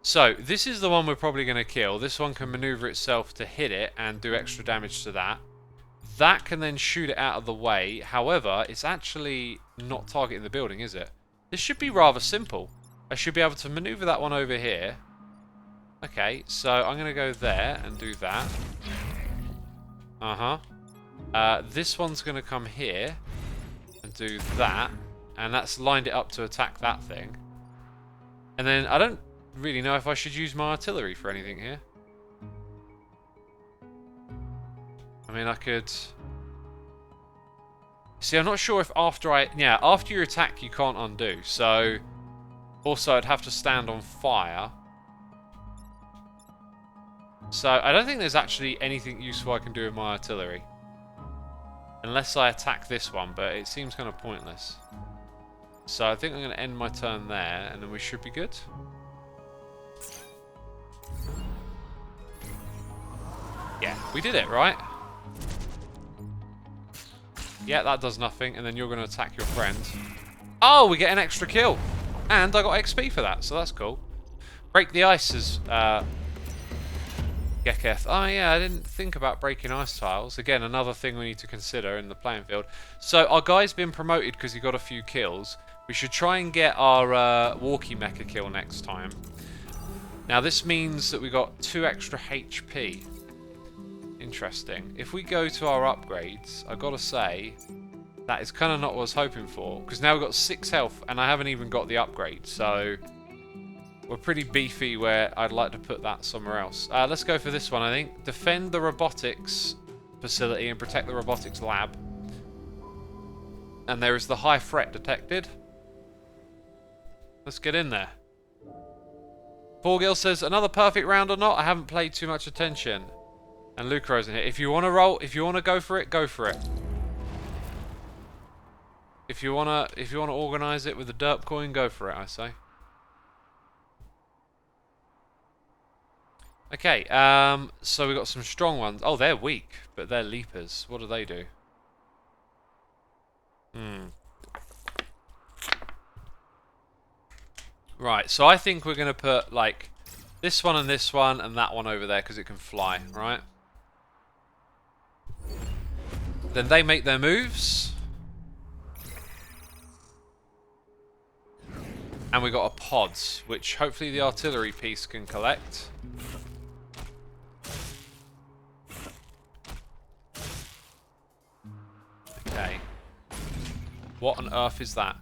So, this is the one we're probably going to kill. This one can maneuver itself to hit it and do extra damage to that. That can then shoot it out of the way. However, it's actually not targeting the building, is it? This should be rather simple. I should be able to maneuver that one over here. Okay, so I'm going to go there and do that. This one's going to come here and do that. And that's lined it up to attack that thing. And then I don't really know if I should use my artillery for anything here. I mean, I could... See, I'm not sure if after after you attack you can't undo. So, also I'd have to stand on fire. So, I don't think there's actually anything useful I can do with my artillery. Unless I attack this one, but it seems kind of pointless. So, I think I'm going to end my turn there, and then we should be good. Yeah, we did it, right? Yeah, that does nothing, and then you're going to attack your friend. Oh, we get an extra kill! And I got XP for that, so that's cool. Break the ice is... Geketh. Oh yeah, I didn't think about breaking ice tiles. Again, another thing we need to consider in the playing field. So, our guy's been promoted because he got a few kills. We should try and get our walkie mecha kill next time. Now, this means that we got 2 extra HP. Interesting. If we go to our upgrades, I've got to say, that is kind of not what I was hoping for. Because now we've got 6 health, and I haven't even got the upgrade. So, we're pretty beefy where I'd like to put that somewhere else. Let's go for this one, I think. Defend the robotics facility and protect the robotics lab. And there is the high threat detected. Let's get in there. Forgil says, another perfect round or not? I haven't paid too much attention. And Lucro's in here. If you want to roll, if you want to go for it, go for it. If you wanna organise it with the derp coin, go for it, I say. Okay, so we got some strong ones. Oh, they're weak, but they're leapers. What do they do? Right, so I think we're going to put, like, this one and that one over there because it can fly, right? Then they make their moves. And we got a pods, which hopefully the artillery piece can collect. Okay. What on earth is that?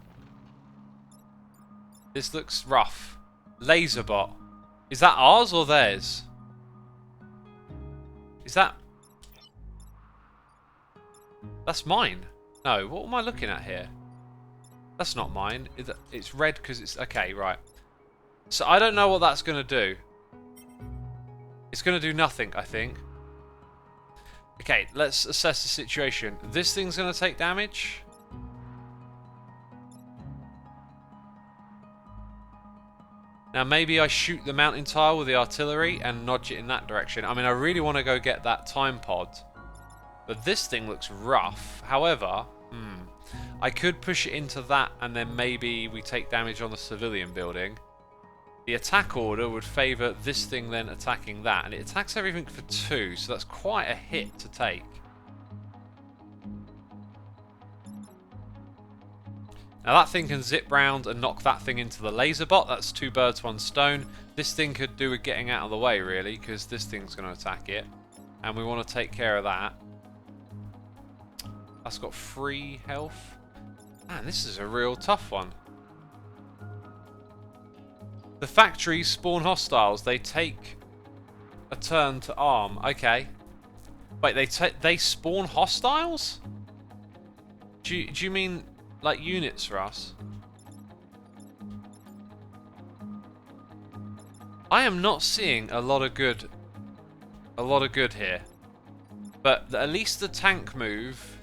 This looks rough. Laserbot. Is that ours or theirs? Is that... That's mine. No, what am I looking at here? That's not mine. It's red because it's... Okay, right. So I don't know what that's going to do. It's going to do nothing, I think. Okay, let's assess the situation. This thing's going to take damage. Now maybe I shoot the mountain tile with the artillery and nudge it in that direction. I mean, I really want to go get that time pod. But this thing looks rough. However, I could push it into that and then maybe we take damage on the civilian building. The attack order would favour this thing then attacking that. And it attacks everything for 2, so that's quite a hit to take. Now that thing can zip round and knock that thing into the laser bot. That's 2 birds, 1 stone. This thing could do with getting out of the way, really, because this thing's going to attack it. And we want to take care of that. That's got 3 health. Man, this is a real tough one. The factories spawn hostiles. They take a turn to arm. Okay. Wait, they spawn hostiles? Do you mean... like units for us? I am not seeing a lot of good here. But at least the tank move.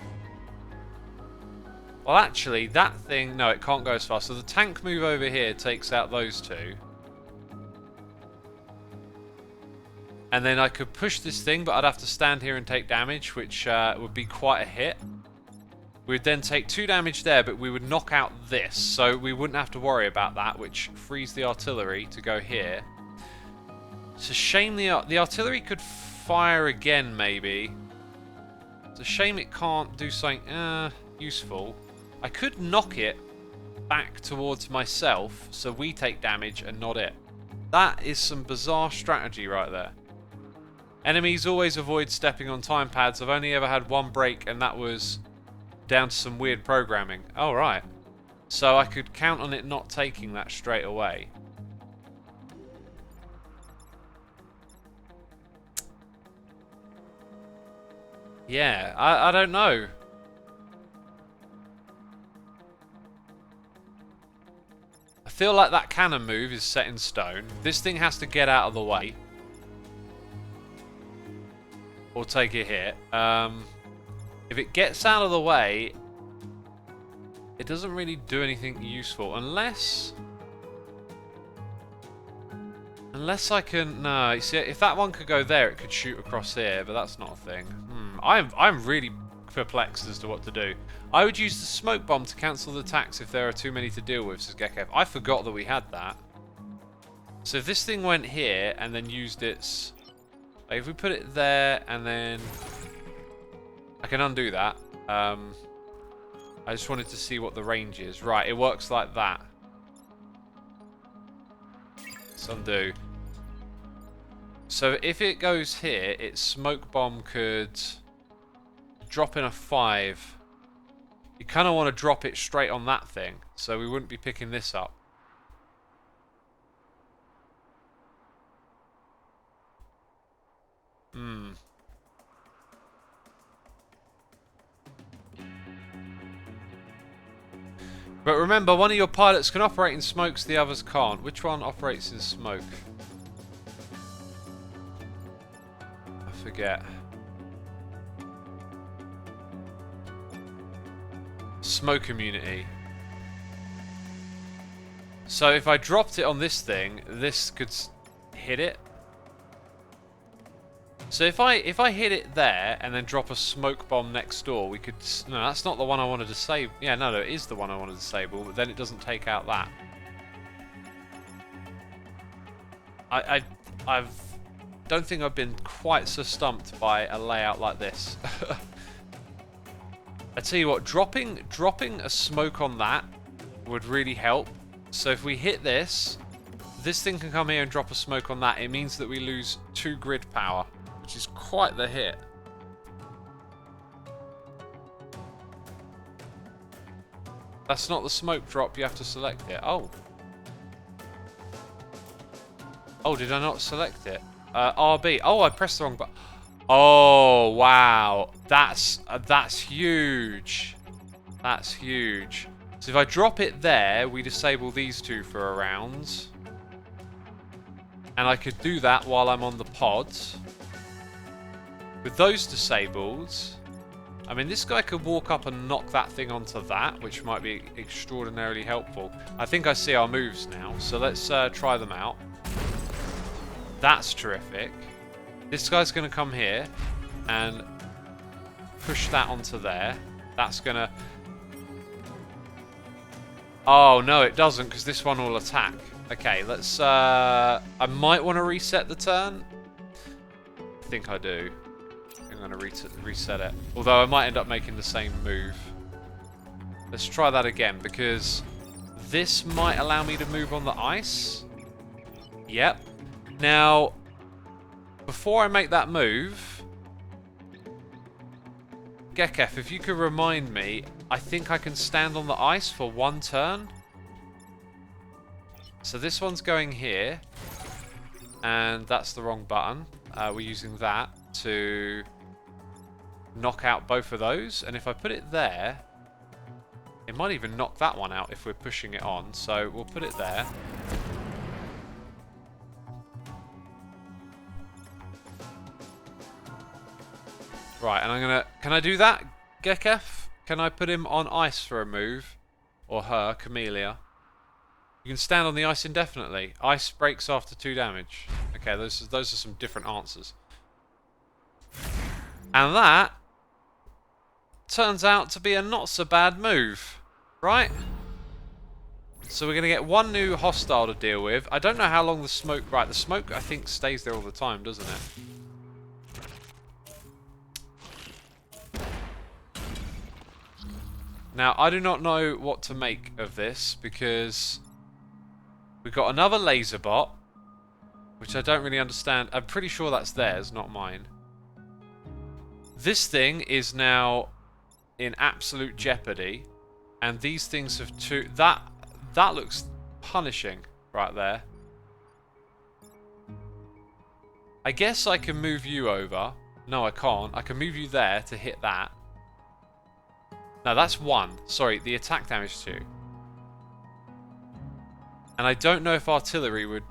Well, actually, that thing, no, it can't go as fast. So the tank move over here takes out those 2. And then I could push this thing, but I'd have to stand here and take damage, which would be quite a hit. We'd then take 2 damage there, but we would knock out this, so we wouldn't have to worry about that, which frees the artillery to go here. It's a shame the artillery could fire again, maybe. It's a shame it can't do something useful. I could knock it back towards myself so we take damage and not it. That is some bizarre strategy right there. Enemies always avoid stepping on time pads. I've only ever had one break, and that was down to some weird programming. Oh, right. So I could count on it not taking that straight away. Yeah, I don't know. I feel like that cannon move is set in stone. This thing has to get out of the way. Or take a hit. If it gets out of the way, it doesn't really do anything useful. Unless I can... No, you see, if that one could go there, it could shoot across here, but that's not a thing. I'm really perplexed as to what to do. I would use the smoke bomb to cancel the attacks if there are too many to deal with, says Gekef. I forgot that we had that. So if this thing went here and then used its... Like if we put it there and then... I can undo that. I just wanted to see what the range is. Right, it works like that. Let's undo. So if it goes here, its smoke bomb could drop in a 5. You kind of want to drop it straight on that thing, so we wouldn't be picking this up. But remember, one of your pilots can operate in smokes, the others can't. Which one operates in smoke? I forget. Smoke immunity. So if I dropped it on this thing, this could hit it. So if I hit it there and then drop a smoke bomb next door, we could... No, that's not the one I want to disable. Yeah, no, it is the one I want to disable, but then it doesn't take out that. I don't think I've been quite so stumped by a layout like this. I tell you what, dropping a smoke on that would really help. So if we hit this, this thing can come here and drop a smoke on that. It means that we lose 2 grid power, which is quite the hit. That's not the smoke drop, you have to select it. Oh. Oh, did I not select it? RB. Oh, I pressed the wrong button. Oh, wow. That's huge. That's huge. So if I drop it there, we disable these two for a round. And I could do that while I'm on the pods. With those disabled, I mean, this guy could walk up and knock that thing onto that, which might be extraordinarily helpful. I think I see our moves now, so let's try them out. That's terrific. This guy's going to come here and push that onto there. That's going to... Oh, no, it doesn't, because this one will attack. Okay, let's... I might want to reset the turn. I think I do. I'm going to reset it. Although I might end up making the same move. Let's try that again, because this might allow me to move on the ice. Yep. Now, before I make that move, Gekef, if you could remind me, I think I can stand on the ice for 1 turn. So this one's going here, and that's the wrong button. We're using that to knock out both of those, and if I put it there, it might even knock that one out if we're pushing it on, so we'll put it there. Right, and I'm gonna... Can I do that, Gekef? Can I put him on ice for a move? Or her, Camellia? You can stand on the ice indefinitely. Ice breaks after 2 damage. Okay, those are some different answers. And that turns out to be a not so bad move, right? So we're going to get one new hostile to deal with. I don't know how long the smoke... Right, the smoke, I think, stays there all the time, doesn't it? Now, I do not know what to make of this, because we've got another laser bot, which I don't really understand. I'm pretty sure that's theirs, not mine. This thing is now in absolute jeopardy, and these things have two... That looks punishing right there. I guess I can move you over. No, I can't. I can move you there to hit that. No, that's 1. Sorry, the attack damage 2. And I don't know if artillery would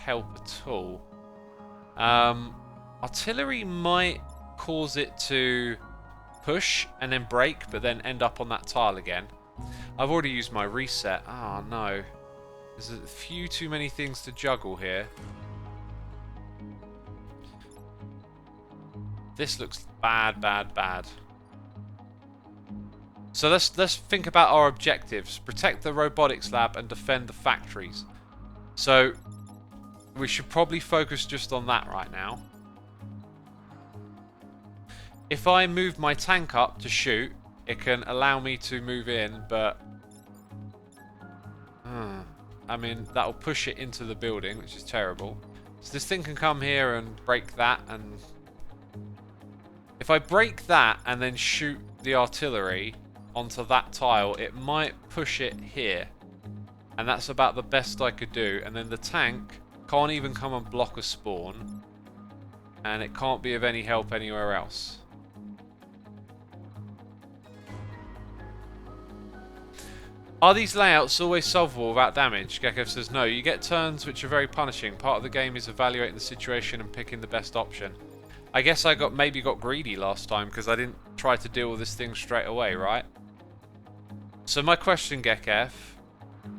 help at all. Artillery might cause it to push and then break, but then end up on that tile again. I've already used my reset. Oh no. There's a few too many things to juggle here. This looks bad, bad, bad. So let's think about our objectives. Protect the robotics lab and defend the factories. So we should probably focus just on that right now. If I move my tank up to shoot, it can allow me to move in, but I mean, that'll push it into the building, which is terrible. So this thing can come here and break that, and if I break that and then shoot the artillery onto that tile, it might push it here, and that's about the best I could do. And then the tank can't even come and block a spawn, and it can't be of any help anywhere else. Are these layouts always solvable without damage? Gekov says no. You get turns which are very punishing. Part of the game is evaluating the situation and picking the best option. I guess I maybe got greedy last time because I didn't try to deal with this thing straight away, right? So my question, Gekov,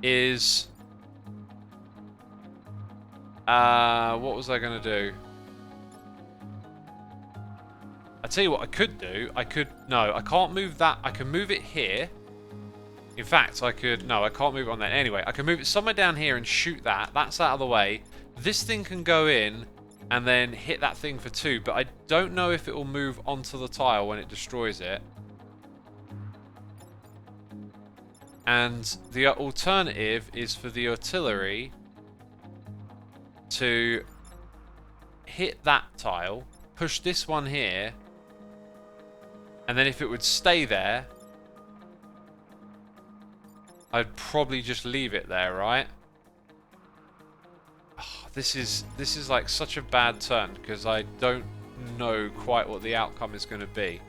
is what was I going to do? I tell you what I could do. No, I can't move that. I can move it here. In fact, I could... No, I can't move it on there. Anyway, I can move it somewhere down here and shoot that. That's out of the way. This thing can go in and then hit that thing for 2, but I don't know if it will move onto the tile when it destroys it. And the alternative is for the artillery to hit that tile, push this one here, and then if it would stay there, I'd probably just leave it there, right? Oh, this is like such a bad turn because I don't know quite what the outcome is going to be.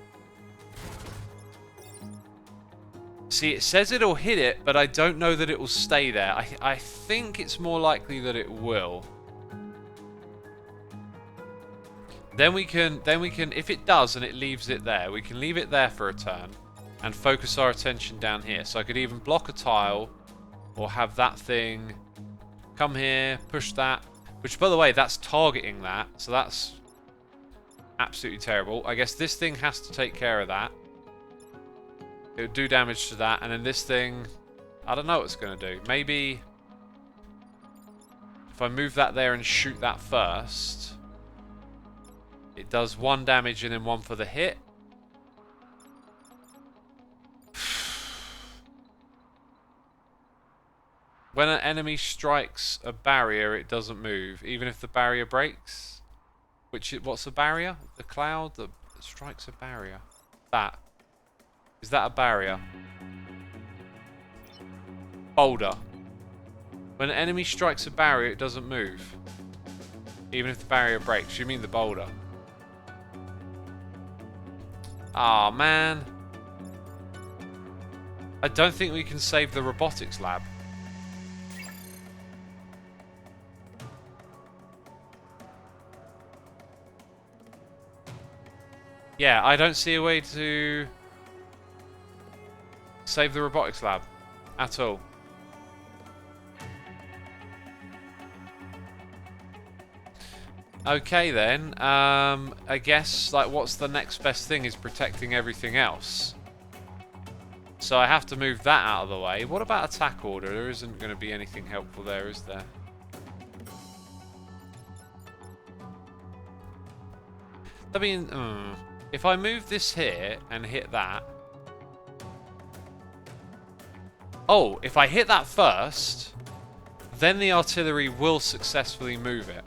See, it says it'll hit it, but I don't know that it will stay there. I think it's more likely that it will. Then we can, if it does and it leaves it there, we can leave it there for a turn and focus our attention down here. So I could even block a tile or have that thing come here, push that, which by the way, that's targeting that, so that's absolutely terrible. I guess this thing has to take care of that. It would do damage to that, and then this thing, I don't know what it's going to do. Maybe if I move that there and shoot that first, it does 1 damage and then 1 for the hit. When an enemy strikes a barrier, it doesn't move, even if the barrier breaks. What's a barrier? The cloud that strikes a barrier. That. Is that a barrier? Boulder. When an enemy strikes a barrier, it doesn't move, even if the barrier breaks. You mean the boulder? Ah, man. I don't think we can save the robotics lab. Yeah, I don't see a way to save the robotics lab at all. Okay then, I guess like what's the next best thing is protecting everything else. So I have to move that out of the way. What about attack order? There isn't going to be anything helpful there, is there? I mean, if I move this here and hit that... Oh, if I hit that first, then the artillery will successfully move it.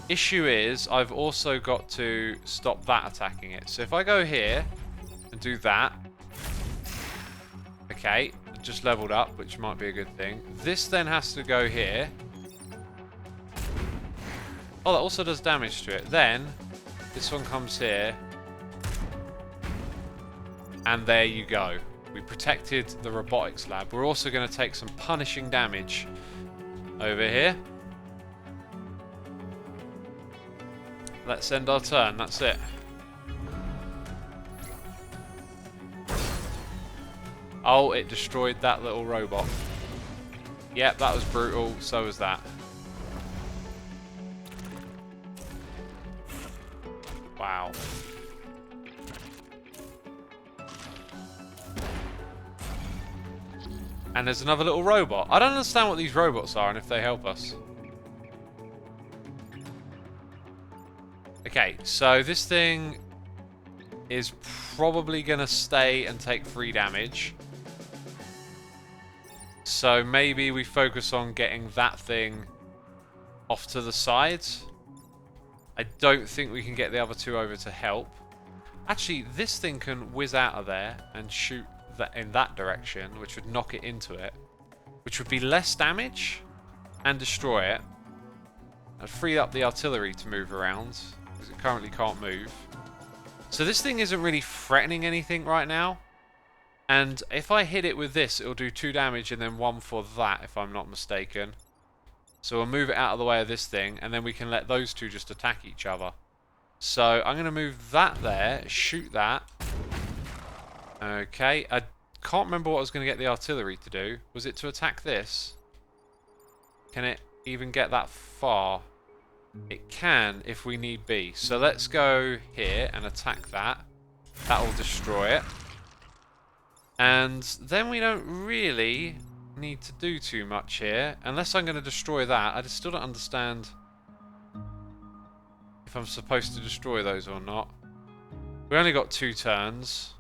Issue is, I've also got to stop that attacking it. So if I go here and do that... Okay, just leveled up, which might be a good thing. This then has to go here. Oh, that also does damage to it. Then, this one comes here. And there you go. We protected the robotics lab. We're also going to take some punishing damage over here. Let's end our turn. That's it. Oh, it destroyed that little robot. Yep, that was brutal. So was that. Wow. And there's another little robot. I don't understand what these robots are and if they help us. Okay, so this thing is probably going to stay and take 3 damage. So maybe we focus on getting that thing off to the sides. I don't think we can get the other 2 over to help. Actually, this thing can whiz out of there and shoot that in that direction, which would knock it into it, which would be less damage and destroy it. And free up the artillery to move around, because it currently can't move. So this thing isn't really threatening anything right now. And if I hit it with this, it'll do 2 damage and then 1 for that, if I'm not mistaken. So we'll move it out of the way of this thing, and then we can let those 2 just attack each other. So I'm going to move that there, shoot that. Okay, I can't remember what I was going to get the artillery to do. Was it to attack this? Can it even get that far? It can, if we need be. So let's go here and attack that. That will destroy it. And then we don't really need to do too much here. Unless I'm going to destroy that. I just still don't understand if I'm supposed to destroy those or not. We only got 2 turns.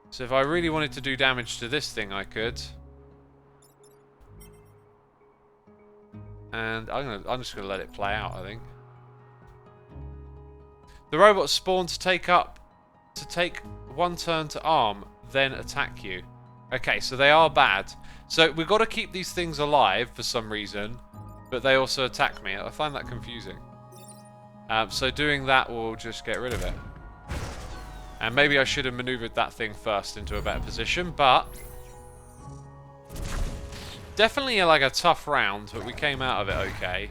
So if I really wanted to do damage to this thing, I could. And I'm just gonna let it play out, I think. The robots spawn to take 1 turn to arm, then attack you. Okay, so they are bad. So we've got to keep these things alive for some reason, but they also attack me. I find that confusing. So doing that will just get rid of it. And maybe I should have maneuvered that thing first into a better position, but definitely like a tough round, but we came out of it okay.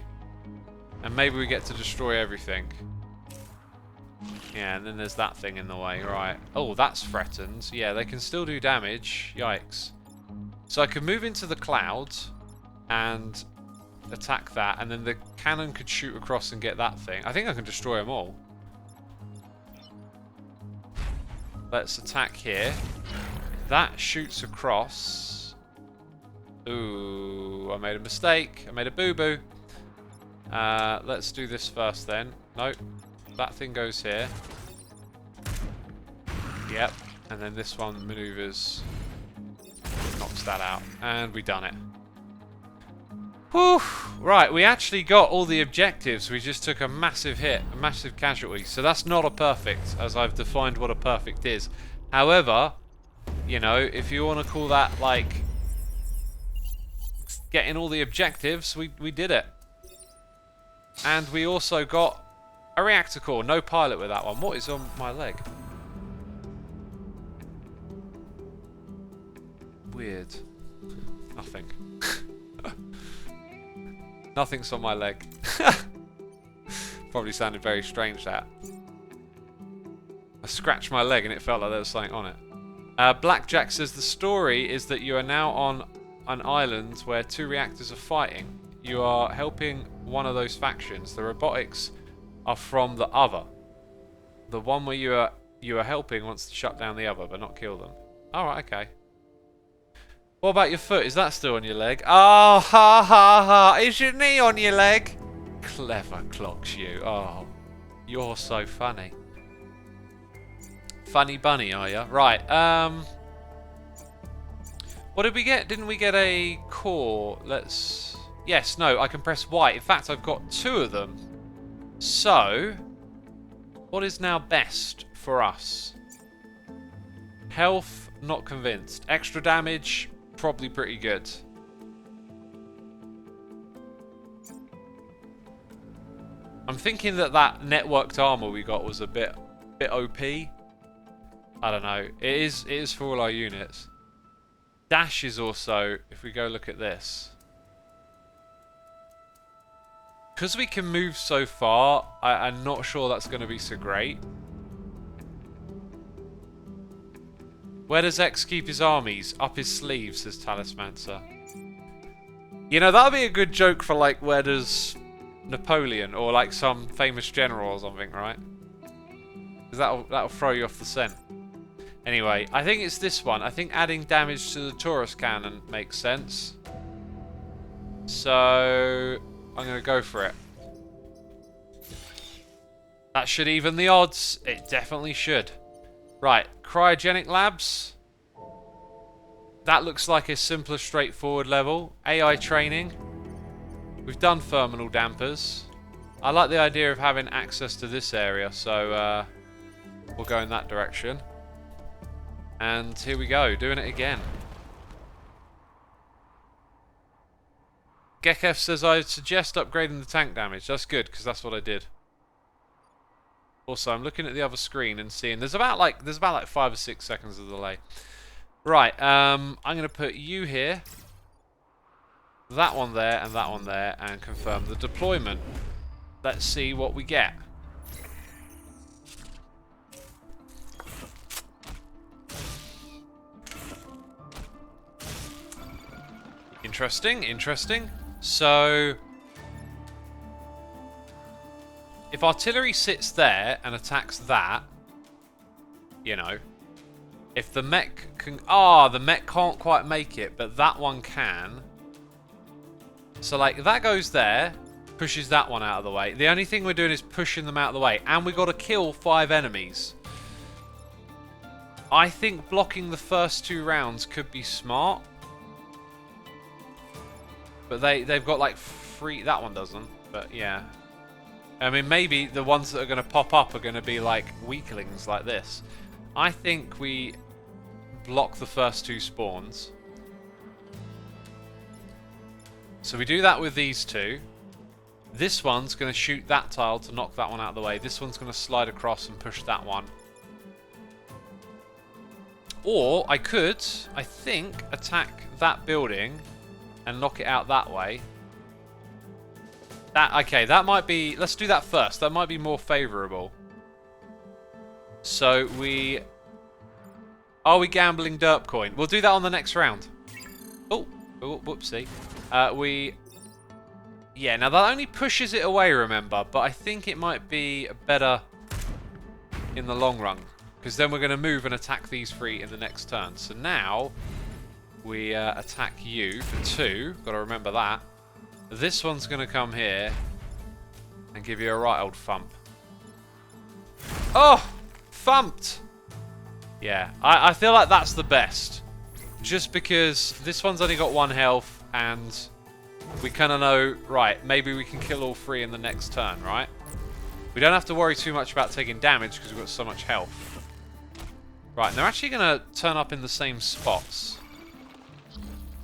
And maybe we get to destroy everything. Yeah, and then there's that thing in the way, right. Oh, that's threatened. Yeah, they can still do damage. Yikes. So I could move into the clouds and attack that, and then the cannon could shoot across and get that thing. I think I can destroy them all. Let's attack here. That shoots across. Ooh, I made a mistake. I made a boo-boo. Let's do this first then. Nope. That thing goes here. Yep. And then this one maneuvers. Knocks that out. And we done it. Whew. Right, we actually got all the objectives. We just took a massive hit, a massive casualty. So that's not a perfect, as I've defined what a perfect is. However, you know, if you want to call that, like, getting all the objectives, we did it. And we also got a reactor core. No pilot with that one. What is on my leg? Weird. Nothing. Nothing's on my leg. Probably sounded very strange, that. I scratched my leg and it felt like there was something on it. Blackjack says the story is that you are now on an island where 2 reactors are fighting. You are helping one of those factions. The robotics are from the other. The one where you are You are helping wants to shut down the other, but not kill them. Alright, okay. What about your foot? Is that still on your leg? Oh, ha ha ha. Is your knee on your leg? Clever clocks you. Oh, you're so funny. Funny bunny, are you? Right, what did we get? Didn't we get a core? Let's... Yes, no, I can press Y. In fact, I've got 2 of them. So, what is now best for us? Health, not convinced. Extra damage, probably pretty good. I'm thinking that networked armor we got was a bit OP. I don't know. It is for all our units. Dash is also, if we go look at this. Because we can move so far, I'm not sure that's going to be so great. Where does X keep his armies? Up his sleeve, says Talismancer. You know, that would be a good joke for, like, where does Napoleon or, like, some famous general or something, right? Because that'll throw you off the scent. Anyway, I think it's this one. I think adding damage to the Taurus cannon makes sense. So, I'm going to go for it. That should even the odds. It definitely should. Right, cryogenic labs. That looks like a simpler, straightforward level. AI training. We've done thermal dampers. I like the idea of having access to this area, so we'll go in that direction. And here we go, doing it again. Gekef says I suggest upgrading the tank damage. That's good, because that's what I did. Also, I'm looking at the other screen and seeing there's about like 5 or 6 seconds of delay. Right, I'm going to put you here, that one there, and confirm the deployment. Let's see what we get. Interesting, interesting. So, if artillery sits there and attacks that, you know, if the mech can... Ah, the mech can't quite make it, but that one can. So, like, that goes there, pushes that one out of the way. The only thing we're doing is pushing them out of the way. And we've got to kill 5 enemies. I think blocking the first 2 rounds could be smart. But they've got, like, 3... That one doesn't, but yeah. I mean, maybe the ones that are going to pop up are going to be, like, weaklings like this. I think we block the first 2 spawns. So we do that with these 2. This one's going to shoot that tile to knock that one out of the way. This one's going to slide across and push that one. Or I could, I think, attack that building and knock it out that way. Okay, that might be... Let's do that first. That might be more favourable. So we... Are we gambling derp coin? We'll do that on the next round. Oh, whoopsie. Yeah, now that only pushes it away, remember. But I think it might be better in the long run. Because then we're going to move and attack these 3 in the next turn. So now... We attack you for 2. Got to remember that. This one's going to come here and give you a right old thump. Oh! Thumped! Yeah, I feel like that's the best. Just because this one's only got 1 health and we kind of know, right, maybe we can kill all 3 in the next turn, right? We don't have to worry too much about taking damage because we've got so much health. Right, and they're actually going to turn up in the same spots.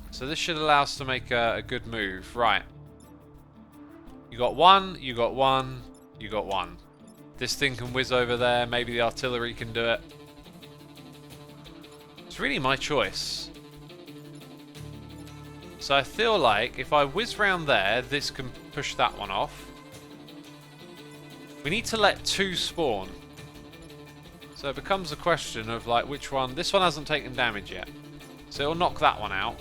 So this should allow us to make a good move. Right. You got 1, you got 1, you got 1. This thing can whiz over there. Maybe the artillery can do it. It's really my choice. So I feel like if I whiz round there, this can push that one off. We need to let 2 spawn. So it becomes a question of like which one... This one hasn't taken damage yet. So it'll knock that one out.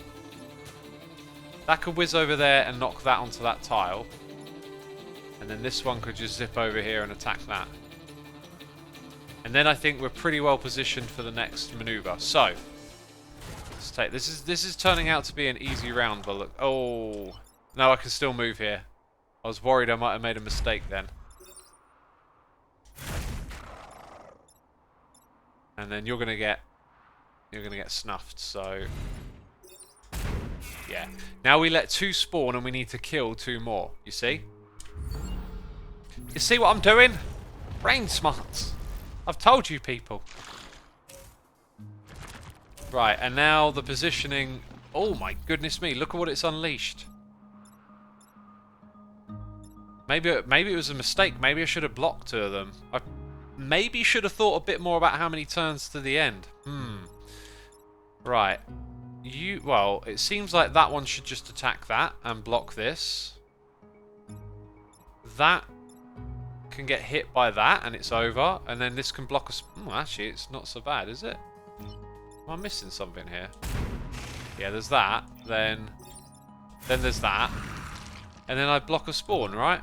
That could whiz over there and knock that onto that tile. And then this one could just zip over here and attack that. And then I think we're pretty well positioned for the next maneuver. So, let's take this is turning out to be an easy round, but look. Oh, no, I can still move here. I was worried I might have made a mistake then. And then you're gonna get snuffed. So, yeah. Now we let 2 spawn, and we need to kill 2 more. You see? You see what I'm doing? Brain smarts. I've told you people. Right, and now the positioning. Oh my goodness me! Look at what it's unleashed. Maybe it was a mistake. Maybe I should have blocked 2 of them. I maybe should have thought a bit more about how many turns to the end. Right. Well, it seems like that one should just attack that and block this. That can get hit by that and it's over, and then this can block us. Actually, it's not so bad, is it? Am I missing something here? Yeah, there's that. Then there's that, and then I block a spawn, right?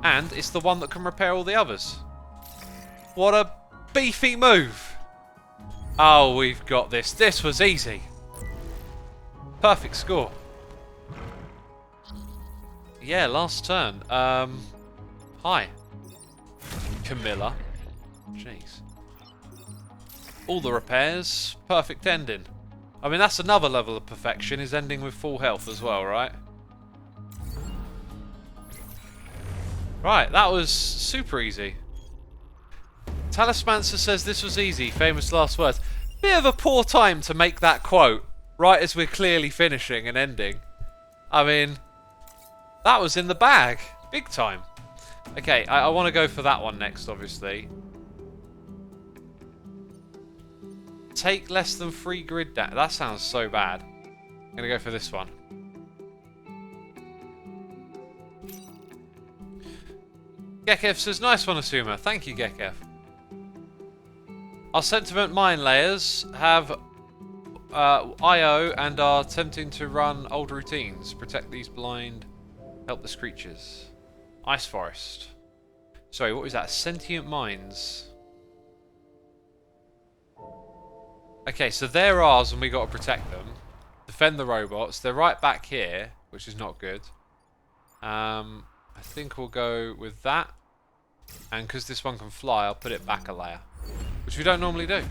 And it's the one that can repair all the others. What a beefy move! Oh, we've got this. This was easy. Perfect score. Yeah, last turn. Hi, Camilla. Jeez. All the repairs. Perfect ending. I mean, that's another level of perfection, is ending with full health as well, right? Right, that was super easy. Talismancer says this was easy. Famous last words. Bit of a poor time to make that quote right as we're clearly finishing and ending. I mean, that was in the bag. Big time. Okay, I want to go for that one next, obviously. Take less than 3 grid down. That sounds so bad. I'm going to go for this one. Gekef says, nice one, Xisuma. Thank you, Gekef. Our sentiment mine layers have IO and are attempting to run old routines. Protect these blind, help the creatures. Ice forest. Sorry, what was that? Sentient mines. Okay, so they're ours and we got to protect them. Defend the robots. They're right back here, which is not good. I think we'll go with that. And because this one can fly, I'll put it back a layer, which we don't normally do.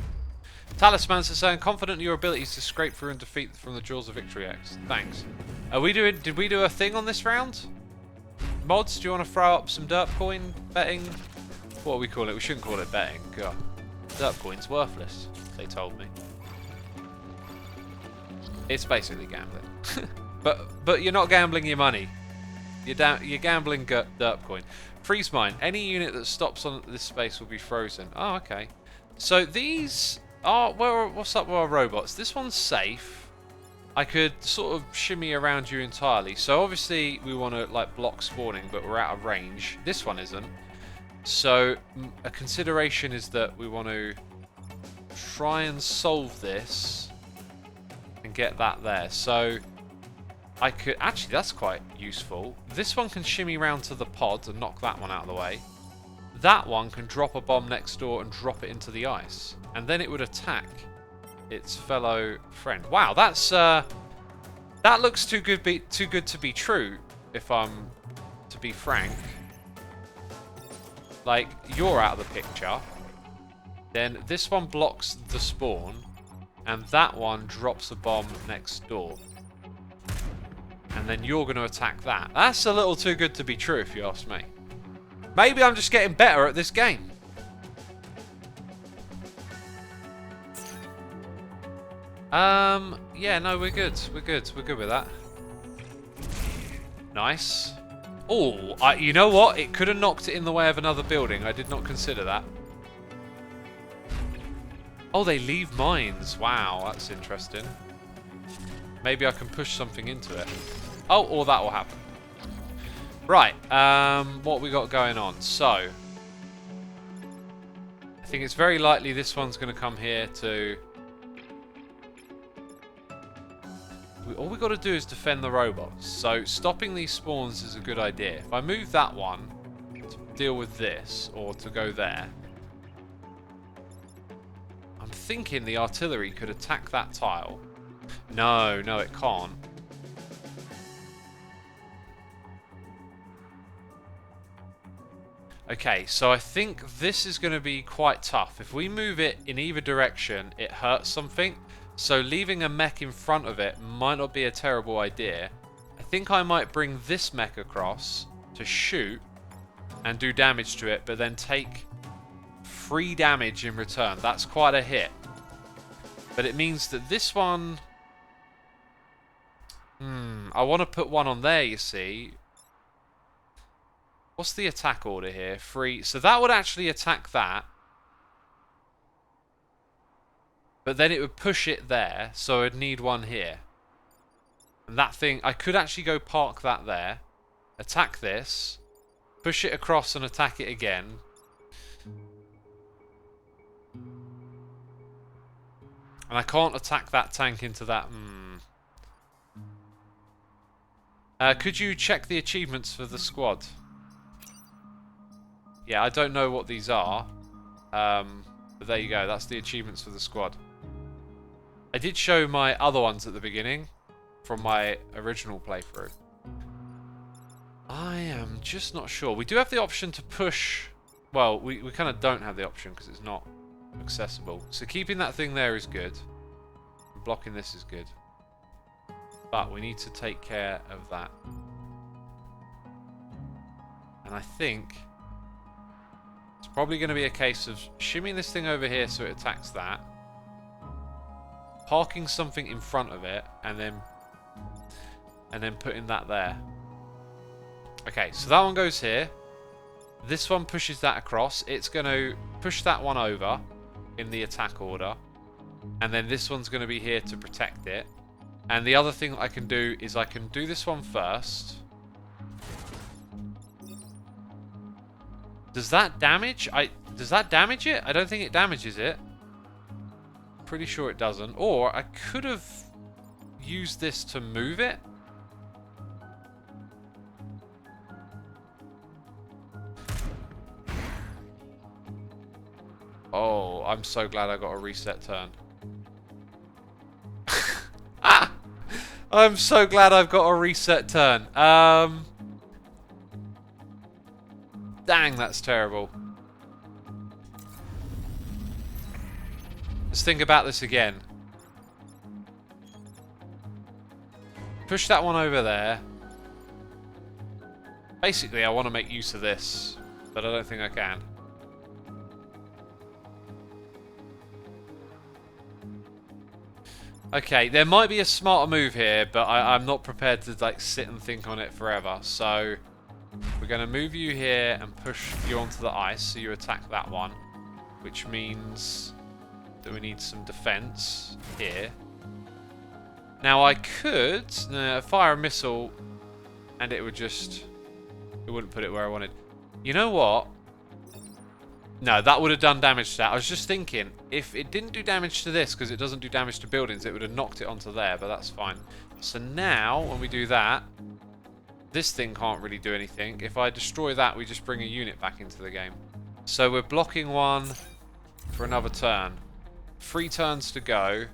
Talisman's saying, confident in your abilities to scrape through and defeat from the jaws of victory X. Thanks. Did we do a thing on this round? Mods, do you want to throw up some dirt coin betting? What do we call it? We shouldn't call it betting. God. Dirt coin's worthless, they told me. It's basically gambling. but you're not gambling your money. You're gambling dirt coin. Freeze mine. Any unit that stops on this space will be frozen. Oh, okay. So these are... what's up with our robots? This one's safe. I could sort of shimmy around you entirely. So obviously we want to like block spawning, but we're out of range. This one isn't. So a consideration is that we want to try and solve this and get that there. So I could... Actually, that's quite useful. This one can shimmy round to the pod and knock that one out of the way. That one can drop a bomb next door and drop it into the ice. And then it would attack its fellow friend. Wow, that's... that looks too good to be true, if I'm to be frank. Like, you're out of the picture. Then this one blocks the spawn. And that one drops a bomb next door. And then you're going to attack that. That's a little too good to be true, if you ask me. Maybe I'm just getting better at this game. Yeah, no, we're good. We're good. We're good with that. Nice. Oh, you know what? It could have knocked it in the way of another building. I did not consider that. Oh, they leave mines. Wow, that's interesting. Maybe I can push something into it. Oh, or that will happen. Right, what we got going on? So, I think it's very likely this one's going to come here to... All we got to do is defend the robots. So, stopping these spawns is a good idea. If I move that one to deal with this, or to go there, thinking the artillery could attack that tile. No, no, it can't. Okay, so I think this is going to be quite tough. If we move it in either direction, it hurts something. So leaving a mech in front of it might not be a terrible idea. I think I might bring this mech across to shoot and do damage to it, but then take 3 damage in return. That's quite a hit. But it means that this one... I want to put one on there, you see. What's the attack order here? 3. So that would actually attack that. But then it would push it there, so I'd need one here. And that thing, I could actually go park that there. Attack this. Push it across and attack it again. And I can't attack that tank into that. Could you check the achievements for the squad? Yeah, I don't know what these are. But there you go. That's the achievements for the squad. I did show my other ones at the beginning from my original playthrough. I am just not sure. We do have the option to push... Well, we kind of don't have the option because it's not accessible. So keeping that thing there is good. Blocking this is good. But we need to take care of that. And I think... It's probably going to be a case of shimmying this thing over here so it attacks that. Parking something in front of it, and then putting that there. Okay, so that one goes here. This one pushes that across. It's going to push that one over in the attack order. And then this one's going to be here to protect it. And the other thing I can do is I can do this one first. Does that damage? Does that damage it? I don't think it damages it. Pretty sure it doesn't. Or I could have used this to move it. Oh, I'm so glad I got a reset turn. Ah! I'm so glad I've got a reset turn. Dang, that's terrible. Let's think about this again. Push that one over there. Basically, I want to make use of this, but I don't think I can. Okay, there might be a smarter move here, but I'm not prepared to like sit and think on it forever. So we're going to move you here and push you onto the ice, so you attack that one, which means that we need some defense here. Now I could fire a missile, and it wouldn't put it where I wanted. You know what? No, that would have done damage to that. I was just thinking, if it didn't do damage to this, because it doesn't do damage to buildings, it would have knocked it onto there, but that's fine. So now, when we do that, this thing can't really do anything. If I destroy that, we just bring a unit back into the game. So we're blocking one for another turn. 3 turns to go.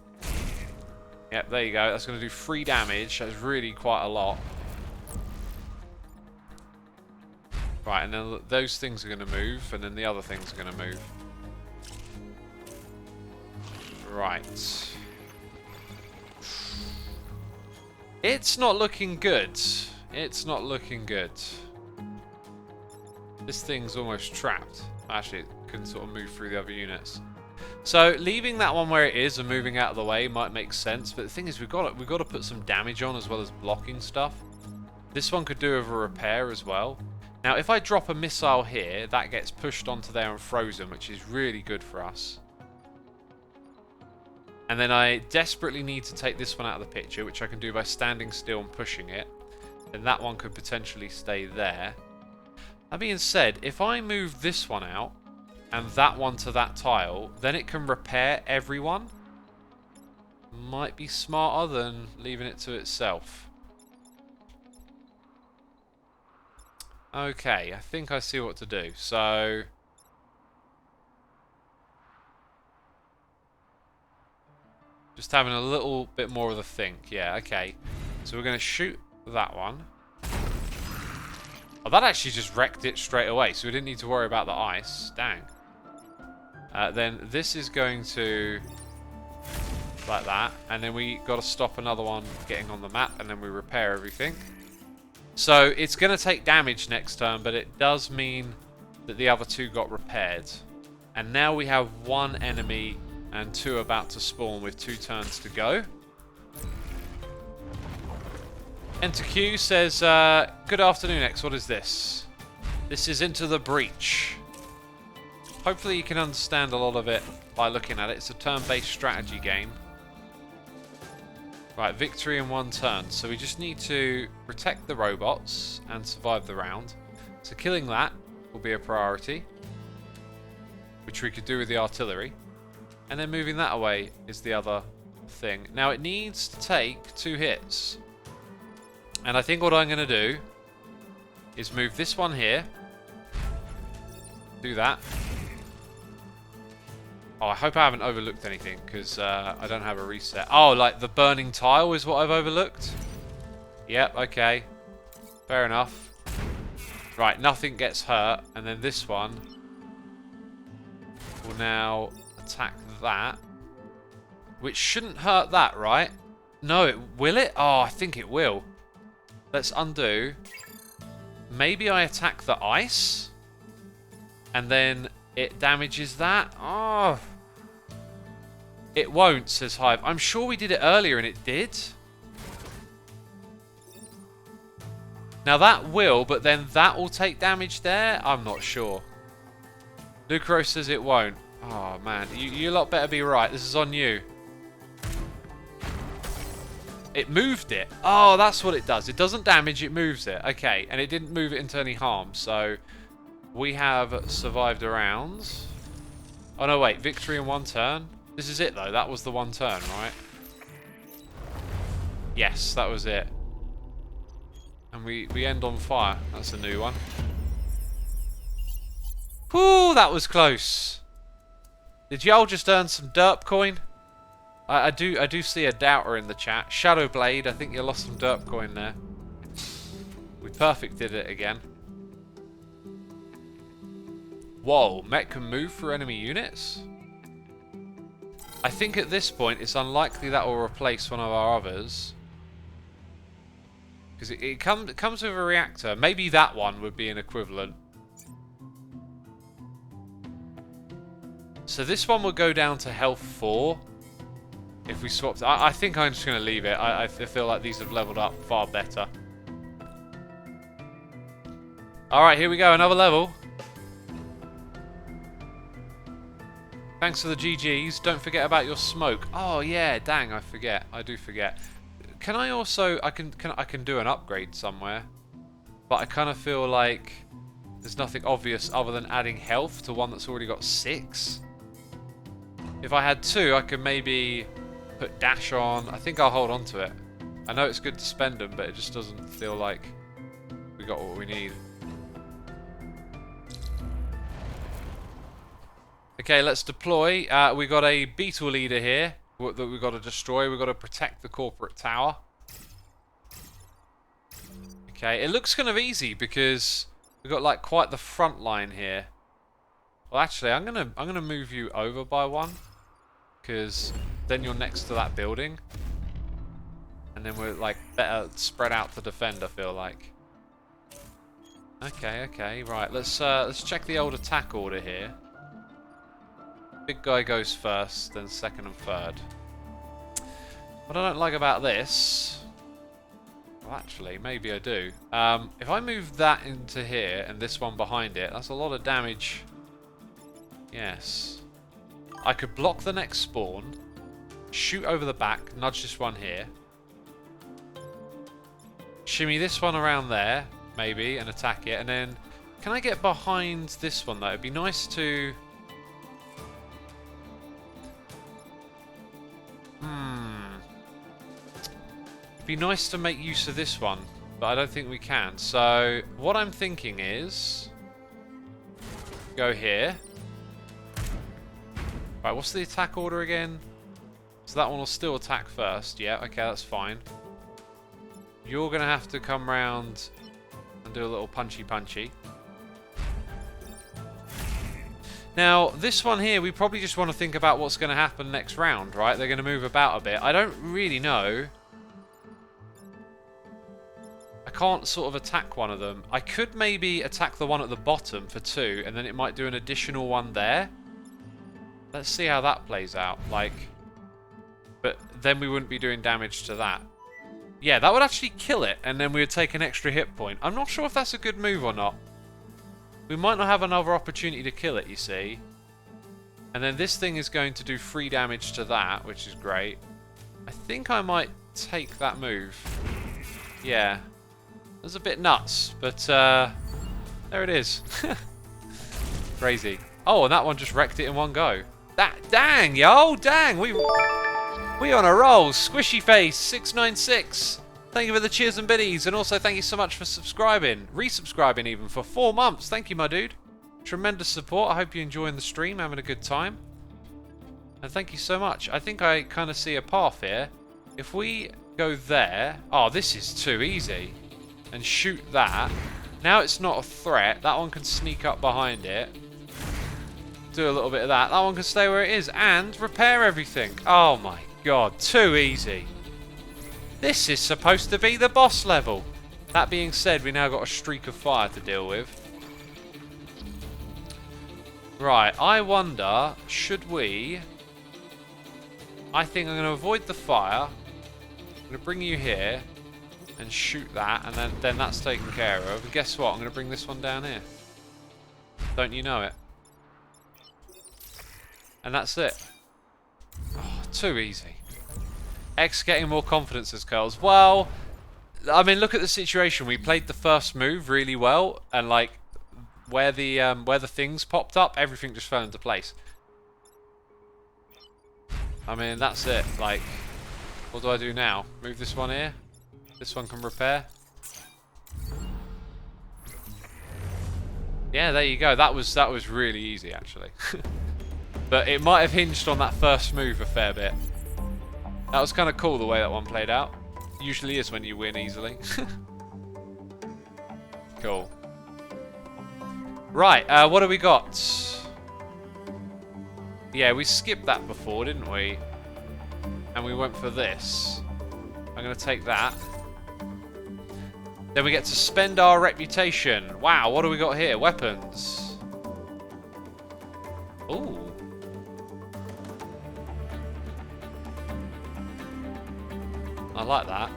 Yep, there you go. That's going to do 3 damage. That's really quite a lot. Right, and then those things are going to move, and then the other things are going to move. Right. It's not looking good. It's not looking good. This thing's almost trapped. Actually, it can sort of move through the other units. So leaving that one where it is and moving out of the way might make sense. But the thing is, we've got to put some damage on as well as blocking stuff. This one could do with a repair as well. Now, if I drop a missile here, that gets pushed onto there and frozen, which is really good for us. And then I desperately need to take this one out of the picture, which I can do by standing still and pushing it. Then that one could potentially stay there. That being said, if I move this one out and that one to that tile, then it can repair everyone. Might be smarter than leaving it to itself. Okay, I think I see what to do. So Just having a little bit more of a think. Yeah, okay. So we're going to shoot that one. Oh, that actually just wrecked it straight away, so we didn't need to worry about the ice. Dang. Then this is going to... like that. And then we got to stop another one getting on the map, and then we repair everything. So it's going to take damage next turn, but it does mean that the other two got repaired. And now we have one enemy and two about to spawn with 2 turns to go. Enter Q says, good afternoon, X. What is this? This is Into the Breach. Hopefully you can understand a lot of it by looking at it. It's a turn-based strategy game. Right, victory in 1 turn. So we just need to protect the robots and survive the round. So killing that will be a priority, which we could do with the artillery. And then moving that away is the other thing. Now it needs to take 2 hits. And I think what I'm going to do is move this one here. Do that. Oh, I hope I haven't overlooked anything, because I don't have a reset. Oh, like the burning tile is what I've overlooked? Yep, okay. Fair enough. Right, nothing gets hurt. And then this one will now attack that. Which shouldn't hurt that, right? No, will it? Oh, I think it will. Let's undo. Maybe I attack the ice, and then it damages that. Oh, it won't, says Hive. I'm sure we did it earlier and it did. Now that will, but then that will take damage there? I'm not sure. Lucro says it won't. Oh man, you lot better be right. This is on you. It moved it. Oh, that's what it does. It doesn't damage, it moves it. Okay, and it didn't move it into any harm. So we have survived a round. Oh no, wait. Victory in 1 turn. This is it though. That was the 1 turn, right? Yes, that was it. And we end on fire. That's a new one. Whoo, that was close. Did y'all just earn some derp coin? I do see a doubter in the chat. Shadowblade, I think you lost some derp coin there. We perfected it again. Whoa, mech can move through enemy units? I think at this point it's unlikely that will replace one of our others. Because it comes with a reactor. Maybe that one would be an equivalent. So this one will go down to health 4. If we swapped... I think I'm just going to leave it. I feel like these have leveled up far better. Alright, here we go. Another level. Thanks for the GGs. Don't forget about your smoke. Oh, yeah. Dang, I forget. I do forget. Can I also... I can do an upgrade somewhere. But I kind of feel like there's nothing obvious other than adding health to one that's already got 6. If I had 2, I could maybe... put dash on. I think I'll hold on to it. I know it's good to spend them, but it just doesn't feel like we got what we need. Okay, let's deploy. We got a beetle leader here that we've got to destroy. We've got to protect the corporate tower. Okay, it looks kind of easy because we've got like quite the front line here. Well, actually, I'm gonna move you over by 1. Because then you're next to that building. And then we're like better spread out to defend, I feel like. Okay, right. Let's check the old attack order here. Big guy goes first, then second and third. What I don't like about this... well, actually, maybe I do. If I move that into here and this one behind it, that's a lot of damage. Yes. I could block the next spawn, shoot over the back, nudge this one here, shimmy this one around there, maybe, and attack it, and then can I get behind this one though? It'd be nice to... It'd be nice to make use of this one, but I don't think we can. So, what I'm thinking is... go here. Right, what's the attack order again? So that one will still attack first. Yeah, okay, that's fine. You're going to have to come round and do a little punchy. Now, this one here, we probably just want to think about what's going to happen next round, right? They're going to move about a bit. I don't really know. I can't sort of attack one of them. I could maybe attack the one at the bottom for 2, and then it might do an additional one there. Let's see how that plays out. Like, but then we wouldn't be doing damage to that. Yeah, that would actually kill it, and then we would take an extra hit point. I'm not sure if that's a good move or not. We might not have another opportunity to kill it, you see. And then this thing is going to do 3 damage to that, which is great. I think I might take that move. Yeah. It was a bit nuts, but there it is. Crazy. Oh, and that one just wrecked it in one go. Dang, yo! Dang! We on a roll. Squishy Face 696. Thank you for the cheers and biddies, and also thank you so much for subscribing, resubscribing even for 4 months. Thank you, my dude. Tremendous support. I hope you're enjoying the stream, having a good time. And thank you so much. I think I kind of see a path here. If we go there... Oh, this is too easy. And shoot that. Now it's not a threat. That one can sneak up behind it. Do a little bit of that. That one can stay where it is and repair everything. Oh my god, too easy. This is supposed to be the boss level. That being said, we now got a streak of fire to deal with. Right, I wonder, should we... I think I'm going to avoid the fire. I'm going to bring you here and shoot that, and then that's taken care of. And guess what? I'm going to bring this one down here. Don't you know it? And that's it. Oh, too easy. X getting more confidence as curls. Well, I mean, look at the situation. We played the first move really well, and like where the things popped up, everything just fell into place. I mean, that's it. Like, what do I do now? Move this one here. This one can repair. Yeah, there you go. That was really easy actually. But it might have hinged on that first move a fair bit. That was kind of cool the way that one played out. Usually is when you win easily. Cool. Right, what do we got? Yeah, we skipped that before, didn't we? And we went for this. I'm going to take that. Then we get to spend our reputation. Wow, what do we got here? Weapons. Ooh. I like that.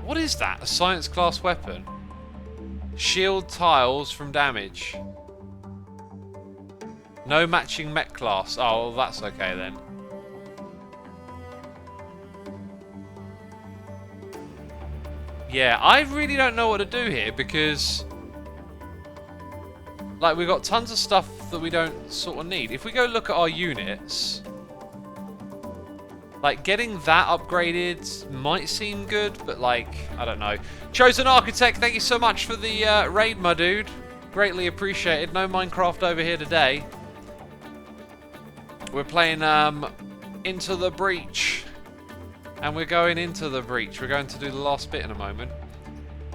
What is that? A science class weapon? Shield tiles from damage. No matching mech class. Oh, well, that's okay then. Yeah, I really don't know what to do here because... like, we've got tons of stuff that we don't sort of need. If we go look at our units... like, getting that upgraded might seem good, but, like, I don't know. Chosen Architect, thank you so much for the raid, my dude. Greatly appreciated. No Minecraft over here today. We're playing Into the Breach. And we're going into the breach. We're going to do the last bit in a moment.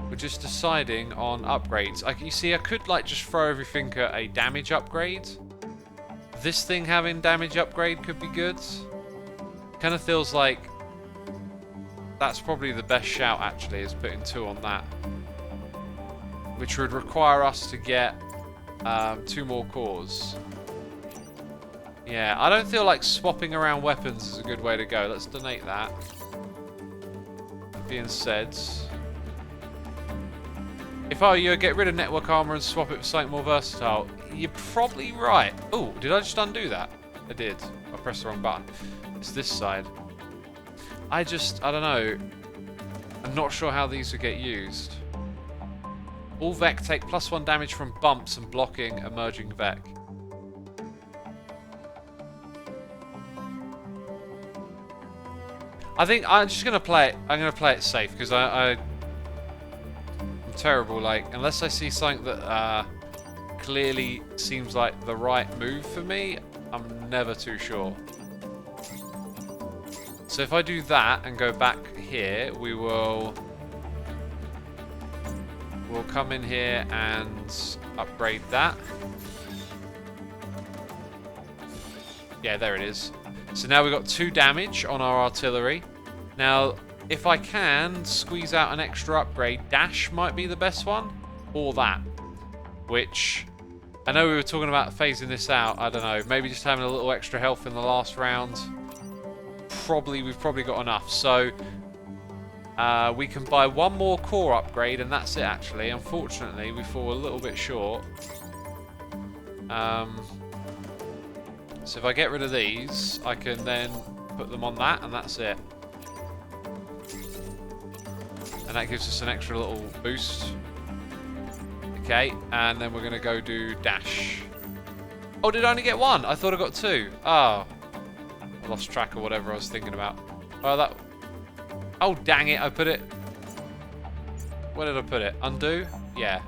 We're just deciding on upgrades. You see, I could, like, just throw everything at a damage upgrade. This thing having damage upgrade could be good. Kind of feels like that's probably the best shout actually, is putting 2 on that, which would require us to get 2 more cores. Yeah, I don't feel like swapping around weapons is a good way to go. Let's donate that. That being said, if I were you, get rid of network armor and swap it for something more versatile. You're probably right. Oh, did I just undo that? I did. I pressed the wrong button. It's this side. I don't know. I'm not sure how these would get used. All Vec take +1 damage from bumps and blocking emerging Vec. I think I'm just gonna play it. I'm gonna play it safe because I terrible. Like, unless I see something that clearly seems like the right move for me, I'm never too sure. So if I do that and go back here, we'll come in here and upgrade that. Yeah, there it is. So now we've got 2 damage on our artillery. Now, if I can squeeze out an extra upgrade, dash might be the best one, or that. Which, I know we were talking about phasing this out. I don't know, maybe just having a little extra health in the last round. We've probably got enough. So we can buy 1 more core upgrade, and that's it. Actually, unfortunately, we fall a little bit short. So if I get rid of these, I can then put them on that, and that's it. And that gives us an extra little boost. Okay, and then we're going to go do dash. Oh, did I only get 1? I thought I got 2. Oh, I lost track of whatever I was thinking about. Oh, oh, dang it, I put it... Where did I put it? Undo? Yeah.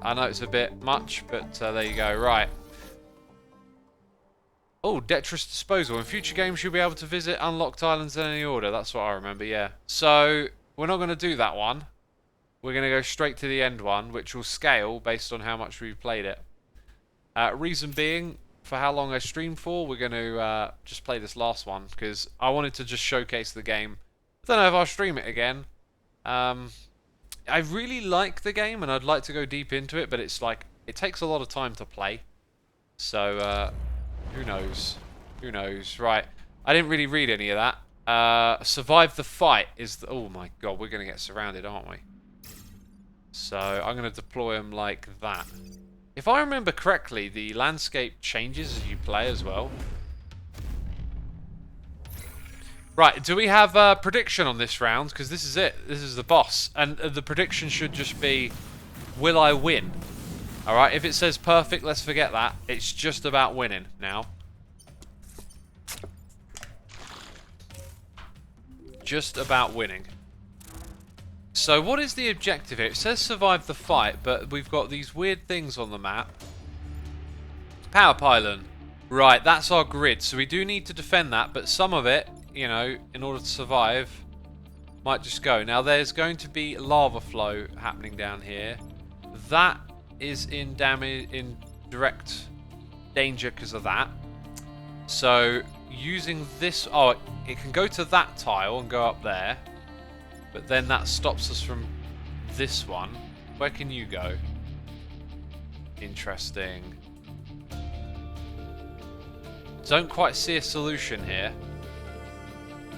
I know it's a bit much, but there you go. Right. Oh, Detritus Disposal. In future games, you'll be able to visit unlocked islands in any order. That's what I remember, yeah. So, we're not going to do that one. We're going to go straight to the end one, which will scale based on how much we've played it. Reason being, for how long I streamed for, we're going to just play this last one, because I wanted to just showcase the game. I don't know if I'll stream it again. I really like the game, and I'd like to go deep into it, but it's like, it takes a lot of time to play. So, who knows? Who knows? Right. I didn't really read any of that. Survive the fight is the... Oh my god, we're going to get surrounded, aren't we? So, I'm going to deploy them like that. If I remember correctly, the landscape changes as you play as well. Right, do we have a prediction on this round? Because this is it. This is the boss. And the prediction should just be, will I win? Alright, if it says perfect, let's forget that. It's just about winning now. Just about winning. So what is the objective here? It says survive the fight, but we've got these weird things on the map. Power pylon. Right, that's our grid. So we do need to defend that, but some of it, you know, in order to survive, might just go. Now there's going to be lava flow happening down here. That is in direct danger because of that. So using this, oh, it can go to that tile and go up there, but then that stops us from this one. Where can you go? Interesting. Don't quite see a solution here.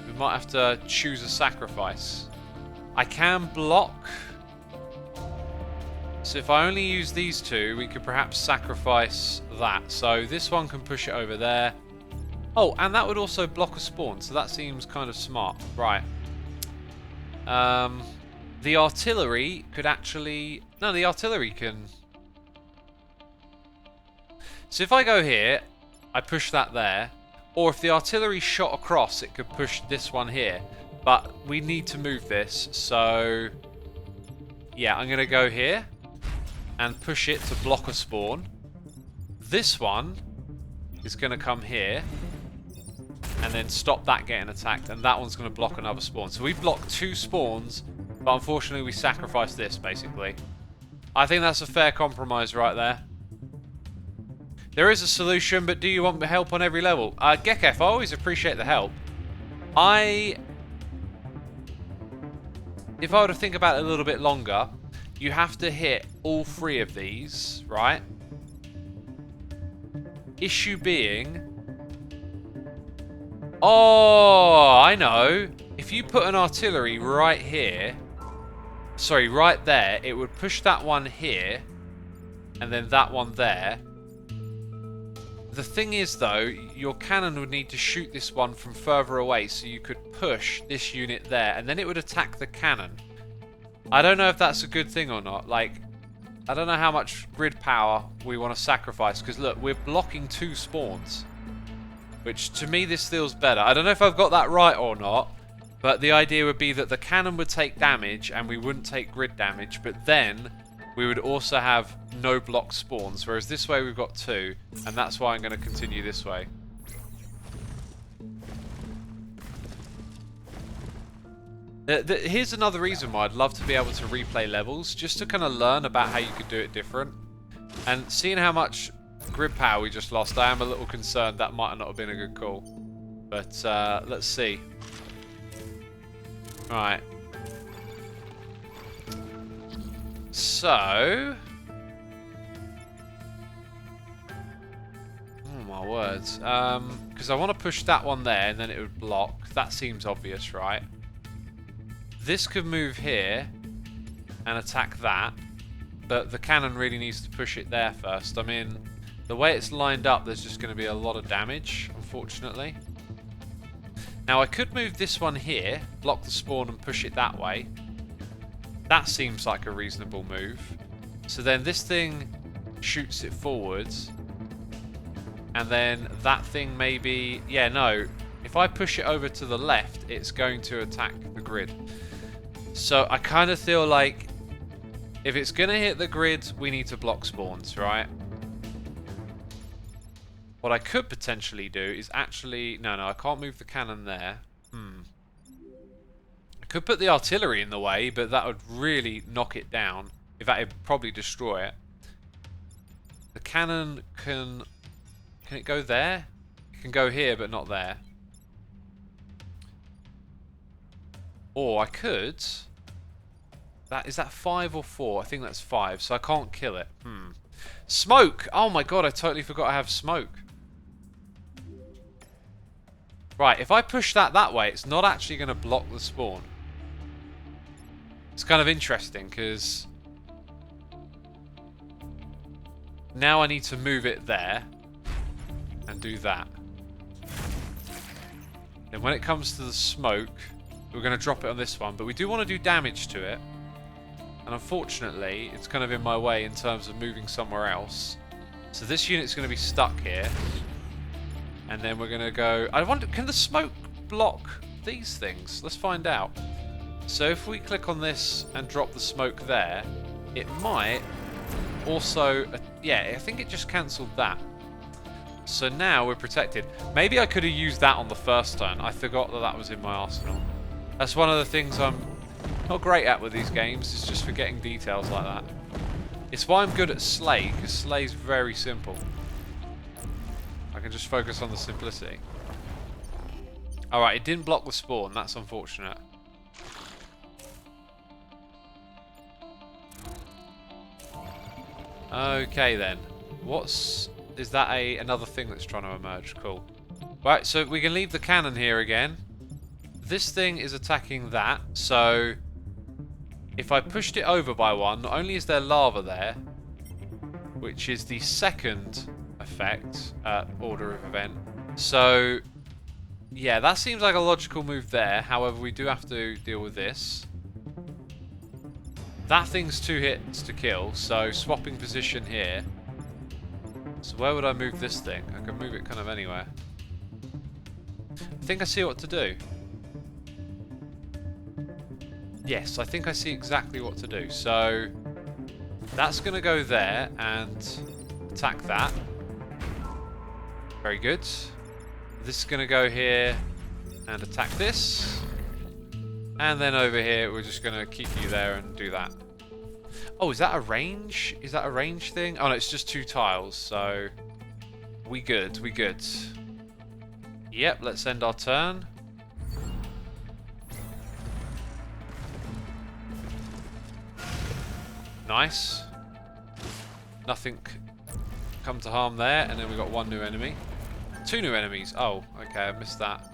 We might have to choose a sacrifice. I can block. So if I only use these 2, we could perhaps sacrifice that. So this one can push it over there. Oh, and that would also block a spawn, so that seems kind of smart. Right. The artillery could actually... No, the artillery can... So if I go here, I push that there. Or if the artillery shot across, it could push this one here. But we need to move this, so... Yeah, I'm going to go here and push it to block a spawn. This one is going to come here and then stop that getting attacked, and that one's going to block another spawn. So we blocked 2 spawns, but unfortunately we sacrificed this, basically. I think that's a fair compromise right there. There is a solution, but do you want help on every level? Gekef, I always appreciate the help. If I were to think about it a little bit longer, you have to hit all 3 of these, right? Issue being... Oh, I know. If you put an artillery right here... Sorry, right there, it would push that one here, and then that one there. The thing is, though, your cannon would need to shoot this one from further away, so you could push this unit there, and then it would attack the cannon. I don't know if that's a good thing or not. Like, I don't know how much grid power we want to sacrifice, because look, we're blocking 2 spawns. Which, to me, this feels better. I don't know if I've got that right or not, But the idea would be that the cannon would take damage and we wouldn't take grid damage, but then we would also have no block spawns, whereas this way we've got 2, and that's why I'm going to continue this way. Here's another reason why I'd love to be able to replay levels, just to kind of learn about how you could do it different. And seeing how much grid power we just lost, I am a little concerned that might not have been a good call. But let's see. Right. So... oh my words. Because I want to push that one there and then it would block. That seems obvious, right? This could move here and attack that. But the cannon really needs to push it there first. I mean, the way it's lined up, there's just going to be a lot of damage, unfortunately. Now, I could move this one here, block the spawn and push it that way. That seems like a reasonable move. So then this thing shoots it forwards. And then that thing maybe... yeah, no. If I push it over to the left, it's going to attack the grid. So I kind of feel like if it's going to hit the grid, we need to block spawns, right? What I could potentially do is actually... no, I can't move the cannon there. I could put the artillery in the way, but that would really knock it down. In fact, it'd probably destroy it. The cannon can... can it go there? It can go here, but not there. Or I could... is that 5 or 4? I think that's 5, so I can't kill it. Smoke! Oh my god, I totally forgot I have smoke. Right, if I push that way, it's not actually going to block the spawn. It's kind of interesting, because... now I need to move it there. And do that. Then when it comes to the smoke, we're going to drop it on this one. But we do want to do damage to it. And unfortunately, it's kind of in my way in terms of moving somewhere else. So this unit's going to be stuck here. And then we're going to go... I wonder, can the smoke block these things? Let's find out. So if we click on this and drop the smoke there, it might also... yeah, I think it just cancelled that. So now we're protected. Maybe I could have used that on the first turn. I forgot that that was in my arsenal. That's one of the things I'm not great at with these games, is just forgetting details like that. It's why I'm good at Slay, because Slay's very simple. I can just focus on the simplicity. Alright, it didn't block the spawn. That's unfortunate. Okay then. Is that another thing that's trying to emerge? Cool. Right, so we can leave the cannon here again. This thing is attacking that, so if I pushed it over by one, not only is there lava there, which is the second effect, order of event. So, yeah, that seems like a logical move there. However, we do have to deal with this. That thing's 2 hits to kill, so swapping position here. So where would I move this thing? I can move it kind of anywhere. I think I see what to do. Yes, I think I see exactly what to do. So that's going to go there and attack that. Very good. This is going to go here and attack this. And then over here, we're just going to keep you there and do that. Oh, is that a range? Is that a range thing? Oh, no, it's just 2 tiles, so... we good, we good. Yep, let's end our turn. Nice. Nothing come to harm there, and then we got 1 new enemy. 2 new enemies. Oh, okay, I missed that.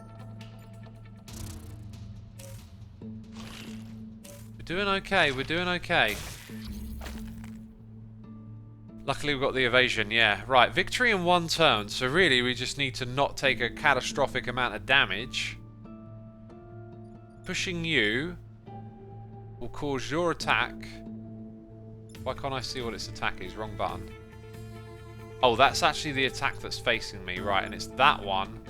We're doing okay, we're doing okay. Luckily we've got the evasion, yeah. Right, victory in 1 turn. So really we just need to not take a catastrophic amount of damage. Pushing you will cause your attack. Why can't I see what its attack is? Wrong button. Oh, that's actually the attack that's facing me, right, and it's that one.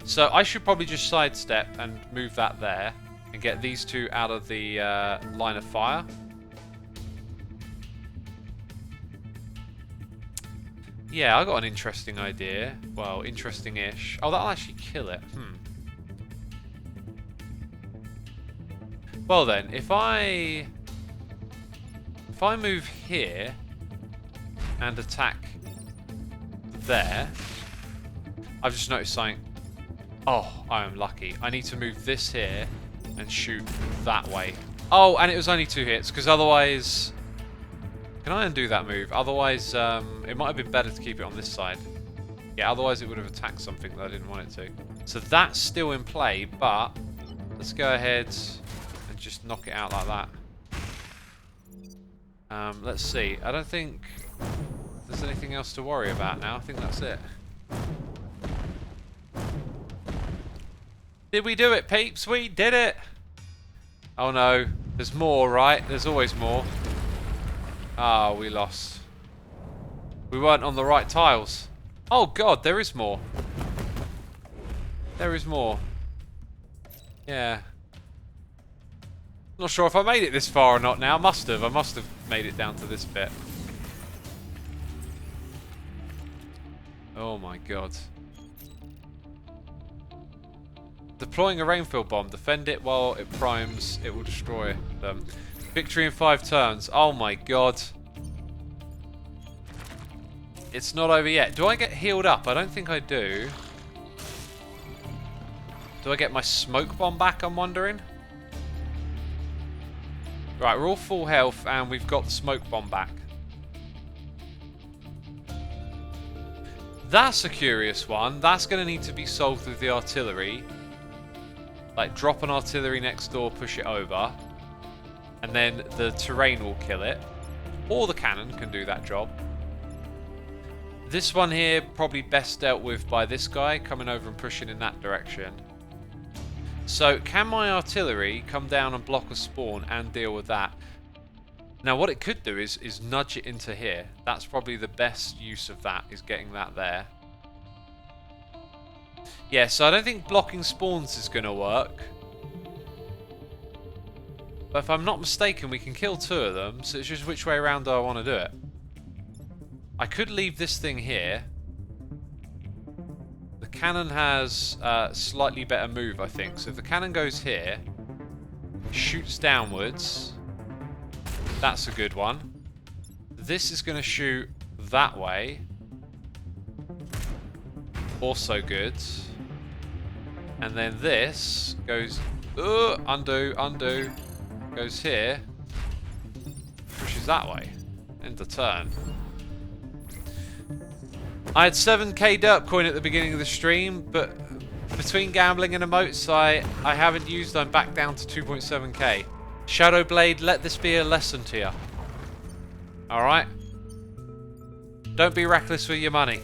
So I should probably just sidestep and move that there. and get these two out of the line of fire. Yeah, I got an interesting idea. Well, interesting-ish. Oh, that'll actually kill it. Well then, if I move here and attack there, I've just noticed something. Oh, I am lucky. I need to move this here and shoot that way. Oh, and it was only 2 hits, because otherwise... Can I undo that move? Otherwise, it might have been better to keep it on this side. Yeah, otherwise it would have attacked something that I didn't want it to. So that's still in play, but let's go ahead and just knock it out like that. Let's see. I don't think there's anything else to worry about now. I think that's it. Did we do it, peeps? We did it! Oh no. There's more, right? There's always more. Ah, we lost. We weren't on the right tiles. Oh god, there is more. There is more. Yeah. Not sure if I made it this far or not now. Must have. I must have made it down to this bit. Oh my god. Deploying a rainfield bomb. Defend it while it primes. It will destroy them. Victory in 5 turns. Oh my god. It's not over yet. Do I get healed up? I don't think I do. Do I get my smoke bomb back, I'm wondering? Right, we're all full health and we've got the smoke bomb back. That's a curious one. That's going to need to be solved with the artillery. Like, drop an artillery next door, push it over. And then the terrain will kill it. Or the cannon can do that job. This one here, probably best dealt with by this guy, coming over and pushing in that direction. So, can my artillery come down and block a spawn and deal with that? Now, what it could do is nudge it into here. That's probably the best use of that, is getting that there. Yeah, so I don't think blocking spawns is going to work. But if I'm not mistaken, we can kill 2 of them, so it's just which way around do I want to do it. I could leave this thing here. The cannon has a slightly better move, I think. So if the cannon goes here, shoots downwards, that's a good one. This is going to shoot that way. Also good. And then this goes... undo, undo. Goes here. Pushes that way. End of turn. I had 7k derp coin at the beginning of the stream, but between gambling and emotes I haven't used. I'm back down to 2.7k. Shadowblade, let this be a lesson to you. Alright? Don't be reckless with your money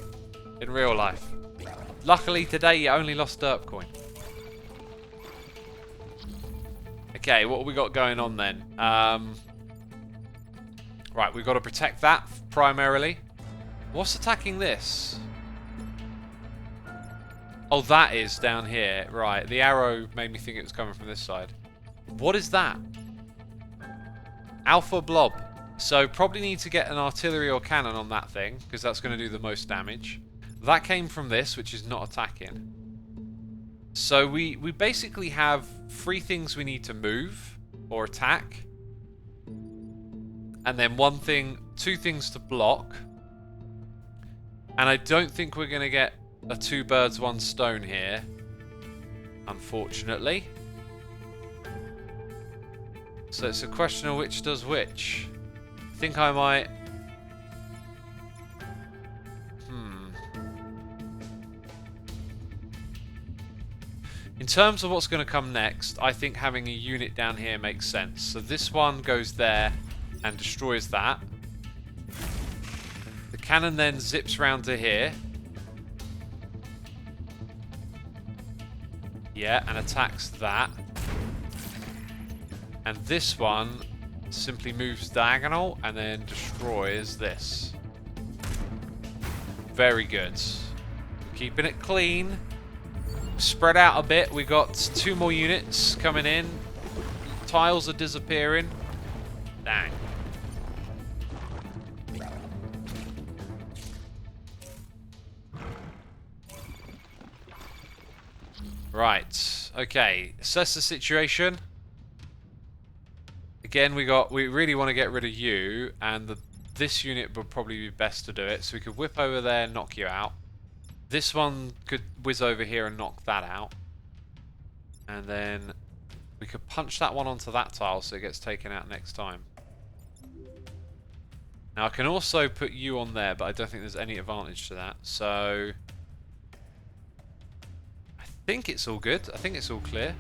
in real life. Luckily today you only lost derp coin. Okay, what have we got going on then? Right, we've got to protect that primarily. What's attacking this? Oh, that is down here. Right, the arrow made me think it was coming from this side. What is that? Alpha blob. So probably need to get an artillery or cannon on that thing, because that's going to do the most damage. That came from this, which is not attacking. So we basically have 3 things we need to move or attack. And then 2 things to block. And I don't think we're going to get a 2 birds 1 stone here, unfortunately. So it's a question of which does which. I think I might... In terms of what's going to come next, I think having a unit down here makes sense. So this one goes there and destroys that. The cannon then zips round to here. Yeah, and attacks that. And this one simply moves diagonal and then destroys this. Very good. Keeping it clean. Spread out a bit. We got 2 more units coming in. tiles are disappearing. Dang. Right. Okay. Assess the situation. Again, we really want to get rid of you, and this unit would probably be best to do it. So we could whip over there and knock you out. This one could whiz over here and knock that out. And then we could punch that one onto that tile so it gets taken out next time. Now I can also put you on there, but I don't think there's any advantage to that. So I think it's all good. I think it's all clear.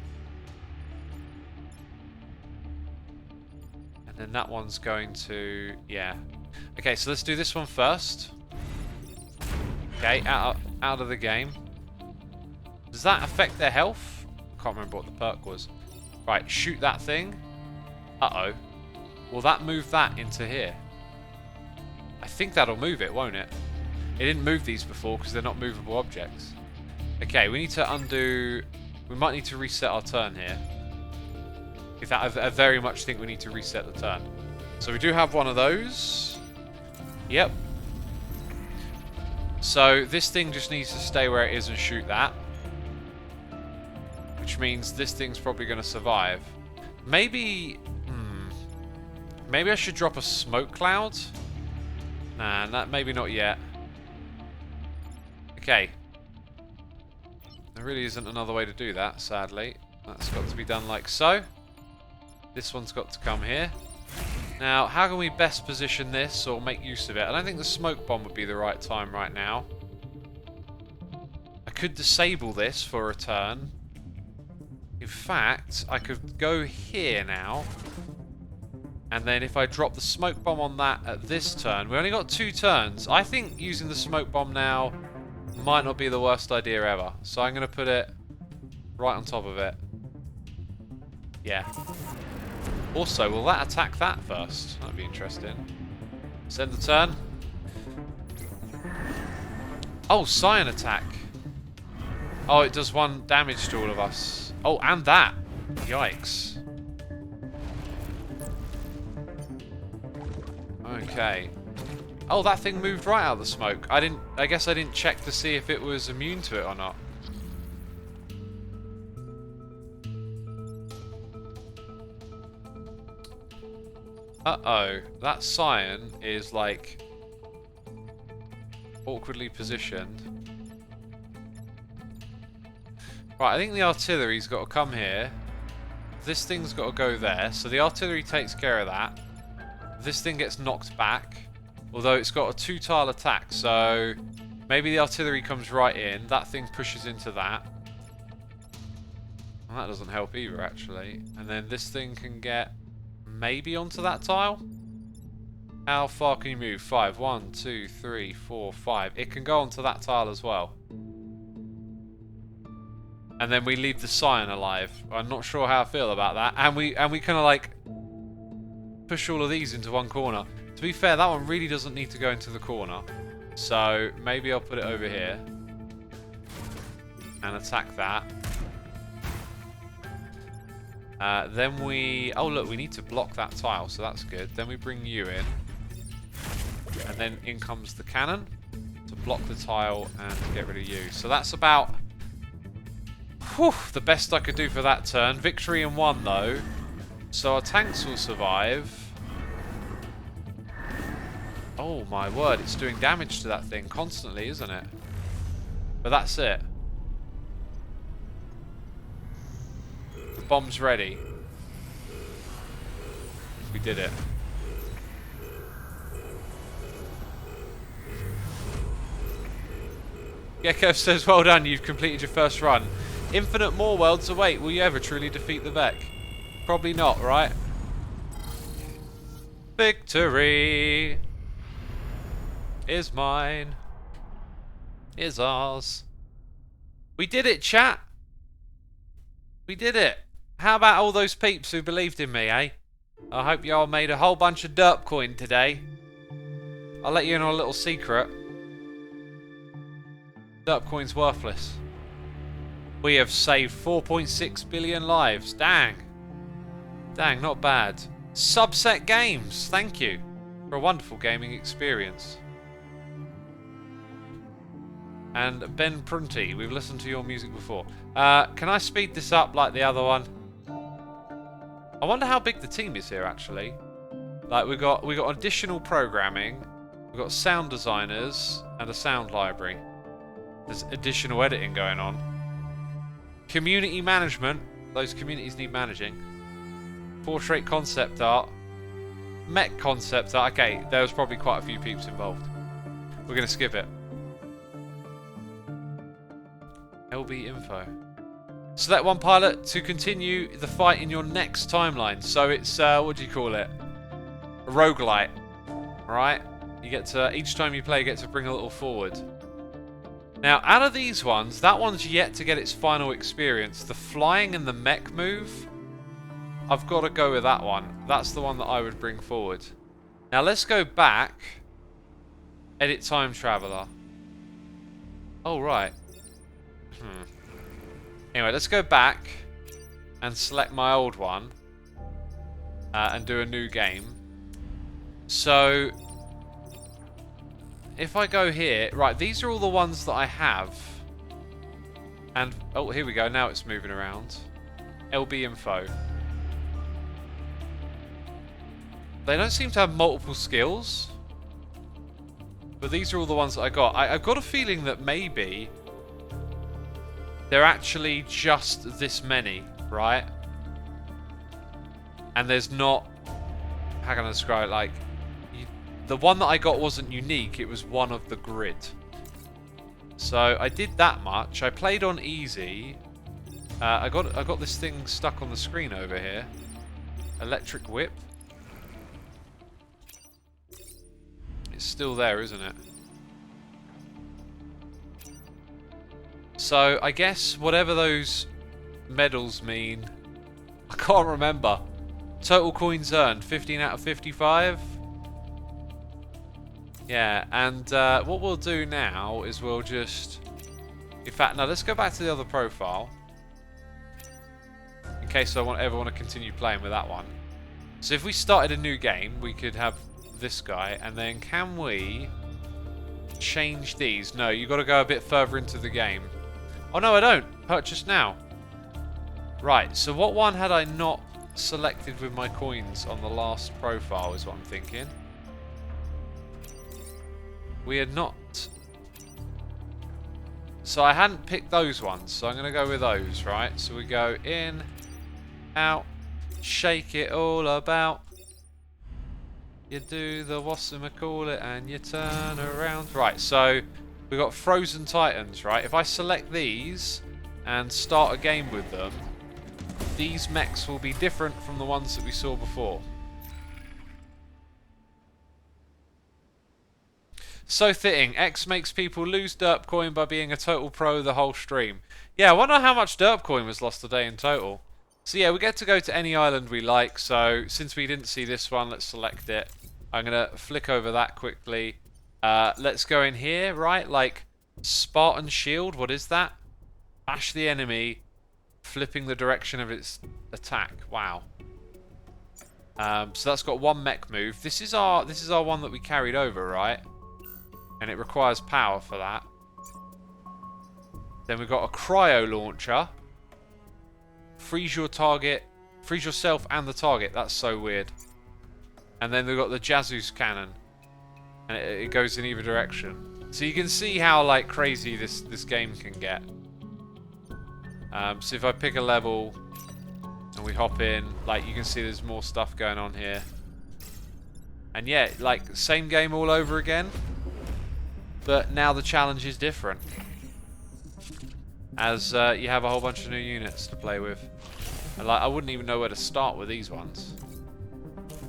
And then that one's going to... yeah. Okay, so let's do this one first. Okay, out of the game. Does that affect their health? I can't remember what the perk was. Right, shoot that thing. Uh-oh. Will that move that into here? I think that'll move it, won't it? It didn't move these before because they're not movable objects. Okay, we need to undo... we might need to reset our turn here. In fact, I very much think we need to reset the turn. So we do have one of those. Yep. So this thing just needs to stay where it is and shoot that. Which means this thing's probably going to survive. Maybe... maybe I should drop a smoke cloud? Nah, maybe not yet. Okay. There really isn't another way to do that, sadly. That's got to be done like so. This one's got to come here. Now, how can we best position this or make use of it? I don't think the smoke bomb would be the right time right now. I could disable this for a turn. In fact, I could go here now. And then if I drop the smoke bomb on that at this turn... we only got 2 turns. I think using the smoke bomb now might not be the worst idea ever. So I'm going to put it right on top of it. Yeah. Also, will that attack that first? That'd be interesting. Send the turn. Oh, Scion attack. Oh, it does 1 damage to all of us. Oh, and that. Yikes. Okay. Oh, that thing moved right out of the smoke. I guess I didn't check to see if it was immune to it or not. Uh-oh. That Scion is, like, awkwardly positioned. Right, I think the artillery's got to come here. This thing's got to go there. So the artillery takes care of that. This thing gets knocked back. Although it's got a 2-tile attack. So maybe the artillery comes right in. That thing pushes into that. Well, that doesn't help either, actually. And then this thing can get... maybe onto that tile? How far can you move? 5. 1, 2, 3, 4, 5. It can go onto that tile as well. And then we leave the Scion alive. I'm not sure how I feel about that. And we kind of like push all of these into one corner. To be fair, that one really doesn't need to go into the corner. So maybe I'll put it over here and attack that. Then we... oh look, we need to block that tile, so that's good. Then we bring you in. And then in comes the cannon to block the tile and get rid of you. So that's about... whew, the best I could do for that turn. Victory in 1 though. So our tanks will survive. Oh my word, it's doing damage to that thing constantly, isn't it? But that's it. The bomb's ready. We did it. Gecko says, well done, you've completed your first run. Infinite more worlds await. Will you ever truly defeat the Vec? Probably not, right? Victory is mine. Is ours. We did it, chat. We did it. How about all those peeps who believed in me, eh? I hope y'all made a whole bunch of derp coin today. I'll let you in on a little secret. Derp coin's worthless. We have saved 4.6 billion lives. Dang. Dang, not bad. Subset Games, thank you for a wonderful gaming experience. And Ben Prunty, we've listened to your music before. Can I speed this up like the other one? I wonder how big the team is here, actually. Like, we got additional programming, we've got sound designers, and a sound library. There's additional editing going on. Community management. Those communities need managing. Portrait concept art. Mech concept art. Okay, there was probably quite a few peeps involved. We're going to skip it. LB info. Select one pilot to continue the fight in your next timeline. So it's, what do you call it? A roguelite. Alright? You get to, each time you play, you get to bring a little forward. Now, out of these ones, that one's yet to get its final experience. The flying and the mech move, I've got to go with that one. That's the one that I would bring forward. Now, let's go back. Edit time traveler. Oh, right. Anyway, let's go back and select my old one and do a new game. So, if I go here, right, these are all the ones that I have. And, oh, here we go, now it's moving around. LB info. They don't seem to have multiple skills. But these are all the ones that I got. I've got a feeling that maybe they're actually just this many, right? And there's not... How can I describe it? Like, the one that I got wasn't unique. It was one of the grid. So I did that much. I played on easy. I got this thing stuck on the screen over here. Electric whip. It's still there, isn't it? So, I guess whatever those medals mean, I can't remember. Total coins earned, 15 out of 55. Yeah, and what we'll do now is we'll just... In fact, no, let's go back to the other profile. In case I ever want to continue playing with that one. So if we started a new game, we could have this guy, and then can we change these? No, you've got to go a bit further into the game. Oh no, I don't. Purchase now. Right, so what one had I not selected with my coins on the last profile is what I'm thinking. We had not. So I hadn't picked those ones, so I'm going to go with those, right? So we go in, out, shake it all about. You do the whatchamacallit and you turn around. Right, so we've got Frozen Titans, right? If I select these and start a game with them, these mechs will be different from the ones that we saw before. So fitting. X makes people lose derp coin by being a total pro the whole stream. Yeah, I wonder how much derp coin was lost today in total. So yeah, we get to go to any island we like. So since we didn't see this one, let's select it. I'm going to flick over that quickly. Let's go in here, right? Like Spartan Shield, what is that? Bash the enemy, flipping the direction of its attack. Wow. So that's got one mech move. This is our one that we carried over, right? And it requires power for that. Then we've got a cryo launcher. Freeze your target, freeze yourself and the target. That's so weird. And then we've got the Jesus cannon, and it goes in either direction. So you can see how like crazy this game can get. So if I pick a level and we hop in, like you can see there's more stuff going on here. And yeah, like same game all over again, but now the challenge is different, as you have a whole bunch of new units to play with. And like I wouldn't even know where to start with these ones,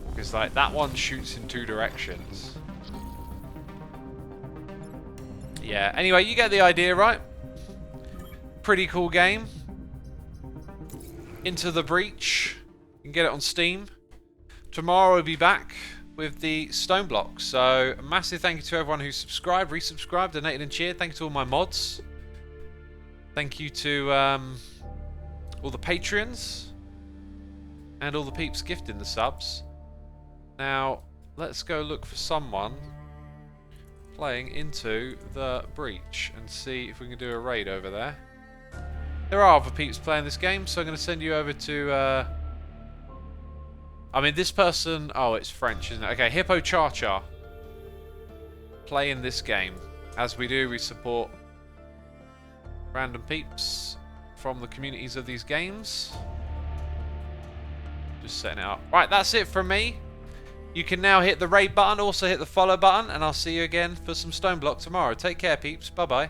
because like that one shoots in two directions. Yeah, anyway, you get the idea, right? Pretty cool game. Into the Breach. You can get it on Steam. Tomorrow we'll be back with the stone blocks. So a massive thank you to everyone who subscribed, resubscribed, donated and cheered. Thank you to all my mods. Thank you to all the Patreons. And all the peeps gifting the subs. Now, let's go look for someone playing into the breach and see if we can do a raid over there. There are other peeps playing this game, so I'm going to send you over to... I mean, this person... Oh, it's French, isn't it? Okay, Hippo Cha-Cha. Playing this game. As we do, we support random peeps from the communities of these games. Just setting it up. Right, that's it from me. You can now hit the raid button, also hit the follow button, and I'll see you again for some stone block tomorrow. Take care, peeps. Bye-bye.